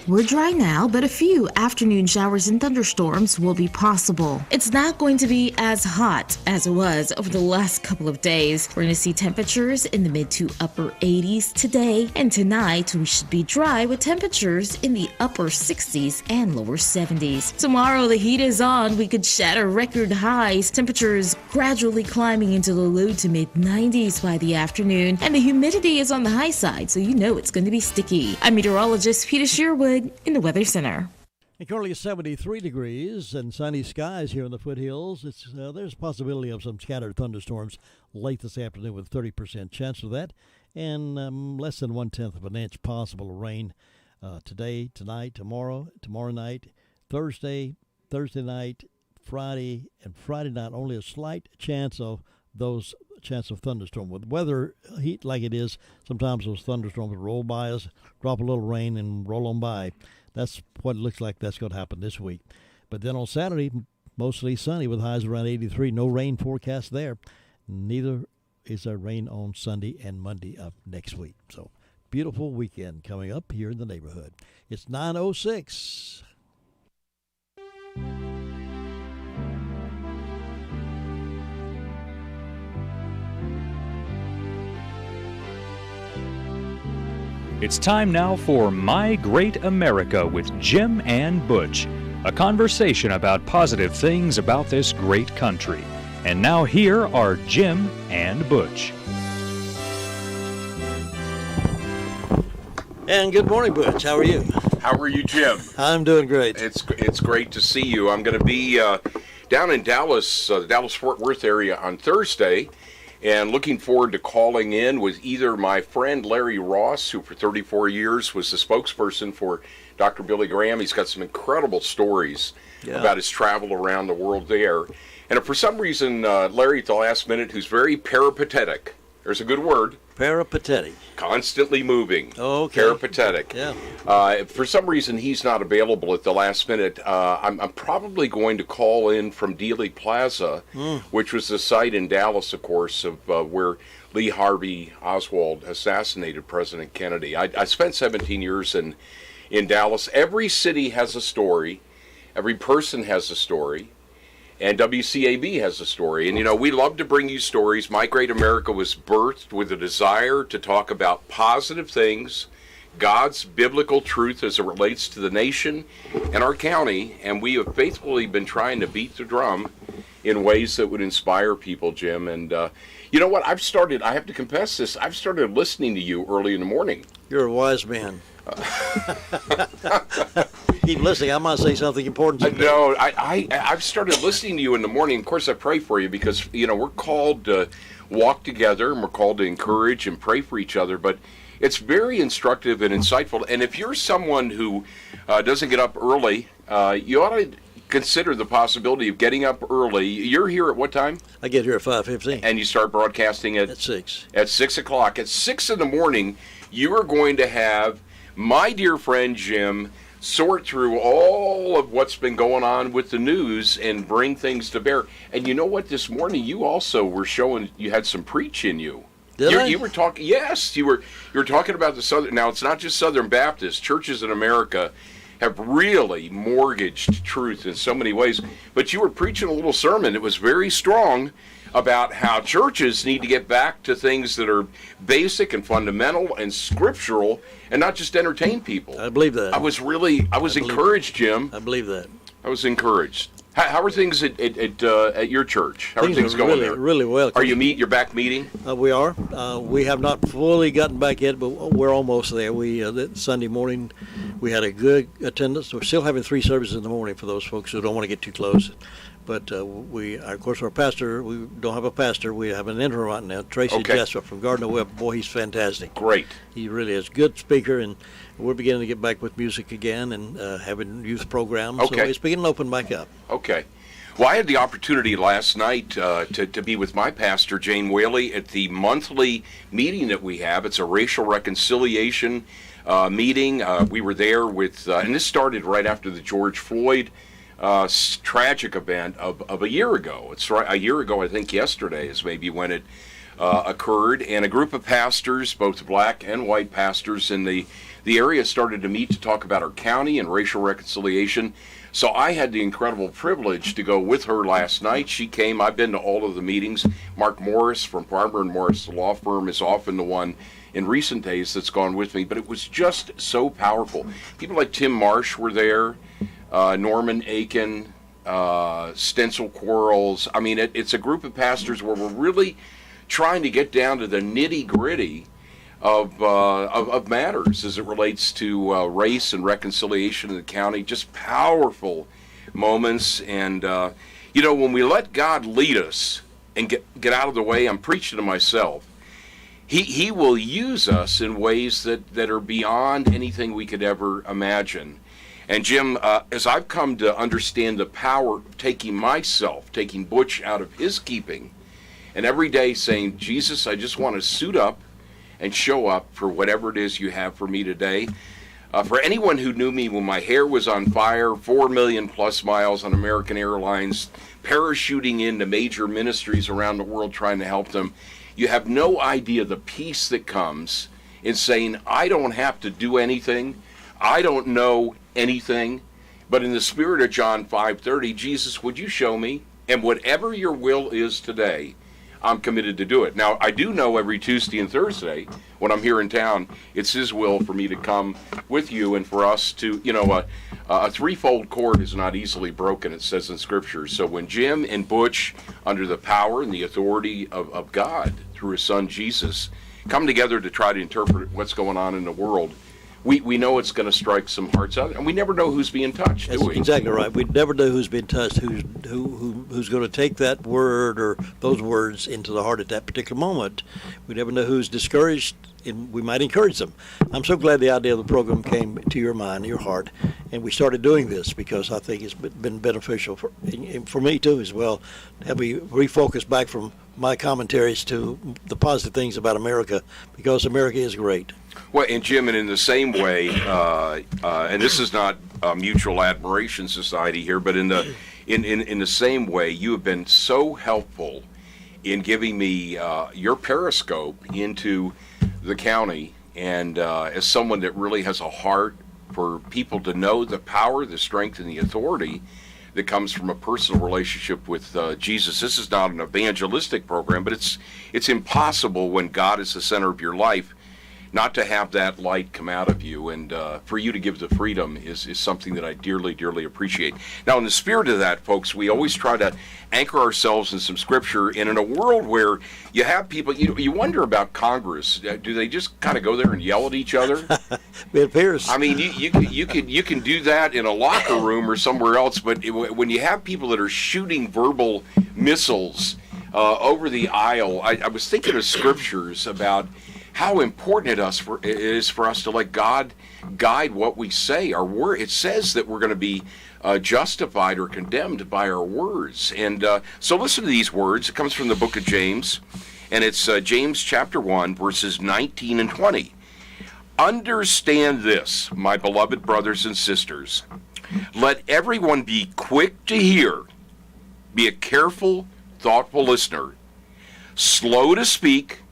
We're dry now, but a few afternoon showers and thunderstorms will be possible. It's not going to be as hot as it was over the last couple of days. We're going to see temperatures in the mid to upper 80s today, and tonight we should be dry with temperatures in the upper 60s and lower 70s. Tomorrow the heat is on. We could shatter record highs. Temperatures gradually climbing into the low to mid 90s by the afternoon, and the humidity is on the high side, so you know it's going to be sticky. I'm meteorologist Peter Sherwood in the Weather Center. And currently 73 degrees and sunny skies here in the foothills. There's a possibility of some scattered thunderstorms late this afternoon with 30% chance of that, and less than 1/10 of an inch possible of rain today, tonight, tomorrow night, Thursday night, Friday, and Friday night. Only a slight chance of thunderstorm. With weather heat like it is, sometimes those thunderstorms roll by us, drop a little rain, and roll on by. That's what it looks like that's going to happen this week. But then on Saturday, mostly sunny with highs around 83. No rain forecast there. Neither is there rain on Sunday and Monday of next week. So beautiful weekend coming up here in the neighborhood. It's 9:06. It's time now for My Great America with Jim and Butch, a conversation about positive things about this great country. And now here are Jim and Butch. And good morning, Butch. How are you? How are you, Jim? I'm doing great. It's great to see you. I'm going to be down in Dallas, the Dallas-Fort Worth area on Thursday, and looking forward to calling in with either my friend Larry Ross, who for 34 years was the spokesperson for Dr. Billy Graham. He's got some incredible stories about his travel around the world there. And if for some reason Larry at the last minute, who's very peripatetic, there's a good word. Peripatetic. Constantly moving. Oh, okay. Peripatetic. Yeah. If for some reason he's not available at the last minute, I'm probably going to call in from Dealey Plaza, which was the site in Dallas, of course, of where Lee Harvey Oswald assassinated President Kennedy. I spent 17 years in Dallas. Every city has a story. Every person has a story. And WCAB has a story. And, you know, we love to bring you stories. My Great America was birthed with a desire to talk about positive things, God's biblical truth as it relates to the nation and our county. And we have faithfully been trying to beat the drum in ways that would inspire people, Jim. And you know what? I have to confess this, I've started listening to you early in the morning. You're a wise man. Keep listening. I might say something important. No, I've started listening to you in the morning. Of course, I pray for you because, you know, we're called to walk together and we're called to encourage and pray for each other. But it's very instructive and insightful. And if you're someone who doesn't get up early, you ought to consider the possibility of getting up early. You're here at what time? I get here at 5:15. And you start broadcasting at 6. At 6 o'clock. At 6 in the morning, you are going to have my dear friend Jim sort through all of what's been going on with the news and bring things to bear. And you know what? This morning you also were showing you had some preach in you. You were talking. Yes, you were talking about the Southern. Now it's not just Southern Baptist churches in America have really mortgaged truth in so many ways. But you were preaching a little sermon. It was very strong about how churches need to get back to things that are basic and fundamental and scriptural and not just entertain people. I believe that. I was encouraged, Jim. I believe that. I was encouraged. How are things at your church? How are things going really, there? Really well. You're back meeting? We are. We have not fully gotten back yet, but we're almost there. Sunday morning, we had a good attendance. We're still having 3 services in the morning for those folks who don't want to get too close. But of course, our pastor, we don't have a pastor. We have an interim right now, Tracy Jessup from Gardner Webb. Boy, he's fantastic. Great. He really is. Good speaker, and we're beginning to get back with music again and having youth programs. Okay. So it's beginning to open back up. Okay. Well, I had the opportunity last night to be with my pastor, Jane Whaley, at the monthly meeting that we have. It's a racial reconciliation meeting. We were there with, and this started right after the George Floyd tragic event of a year ago. It's right, a year ago, I think yesterday is maybe when it occurred, and a group of pastors, both black and white pastors in the the area started to meet to talk about our county and racial reconciliation. So I had the incredible privilege to go with her last night. She came. I've been to all of the meetings. Mark Morris from Farmer & Morris, the law firm, is often the one in recent days that's gone with me. But it was just so powerful. People like Tim Marsh were there, Norman Aiken, Stencil Quarles. I mean, it's a group of pastors where we're really trying to get down to the nitty-gritty of matters as it relates to race and reconciliation in the county. Just powerful moments. And, when we let God lead us and get out of the way, I'm preaching to myself, He will use us in ways that are beyond anything we could ever imagine. And Jim, as I've come to understand the power of taking Butch out of his keeping, and every day saying, Jesus, I just want to suit up and show up for whatever it is you have for me today. For anyone who knew me when my hair was on fire, 4 million plus miles on American Airlines, parachuting into major ministries around the world trying to help them, you have no idea the peace that comes in saying, I don't have to do anything, I don't know anything, but in the spirit of John 5:30, Jesus, would you show me? And whatever your will is today, I'm committed to do it. Now, I do know every Tuesday and Thursday when I'm here in town, it's His will for me to come with you and for us to, a threefold cord is not easily broken, it says in Scripture. So when Jim and Butch, under the power and the authority of God through His Son Jesus, come together to try to interpret what's going on in the world, we know it's going to strike some hearts out, and we never know who's being touched, do we? That's exactly right. We never know who's being touched, who's going to take that word or those words into the heart at that particular moment. We never know who's discouraged, and we might encourage them. I'm so glad the idea of the program came to your mind, your heart, and we started doing this because I think it's been beneficial for me too as well. Have we refocused back from my commentaries to the positive things about America, because America is great. Well, and Jim, and in the same way, and this is not a mutual admiration society here, but in the same way, you have been so helpful in giving me your periscope into the county, and as someone that really has a heart for people to know the power, the strength, and the authority that comes from a personal relationship with Jesus. This is not an evangelistic program, but it's impossible when God is the center of your life not to have that light come out of you, and for you to give the freedom is something that I dearly, dearly appreciate. Now, in the spirit of that, folks, we always try to anchor ourselves in some Scripture, and in a world where you have people, you wonder about Congress. Do they just kind of go there and yell at each other? It appears. I mean, you can do that in a locker room or somewhere else, but when you have people that are shooting verbal missiles over the aisle, I was thinking of Scriptures about how important it is for us to let God guide what we say. Our word, it says that we're going to be justified or condemned by our words. And so listen to these words. It comes from the book of James, and it's James chapter 1, verses 19 and 20. Understand this, my beloved brothers and sisters. Let everyone be quick to hear, be a careful, thoughtful listener, slow to speak,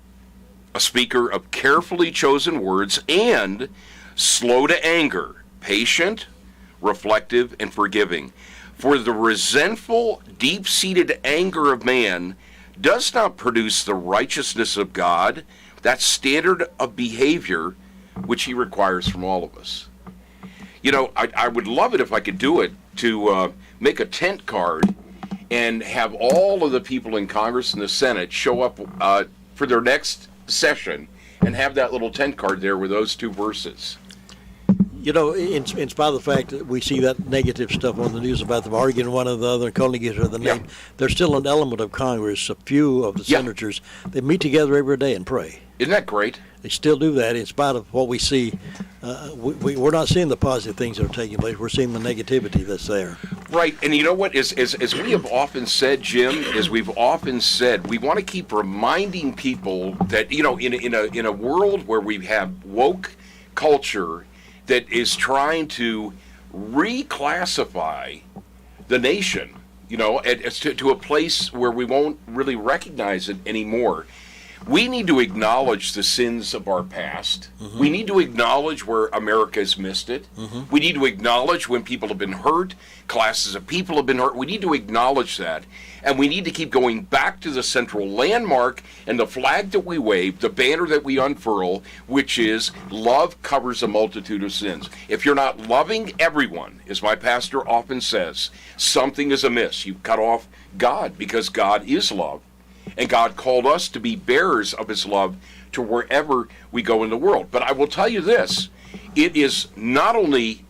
a speaker of carefully chosen words, and slow to anger, patient, reflective, and forgiving. For the resentful, deep-seated anger of man does not produce the righteousness of God, that standard of behavior which He requires from all of us. You know, I would love it if I could do it to make a tent card and have all of the people in Congress and the Senate show up for their next session and have that little tent card there with those two verses. You know, in spite of the fact that we see that negative stuff on the news about them arguing one another and calling each other the name, there's still an element of Congress, a few of the senators, they meet together every day and pray. Isn't that great? They still do that in spite of what we see. We're not seeing the positive things that are taking place. We're seeing the negativity that's there. Right, and you know what? As we have often said, Jim, as we've often said, we want to keep reminding people that, you know, in a world where we have woke culture that is trying to reclassify the nation, you know, to a place where we won't really recognize it anymore. we need to acknowledge the sins of our past. We need to acknowledge where America has missed it. We need to acknowledge when people have been hurt, classes of people have been hurt. We need to acknowledge that. And we need to keep going back to the central landmark and the flag that we wave, the banner that we unfurl, which is love covers a multitude of sins. If you're not loving everyone, as my pastor often says, something is amiss. You cut off God, because God is love. And God called us to be bearers of his love to wherever we go in the world. But I will tell you this, it is not only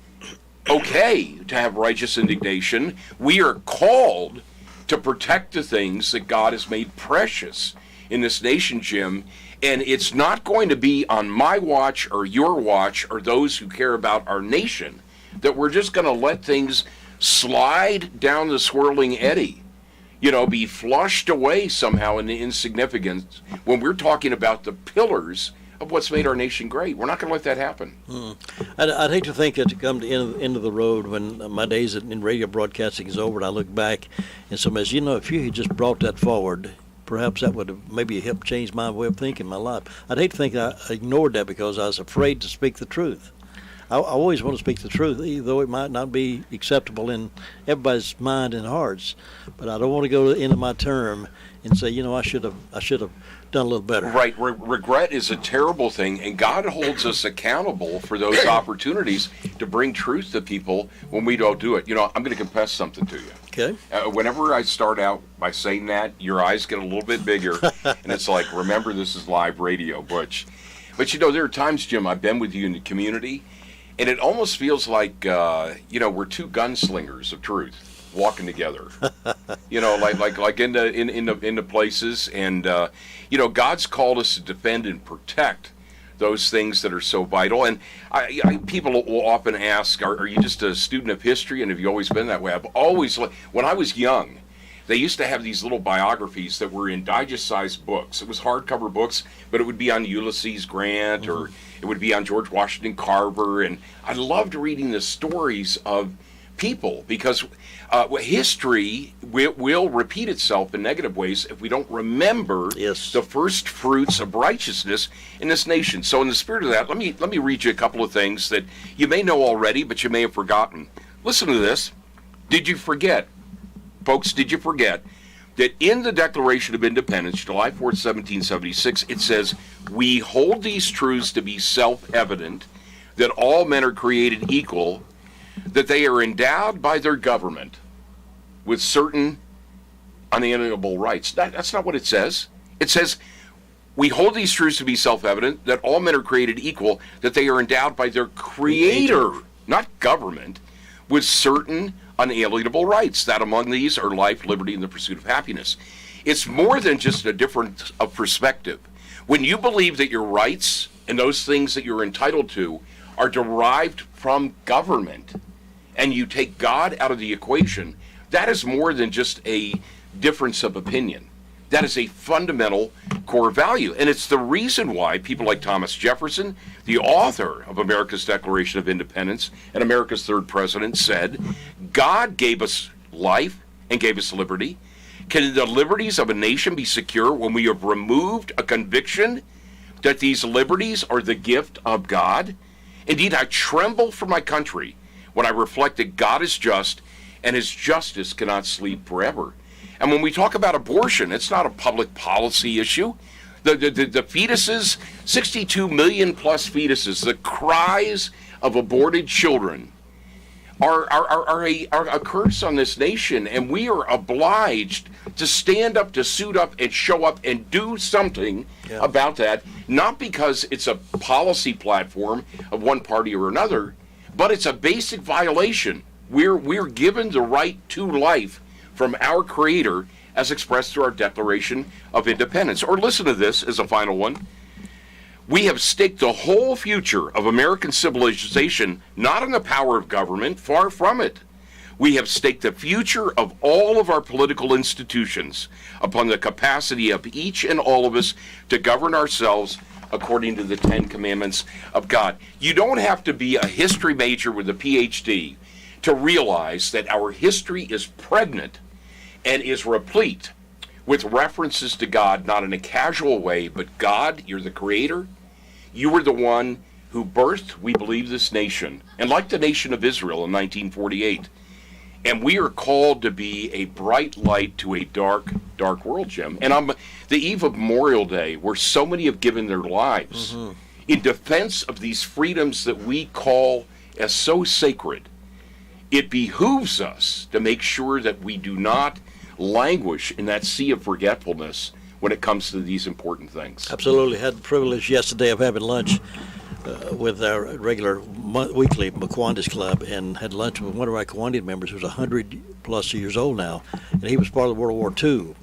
okay to have righteous indignation, we are called to protect the things that God has made precious in this nation, Jim. And it's not going to be on my watch or your watch or those who care about our nation that we're just going to let things slide down the swirling eddy. Be flushed away somehow in the insignificance when we're talking about the pillars of what's made our nation great. We're not going to let that happen. I'd hate to think that to come to the end of the road when my days in radio broadcasting is over and I look back and somebody says, if you had just brought that forward, perhaps that would have maybe helped change my way of thinking, my life. I'd hate to think I ignored that because I was afraid to speak the truth. I always want to speak the truth, though it might not be acceptable in everybody's mind and hearts. But I don't want to go to the end of my term and say, I should have done a little better. Right. Regret is a terrible thing, and God holds us accountable for those opportunities to bring truth to people when we don't do it. I'm going to confess something to you. Okay. Whenever I start out by saying that, your eyes get a little bit bigger, and it's like, remember, this is live radio, Butch. But there are times, Jim, I've been with you in the community, and it almost feels like, we're two gunslingers of truth walking together. like in the places, and God's called us to defend and protect those things that are so vital. And people will often ask, are you just a student of history, and have you always been that way? I've always, when I was young, they used to have these little biographies that were in digest-sized books. It was hardcover books, but it would be on Ulysses Grant or it would be on George Washington Carver. And I loved reading the stories of people because history will repeat itself in negative ways if we don't remember the first fruits of righteousness in this nation. So in the spirit of that, let me read you a couple of things that you may know already, but you may have forgotten. Listen to this. Did you forget? Folks, did you forget that in the Declaration of Independence, July 4th, 1776, it says, "We hold these truths to be self-evident, that all men are created equal, that they are endowed by their government with certain unalienable rights." That's not what it says. It says, "We hold these truths to be self-evident, that all men are created equal, that they are endowed by their Creator, not government, with certain unalienable rights, that among these are life, liberty, and the pursuit of happiness." It's more than just a difference of perspective. When you believe that your rights and those things that you're entitled to are derived from government, and you take God out of the equation, that is more than just a difference of opinion. That is a fundamental core value. And it's the reason why people like Thomas Jefferson, the author of America's Declaration of Independence and America's third president, said, "God gave us life and gave us liberty. Can the liberties of a nation be secure when we have removed a conviction that these liberties are the gift of God? Indeed, I tremble for my country when I reflect that God is just and his justice cannot sleep forever." And when we talk about abortion, it's not a public policy issue. The fetuses, 62 million plus fetuses, the cries of aborted children are a curse on this nation, and we are obliged to stand up, to suit up, and show up and do something about that, not because it's a policy platform of one party or another, but it's a basic violation. We're given the right to life from our Creator as expressed through our Declaration of Independence. Or listen to this as a final one. "We have staked the whole future of American civilization not on the power of government, far from it. We have staked the future of all of our political institutions upon the capacity of each and all of us to govern ourselves according to the Ten Commandments of God." You don't have to be a history major with a PhD to realize that our history is pregnant and is replete with references to God, not in a casual way, but God, you're the creator. You were the one who birthed, we believe, this nation, and like the nation of Israel in 1948. And we are called to be a bright light to a dark, dark world, Jim. And on the eve of Memorial Day, where so many have given their lives in defense of these freedoms that we call as so sacred, it behooves us to make sure that we do not languish in that sea of forgetfulness when it comes to these important things. Absolutely. Had the privilege yesterday of having lunch with our regular weekly McQuandish Club, and had lunch with one of our Kiwandian members who's 100+ years old now, and he was part of World War II,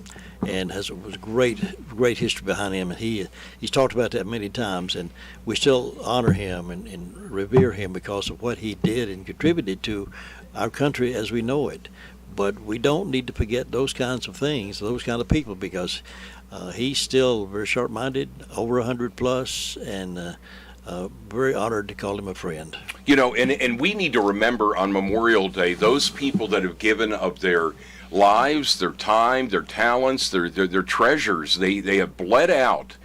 and was great history behind him, and he's talked about that many times, and we still honor him and revere him because of what he did and contributed to our country as we know it. But we don't need to forget those kinds of things, those kind of people, because he's still very sharp-minded, over 100+, and very honored to call him a friend. You know, and we need to remember on Memorial Day those people that have given of their lives, their time, their talents, their treasures. They have bled out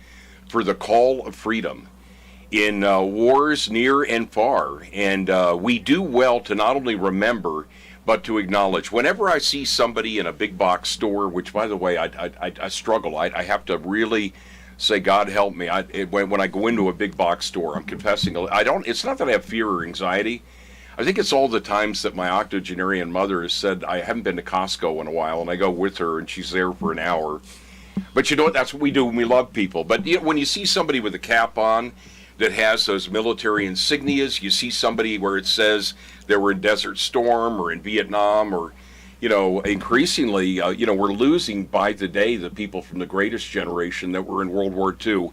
for the call of freedom in wars near and far. And we do well to not only remember, but to acknowledge. Whenever I see somebody in a big box store, which, by the way, I struggle. I have to really say, God help me. When I go into a big box store, I'm confessing, it's not that I have fear or anxiety. I think it's all the times that my octogenarian mother has said, I haven't been to Costco in a while, and I go with her, and she's there for an hour. But you know what? That's what we do when we love people. But when you see somebody with a cap on that has those military insignias, you see somebody where it says they were in Desert Storm or in Vietnam, or increasingly, we're losing by the day the people from the greatest generation that were in World War II.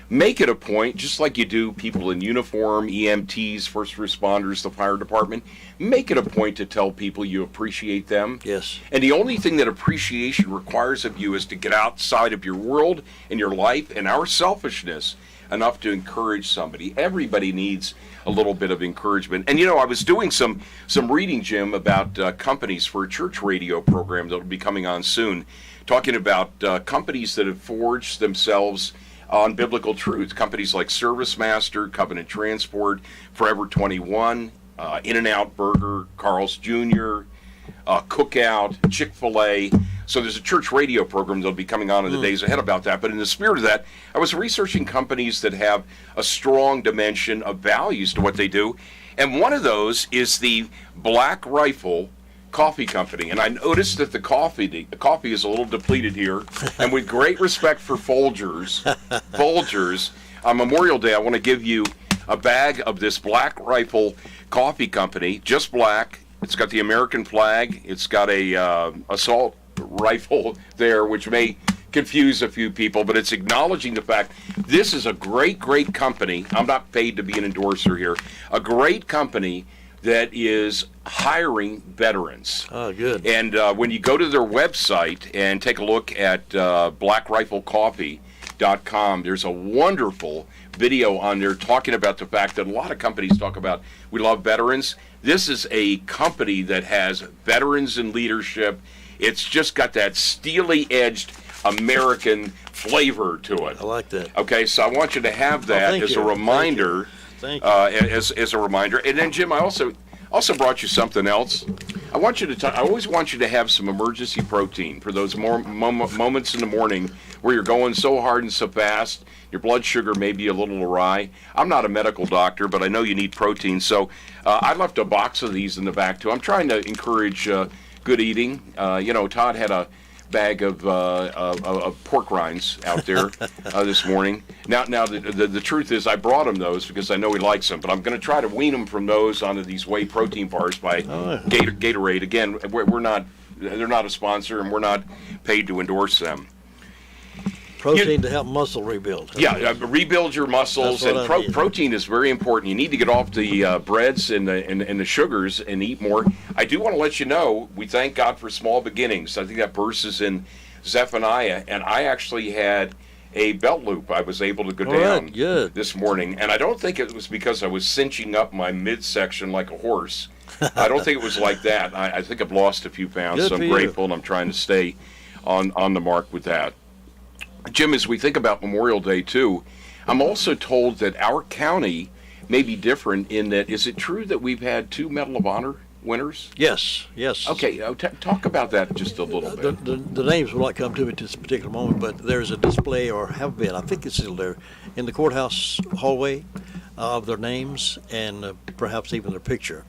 Make it a point, just like you do people in uniform, EMTs, first responders, the fire department, make it a point to tell people you appreciate them. Yes. And the only thing that appreciation requires of you is to get outside of your world and your life and our selfishness enough to encourage somebody. Everybody needs a little bit of encouragement. And I was doing some reading, Jim, about companies for a church radio program that will be coming on soon, talking about companies that have forged themselves on biblical truths. Companies like ServiceMaster, Covenant Transport, Forever 21, In-N-Out Burger, Carl's Jr., Cookout, Chick-fil-A. So there's a church radio program that'll be coming on in the days ahead about that. But in the spirit of that, I was researching companies that have a strong dimension of values to what they do. And one of those is the Black Rifle Coffee Company. And I noticed that the coffee is a little depleted here. And with great respect for Folgers, on Memorial Day, I want to give you a bag of this Black Rifle Coffee Company, just black. It's got the American flag. It's got a assault rifle there, which may confuse a few people, but it's acknowledging the fact this is a great, great company. I'm not paid to be an endorser here. A great company that is hiring veterans. Oh, good. And when you go to their website and take a look at blackriflecoffee.com, there's a wonderful video on there talking about the fact that a lot of companies talk about we love veterans. This is a company that has veterans in leadership. It's just got that steely-edged American flavor to it. I like that. Okay, so I want you to have that as a reminder. Thank you. As a reminder. And then, Jim, I also brought you something else. I always want you to have some emergency protein for those moments in the morning where you're going so hard and so fast, your blood sugar may be a little awry. I'm not a medical doctor, but I know you need protein. So I left a box of these in the back, too. I'm trying to encourage good eating. Todd had a bag of pork rinds out there this morning. Now the truth is I brought him those because I know he likes them, but I'm going to try to wean him from those onto these whey protein bars by Gatorade. Again, they're not a sponsor, and we're not paid to endorse them. Protein to help muscle rebuild. Yeah, rebuild your muscles, and protein is very important. You need to get off the breads and the sugars and eat more. I do want to let you know, we thank God for small beginnings. I think that verse is in Zephaniah, and I actually had a belt loop I was able to go down this morning, and I don't think it was because I was cinching up my midsection like a horse. I don't think it was like that. I think I've lost a few pounds, so I'm grateful, and I'm trying to stay on the mark with that. Jim, as we think about Memorial Day too, I'm also told that our county may be different in that, is it true that we've had 2 Medal of Honor winners? Yes. Okay, talk about that just a little bit. The names will not come to me at this particular moment, but there's a display, or have been, I think it's still there, in the courthouse hallway of their names and perhaps even their picture.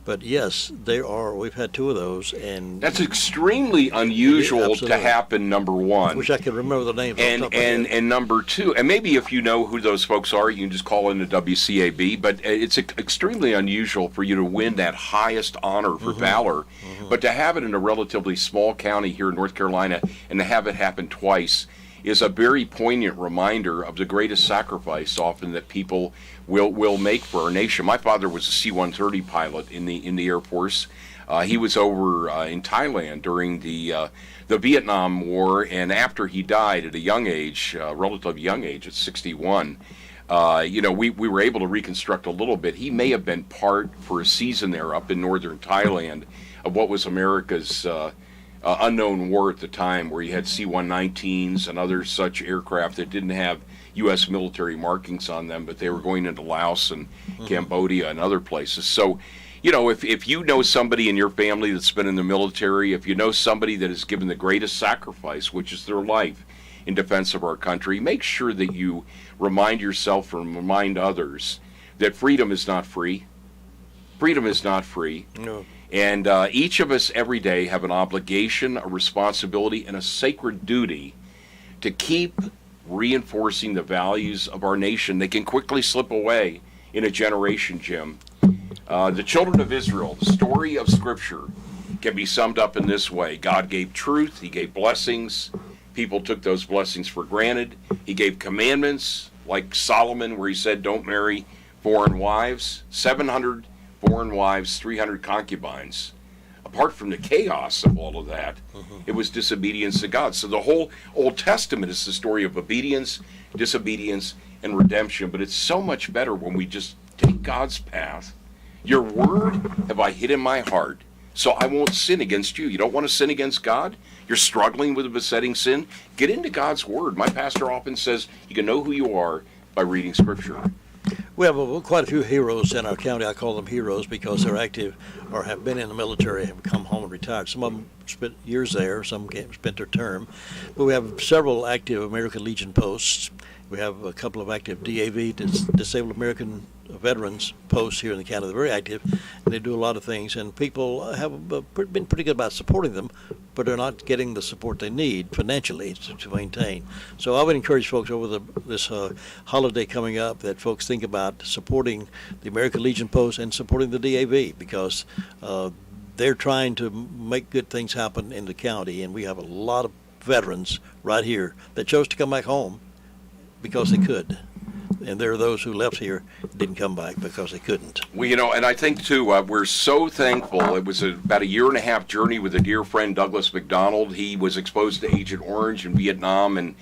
But yes, we've had 2 of those, and that's extremely unusual to happen, number one. I wish I could remember the names. And number 2, and maybe if you know who those folks are, you can just call in the WCAB, but it's extremely unusual for you to win that highest honor for valor, but to have it in a relatively small county here in North Carolina and to have it happen twice is a very poignant reminder of the greatest sacrifice often that people will make for our nation. My father was a C-130 pilot in the Air Force. He was over in Thailand during the Vietnam War, and after he died at a young age, relatively young age, at 61, we were able to reconstruct a little bit. He may have been part for a season there up in northern Thailand of what was America's unknown war at the time, where you had C-119s and other such aircraft that didn't have U.S. military markings on them, but they were going into Laos and Cambodia and other places. So, if you know somebody in your family that's been in the military, if you know somebody that has given the greatest sacrifice, which is their life in defense of our country, make sure that you remind yourself and remind others that freedom is not free. Freedom is not free. No. And each of us every day have an obligation, a responsibility, and a sacred duty to keep reinforcing the values of our nation. They can quickly slip away in a generation, Jim. The children of Israel, the story of Scripture, can be summed up in this way. God gave truth. He gave blessings. People took those blessings for granted. He gave commandments, like Solomon, where he said, don't marry foreign wives. 700 foreign wives, 300 concubines. Apart from the chaos of all of that, it was disobedience to God. So the whole Old Testament is the story of obedience, disobedience, and redemption. But it's so much better when we just take God's path. Your word have I hid in my heart, so I won't sin against you. You don't want to sin against God? You're struggling with a besetting sin? Get into God's word. My pastor often says you can know who you are by reading Scripture. We have quite a few heroes in our county. I call them heroes because they're active or have been in the military, have come home and retired. Some of them spent years there, some spent their term. But we have several active American Legion posts. We have a couple of active DAV, Disabled American Veterans posts here in the county. They're very active, and they do a lot of things. And people have been pretty good about supporting them, but they're not getting the support they need financially to maintain. So I would encourage folks over this holiday coming up that folks think about supporting the American Legion post and supporting the DAV, because they're trying to make good things happen in the county, and we have a lot of veterans right here that chose to come back home because they could. And there are those who left here didn't come back because they couldn't. Well, and I think, too, we're so thankful. It was about a year-and-a-half journey with a dear friend, Douglas McDonald. He was exposed to Agent Orange in Vietnam, and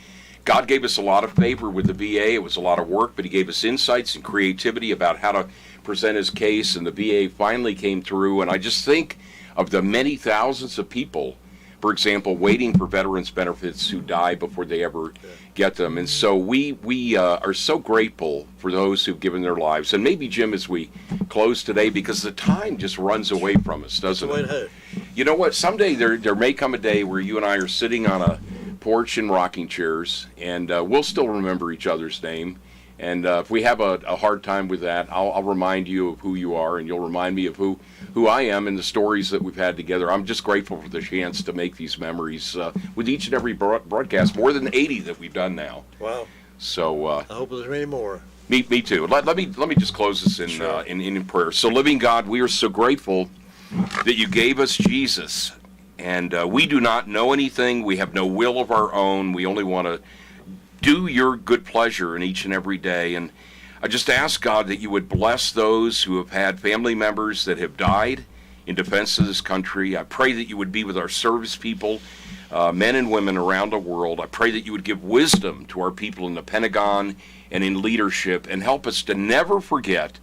God gave us a lot of favor with the VA. It was a lot of work, but he gave us insights and creativity about how to present his case, and the VA finally came through. And I just think of the many thousands of people, for example, waiting for veterans benefits who die before they ever get them. And so we are so grateful for those who've given their lives. And maybe, Jim, as we close today, because the time just runs away from us, doesn't it? You know what? Someday there may come a day where you and I are sitting on a porch in rocking chairs, and we'll still remember each other's name. And if we have a hard time with that, I'll remind you of who you are, and you'll remind me of who I am and the stories that we've had together. I'm just grateful for the chance to make these memories with each and every broadcast, more than 80 that we've done now. Wow. So I hope there's many more. Me too. Let me just close this in prayer. So, living God, we are so grateful that you gave us Jesus, and we do not know anything. We have no will of our own. We only want to do your good pleasure in each and every day. And I just ask, God, that you would bless those who have had family members that have died in defense of this country. I pray that you would be with our service people, men and women around the world. I pray that you would give wisdom to our people in the Pentagon and in leadership, and help us to never forget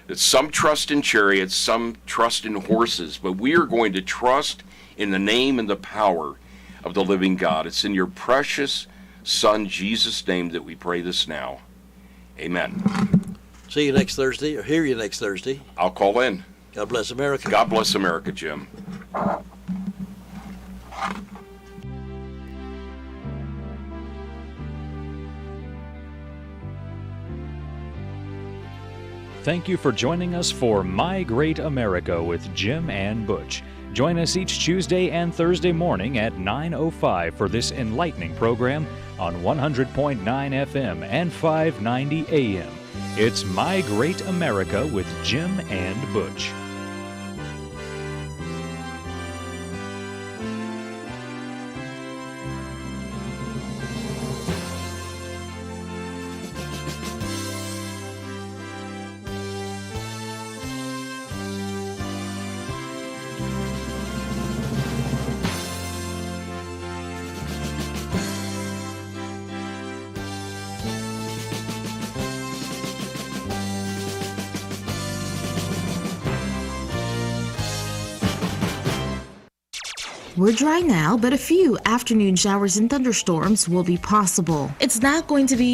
that some trust in chariots, some trust in horses, but we are going to trust in the name and the power of the living God. It's in your precious Son, Jesus' name, that we pray this now. Amen. See you next Thursday, or hear you next Thursday. I'll call in. God bless America. God bless America, Jim. Thank you for joining us for My Great America with Jim and Butch. Join us each Tuesday and Thursday morning at 9:05 for this enlightening program on 100.9 FM and 590 AM. It's My Great America with Jim and Butch. We're dry now, but a few afternoon showers and thunderstorms will be possible. It's not going to be